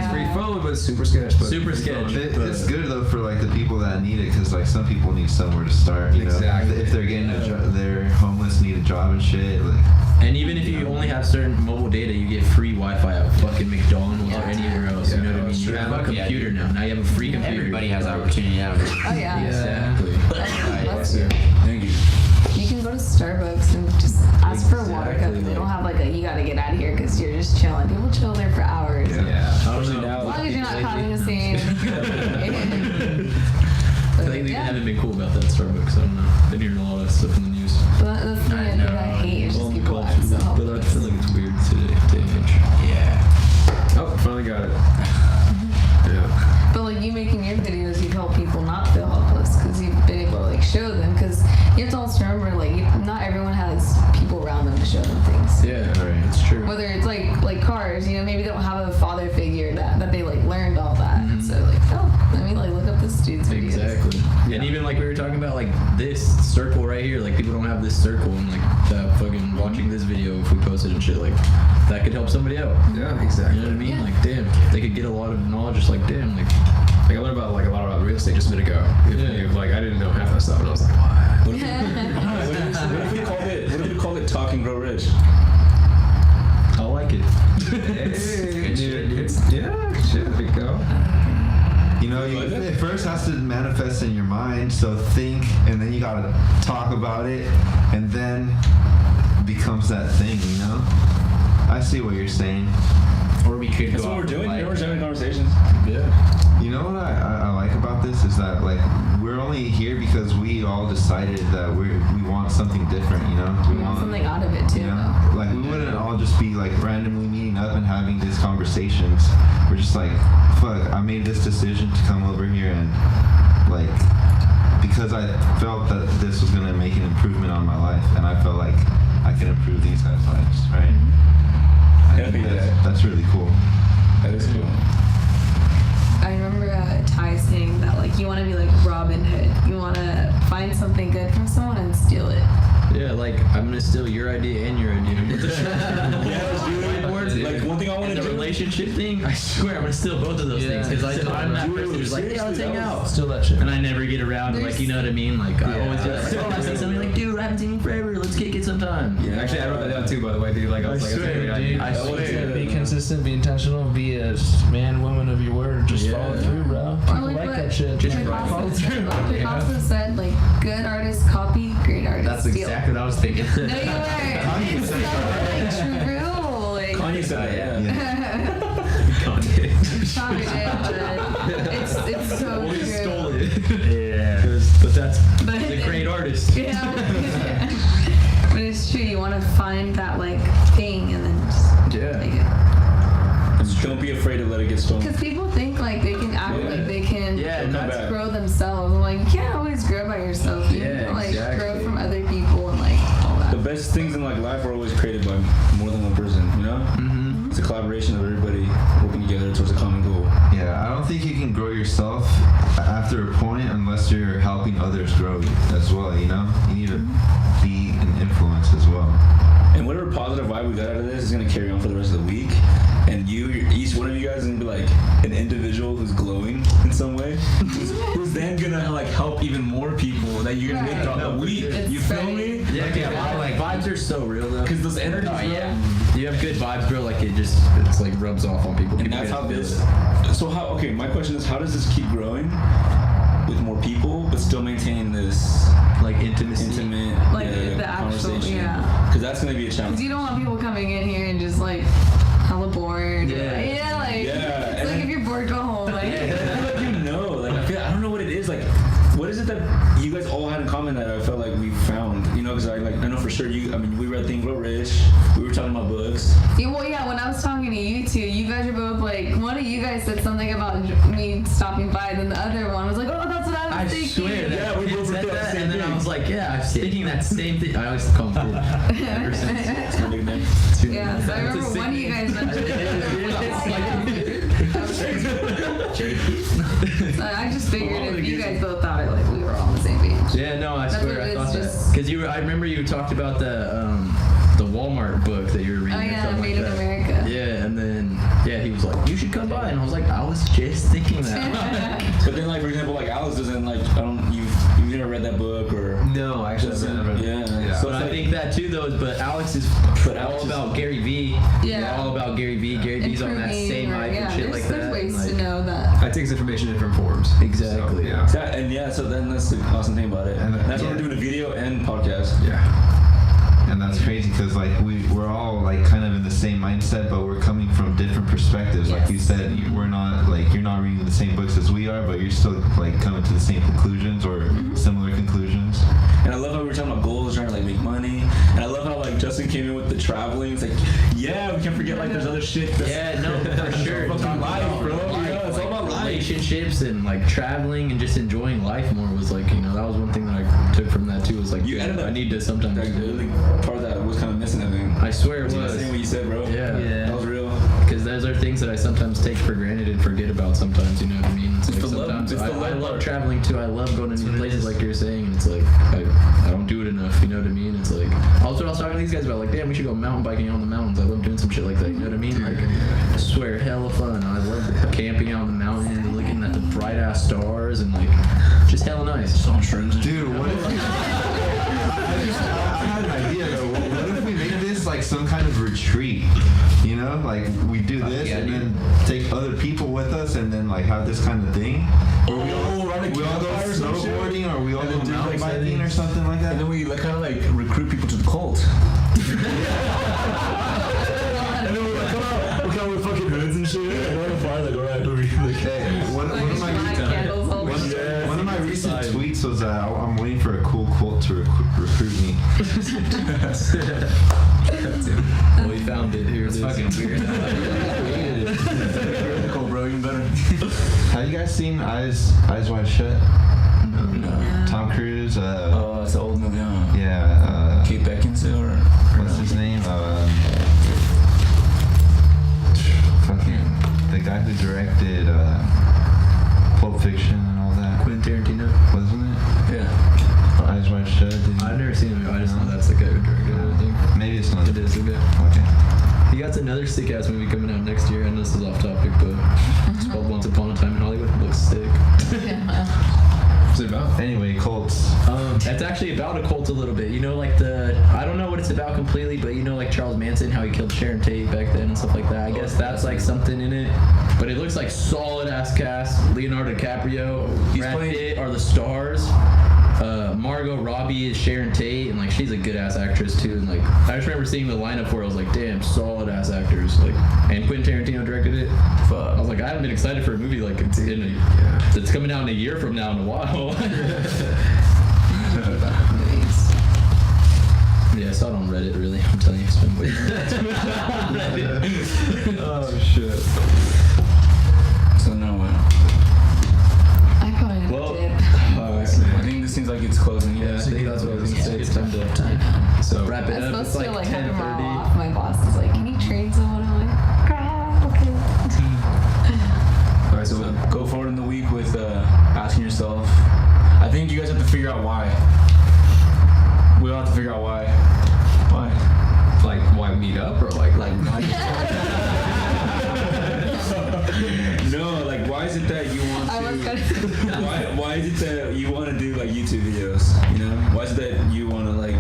It's free phone, but it's super sketch. But Super free sketch. phone. It's good though for like the people that need it, because like some people need somewhere to start. You Exactly. know, if they're getting they're homeless, need a job and shit. Like, And even if you only have certain mobile data, you get free Wi-Fi at fucking McDonald's or anywhere else. You know what I mean? You have a computer now. Now you have a free computer. Everybody has opportunity now. Oh yeah. Exactly. That's it. Thank you. You can go to Starbucks and just ask for a water cup. Exactly. They don't have like a you gotta get out of here because you're just chilling. People chill there for hours. Yeah. Honestly, As now, long as you're not causing a scene. I think they yeah. haven't been cool about that Starbucks. I don't know. Been hearing a lot of stuff in the news. But that's the thing that I hate is just people act so But I helpless. feel like it's weird to age. Yeah. Oh, finally got it. Yeah. But like you making your videos, you help people not feel helpless because you've been able to like show them. Because you have to also remember like not everyone has people around them to show them things. Yeah, it's true. Whether it's like cars, you know, maybe they don't have a father figure that they like learned all that. So like, oh, let me like look up this dude's videos. Exactly. And even like we were talking about like this circle right here, like people don't have this circle and like that fucking watching this video if we posted and shit, like that could help somebody out. Yeah, exactly. You know what I mean? Yeah. Like damn, they could get a lot of knowledge just like damn, like Like I learned about like a lot about real estate just a minute ago. Yeah. Like I didn't know half that stuff, and I was like, what? what if we called it? What if we called it Talk and Grow Rich? I like it. Hey, dude, yeah, shit, there you go. you know, it first has to manifest in your mind. So think, and then you gotta talk about it, and then it becomes that thing. You know. I see what you're saying. Or we could That's go what we're off doing. like- We're just having conversations. Yeah. You know what I like about this is that like we're only here because we all decided that we want something different. You know. You want something out of it too. You know, like we wouldn't all just be like randomly meeting up and having these conversations. We're just like, fuck, I made this decision to come over here and like because I felt that this was gonna make an improvement on my life, and I felt like I can improve these guys' lives, right? I think that's really cool. That is cool. I remember Ty saying that like you want to be like Robin Hood. You want to find something good from someone and steal it. Yeah, like I'm gonna steal your idea and your idea. Yeah, let's do it. Like one thing I want And to the do. relationship thing, I swear I'm gonna steal both of those Yeah. things because I'm that Dude, person who's like, yeah, let's hang seriously, out. Still that shit. And I never get around to like, you know what I mean? Like I always do like, oh, I say something like, dude, I haven't seen you forever. Let's kick it sometime. Yeah, actually, I wrote that down too, by the way, dude. Like I was like, that's a great idea. I swear. Be consistent, be intentional, be a man, woman of your word. Just follow through, bro. People Or like what that shit. Just Picasso right. said, Picasso said like good artists copy, great artists That's steal. exactly what I was thinking. No, you weren't. It's so like true. Like Kanye said that. Yeah. Kanye. Probably did, but it's so Well, he true. stole it. Yeah. But that's But- the great artist. Yeah. But it's true. You want to find that like thing and then just Yeah. make it. Don't be afraid to let it get stolen. Because people think like they can act Yeah. like they can Yeah, Come that's back. grow themselves. I'm like, you can't always grow by yourself. You Yeah, can like exactly. grow from other people and like all The that. best things in like life are always created by more than one person. You know. Mm-hmm. It's a collaboration of everybody working together towards a common goal. Yeah, I don't think you can grow yourself after a point unless you're helping others grow as well. You know, you need to be an influence as well. And whatever positive vibe we got out of this is gonna carry on for the rest of the week. And each one of you guys is gonna be like an individual who's glowing in some way, who's then gonna like help even more people that you're gonna make throughout the week. It's You feel funny. me? Like vibes are so real though. Because those energies, Oh, bro. yeah. You have good vibes, bro. Like it's like rubs off on people. And People that's get how to feel this. it. So how? Okay, my question is, how does this keep growing with more people, but still maintaining this Like intimacy. intimate? Like yeah, coming in here and just like hella bored. Yeah. Yeah, like Yeah, it's and like then- if you're bored, go home. Like I don't know. Like I don't know what it is. Like, what is it that you guys all had in common that I felt like we found? You know, because I know for sure you. I mean, we read Think Grow Rich. We were talking about books. yeah, well, yeah. When I was talking to you two, you guys are both like, one of you guys said something about me stopping by, then the other one was like, oh, that's what I was I thinking. swear that Yeah, we kid both said thought the that, same and then thing. I was like, yeah, I was thinking that same thing. I always call him kid. Ever since. It's my nickname. Yeah, so I remember one of you guys mentioned it. I just figured if you guys both thought it, like we were all on the same page. Yeah, no, I That's swear what I it thought is, that just- because you. I remember you talked about the Walmart book that you were reading. Oh or yeah, something Made like in that. America. Yeah, and then he was like, "You should come by," and I was like, "I was just thinking that." But then, like for example, like Alex doesn't like. I don't. You've never read that book or. No, actually, I've never. Yeah. Yeah. So But it's I like, think that too, though. But Alex is all about Gary Vee. Yeah. All about Gary Vee. Gary Vee's on that Improving same or- hype yeah, and shit there's like good that. ways and, to like, know that. I take this information in different forms. Exactly. So, yeah. and yeah, so then that's the awesome thing about it. And That's why we're doing a video and podcast. Yeah. And that's crazy because like we're all like kind of in the same mindset, but we're coming from different perspectives. Like you said, we're not like you're not reading the same books as we are, but you're still like coming to the same conclusions or similar conclusions. And I love how we were talking about goals, trying to like make money. And I love how like Justin came in with the traveling. It's like, yeah, we can't forget like there's other shit. That's Yeah, no, for sure. Fucking Talking life, about bro. life, Yeah, it's all about life. relationships and like traveling and just enjoying life more was like, that was one thing that I took from that too. Was like, You ended up- I need to sometimes. Like, the only part that was kind of missing, I think. I swear it That's was. what you said, bro. Yeah. That was real. Because those are things that I sometimes take for granted and forget about sometimes, you know what I mean? It's It's like the love- sometimes it's the I love love part. traveling too. I love going to new places like you're saying, and it's like, I don't do it enough, you know what I mean? It's like, also I was talking to these guys about, like, damn, we should go mountain biking on the mountains. I love doing some shit like that, you know what I mean? Like, I swear, hella fun. I love camping out on the mountain and looking at the bright ass stars and, like, just hella nice. On shrooms and Dude, what if I had an idea though. What if we make this like some kind of retreat? You know, like we do this and then take other people with us and then like have this kind of thing. Or we all go campfire or some shit. snowboarding or we all And go then do, mountain like, biking or something like that. And then we like, kind of like recruit people to the cult. And then we're like, come out, we're kind of with fucking hoods and shit. And we're on the fire, like, alright, Hey, one of my Candles all One, Yeah. one of my recent tweets was I'm waiting for a cool cult to recruit me. Well, we found it. Here it is. Fucking weird. Cool, bro, even better. Have you guys seen Eyes Wide Shut? No. Tom Cruise. Oh, it's an old movie, huh? Yeah. Kate Beckinsale or What's his name? Fucking the guy who directed Pulp Fiction and all that. Quentin Tarantino. Wasn't it? yeah. Eyes Wide Shut. Did you? I've never seen him. I just know that's the guy who directed it, I think. Maybe it's not. It is, okay. Okay. He got another sick ass movie coming out next year, and this is off topic, but it's called Once Upon a Time in Hollywood. It looks sick. What's it about? Anyway, cults. That's actually about a cult a little bit. You know, like I don't know what it's about completely, but you know, like Charles Manson, how he killed Sharon Tate back then and stuff like that. I guess that's like something in it. But it looks like solid ass cast. Leonardo DiCaprio, Brad Pitt are the stars. Margot Robbie is Sharon Tate, and like she's a good ass actress too. And like I just remember seeing the lineup where I was like, damn, solid ass actors. Like, and Quentin Tarantino directed it. I was like, I haven't been excited for a movie like it's coming out in a year from now in a while. Yeah, I saw it on Reddit. Really, I'm telling you, it's been weird. Oh shit. So now what? I probably never Well, did. I think this seems like it's closing. Yeah, I think that's what I was gonna say. It's time to So wrap it I'm up. supposed It's to like like have tomorrow 10:30. off. My boss is like, can you train someone? I'm like, okay. Alright, so go forward in the week with asking yourself. I think you guys have to figure out why. We all have to figure out why. Why? Like, why meet up or like why? No, like why is it that you want I was to? gonna Why is it that you want to do like YouTube videos? You know, why is it that you want to like?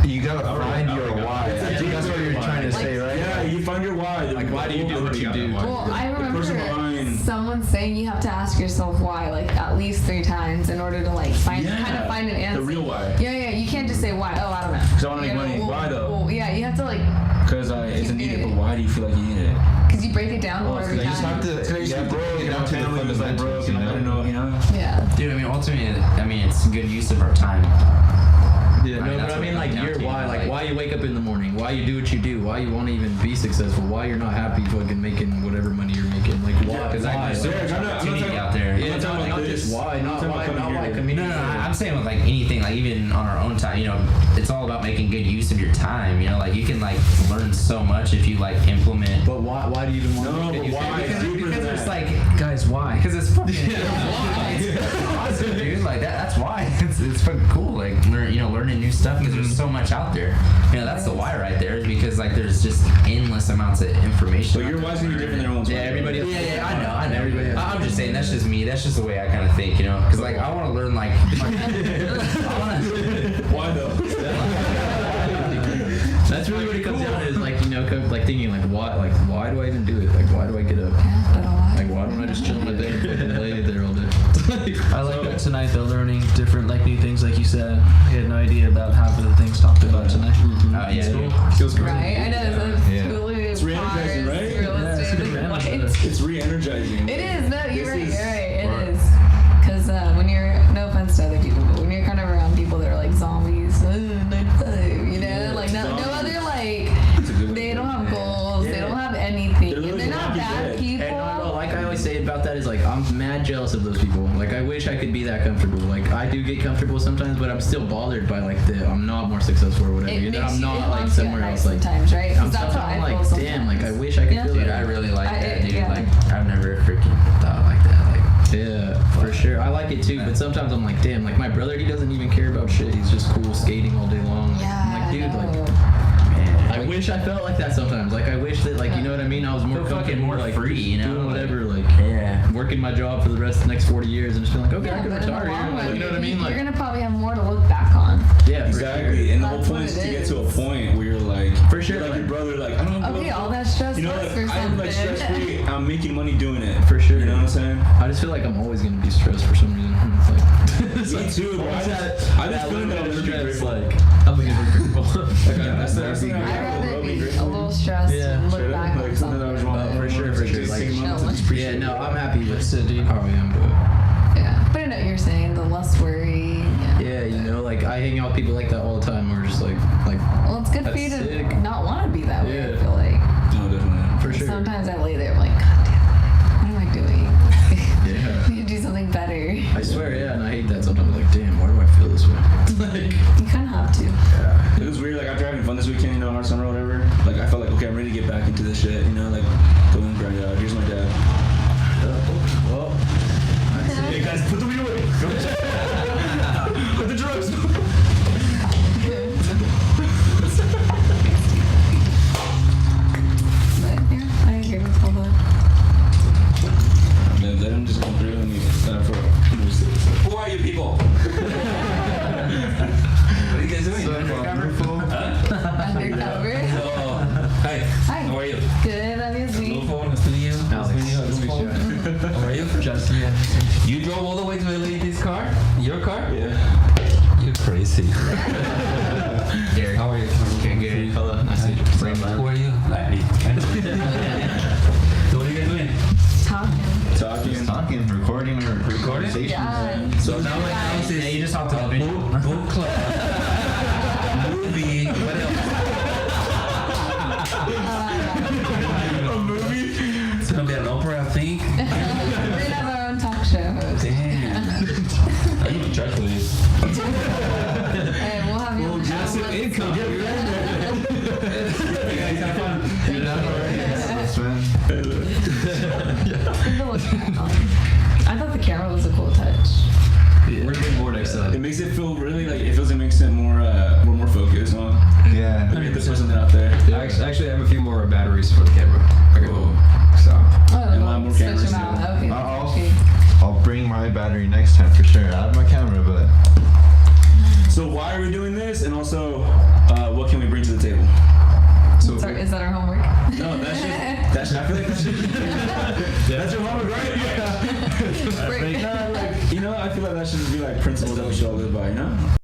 You gotta find your why. I think that's what you're trying to say, right? Yeah, you find your why. Like, why do you do what you do? Well, I person behind- remember someone saying you have to ask yourself why, like at least 3 times in order to like kind of find an answer. The real why. Yeah, you can't just say why. Oh, I don't know. Because I want to make You money. know, Why though? Well, yeah, you have to like. Because why do you feel like you need it? Because you break it down more every You just have time. to. You have to break it down to the fundamentals. You know. Yeah. Dude, I mean, ultimately, it's good use of our time. Yeah, I mean, no, that's but I what mean, it like, comes down your to, why, like why you wake up in the morning, why you do what you do, why you want to even be successful, why you're not happy fucking making whatever money you're making, like, why? Because why? there's so much opportunity out there. Yeah, not just why, not why community. No, I'm saying with like anything, like even on our own time, you know, it's all about making good use of your time. You know, like you can like learn so much if you like implement. But why do you even want to make good use of it? Because it's like, guys, why? because it's fucking it's awesome, dude. Like that's why it's fucking cool. Like learning new stuff because there's so much out there. You know, that's the why right there. Is because like there's just endless amounts of information. But your why's gonna be different than everyone's. Yeah, everybody else. Yeah, I know. Everybody else. I'm just saying that's just me. That's just the way I kind of think, you know. Because like I want to learn like. Why though? That's really what it comes down to. Is like like thinking like why do I even do it? Like why do I get up? Like why don't I just chill in my bed and fucking lay there all day? I like that tonight though, learning different like new things like you said. I had no idea about half of the things talked about tonight. Oh yeah. Feels great. Right? I know. Yeah. It's It's re-energizing, right? Real estate. It's re-energizing. It is. No, you're right. This You're is- right. It is. Because when you're, no offense to other people, but when you're kind of around people that are like zombies, 9 to 5, you know, like no other like, they don't have goals, they don't have anything, They're and literally they're not walking bad dead. people. And no, like I always say about that is like I'm mad jealous of those people. Like I wish I could be that comfortable. Like I do get comfortable sometimes, but I'm still bothered by like I'm not more successful or whatever. It That makes I'm you, not it like wants you at somewhere night else. Like sometimes, right? 'Cause I'm that's how I sometimes feel like damn. sometimes. Like I wish I could Yeah. feel Dude, that. I really like that, dude. yeah. Like I've never freaking thought like that. Like Yeah, for sure. I like it too, but sometimes I'm like, damn. Like my brother, he doesn't even care about shit. He's just cool skating all day long. Like, Yeah, I'm like, dude, no. like. I wish I felt like that sometimes. Like I wish that, like, you know what I mean. I was more Feel fucking comfortable, more like free, you know? doing whatever, like yeah. working my job for the rest of the next 40 years and just being like, okay, I can but in the retire long here. Like, run, you know what I mean? you're Like, gonna probably have more to look back on. yeah, for Exactly, sure. and the whole That's point what is to it get to a is. point where you're like, For sure, like like- your brother, like I don't know. Okay, all that stress You know, was like, for I'm something. like stress free. I'm making money doing it. For sure. You know what I'm saying? I just feel like I'm always gonna be stressed for some reason. It's like, it's Me like too, bro. I always just feel that I'm limit of really stress, grateful. like I'm gonna be grateful. Like, that's the thing. I'd rather be a little stressed Yeah, and look straight up, back like, on something that was something. wrong. For sure, for sure. Just Like, take a moment to chilling. just appreciate Yeah, no, it. I'm happy with City. how I am, but. Yeah, but I know what you're saying, the less worry. Yeah, you know, like I hang out with people like that all the time. We're just like, Well, it's good for you That's to sick. not want to be that way, I Yeah. feel like. No, definitely. for sure. Sometimes I lay there, I'm like, God damn, what am I doing? Yeah. I need to do something better. You I swear, yeah, and I hate that sometimes. Like, damn, why do I feel this way? Like, kind of have to. It was weird. Like after having fun this weekend, you know, our summer or whatever. Like I felt like, okay, I'm ready to get back into this shit. You know, like go and grind it out. Here's my dad. well, Hey guys, put the weed away. Put the drugs. But yeah, I agree with all that. Man, let him just come through and who are you people? What are you guys doing? Undercover. Hi. Hi. How are you? Good, obviously. Lufo, nice to meet you. Nice to meet you. Nice to meet you. How are you? Justin. You drove all the way to LA in this car? Your car? Yeah. You're crazy. Derek. How are you? Okay, good. Hello. Nice to meet you. Who are you? Larry. So what are you guys doing? Talking. Talking, recording, or conversation. Yeah. So now my house is yeah, you just hopped on video. book club. Movie. What else? It's gonna be an opera, I think. We're gonna have our own talk show. Damn. I need to charge for this. Hey, we'll have you on the show. income. Yes, man. I thought the camera was a cool touch. We're getting more next time. It makes it feel really like it makes it more we're more focused on. Yeah. Like there's something out there. Actually, I have a few more batteries for the camera. Okay. So. Oh, And we'll have more switch cameras them out. too. Okay. I'll- okay. I'll bring my battery next time for sure. I have my camera, but So why are we doing this? And also, what can we bring to the table? Is that our homework? No, that's I feel like that's your homework, right? Yeah. Break. No, like, you know, I feel like that should be like principles that we should all live by, you know?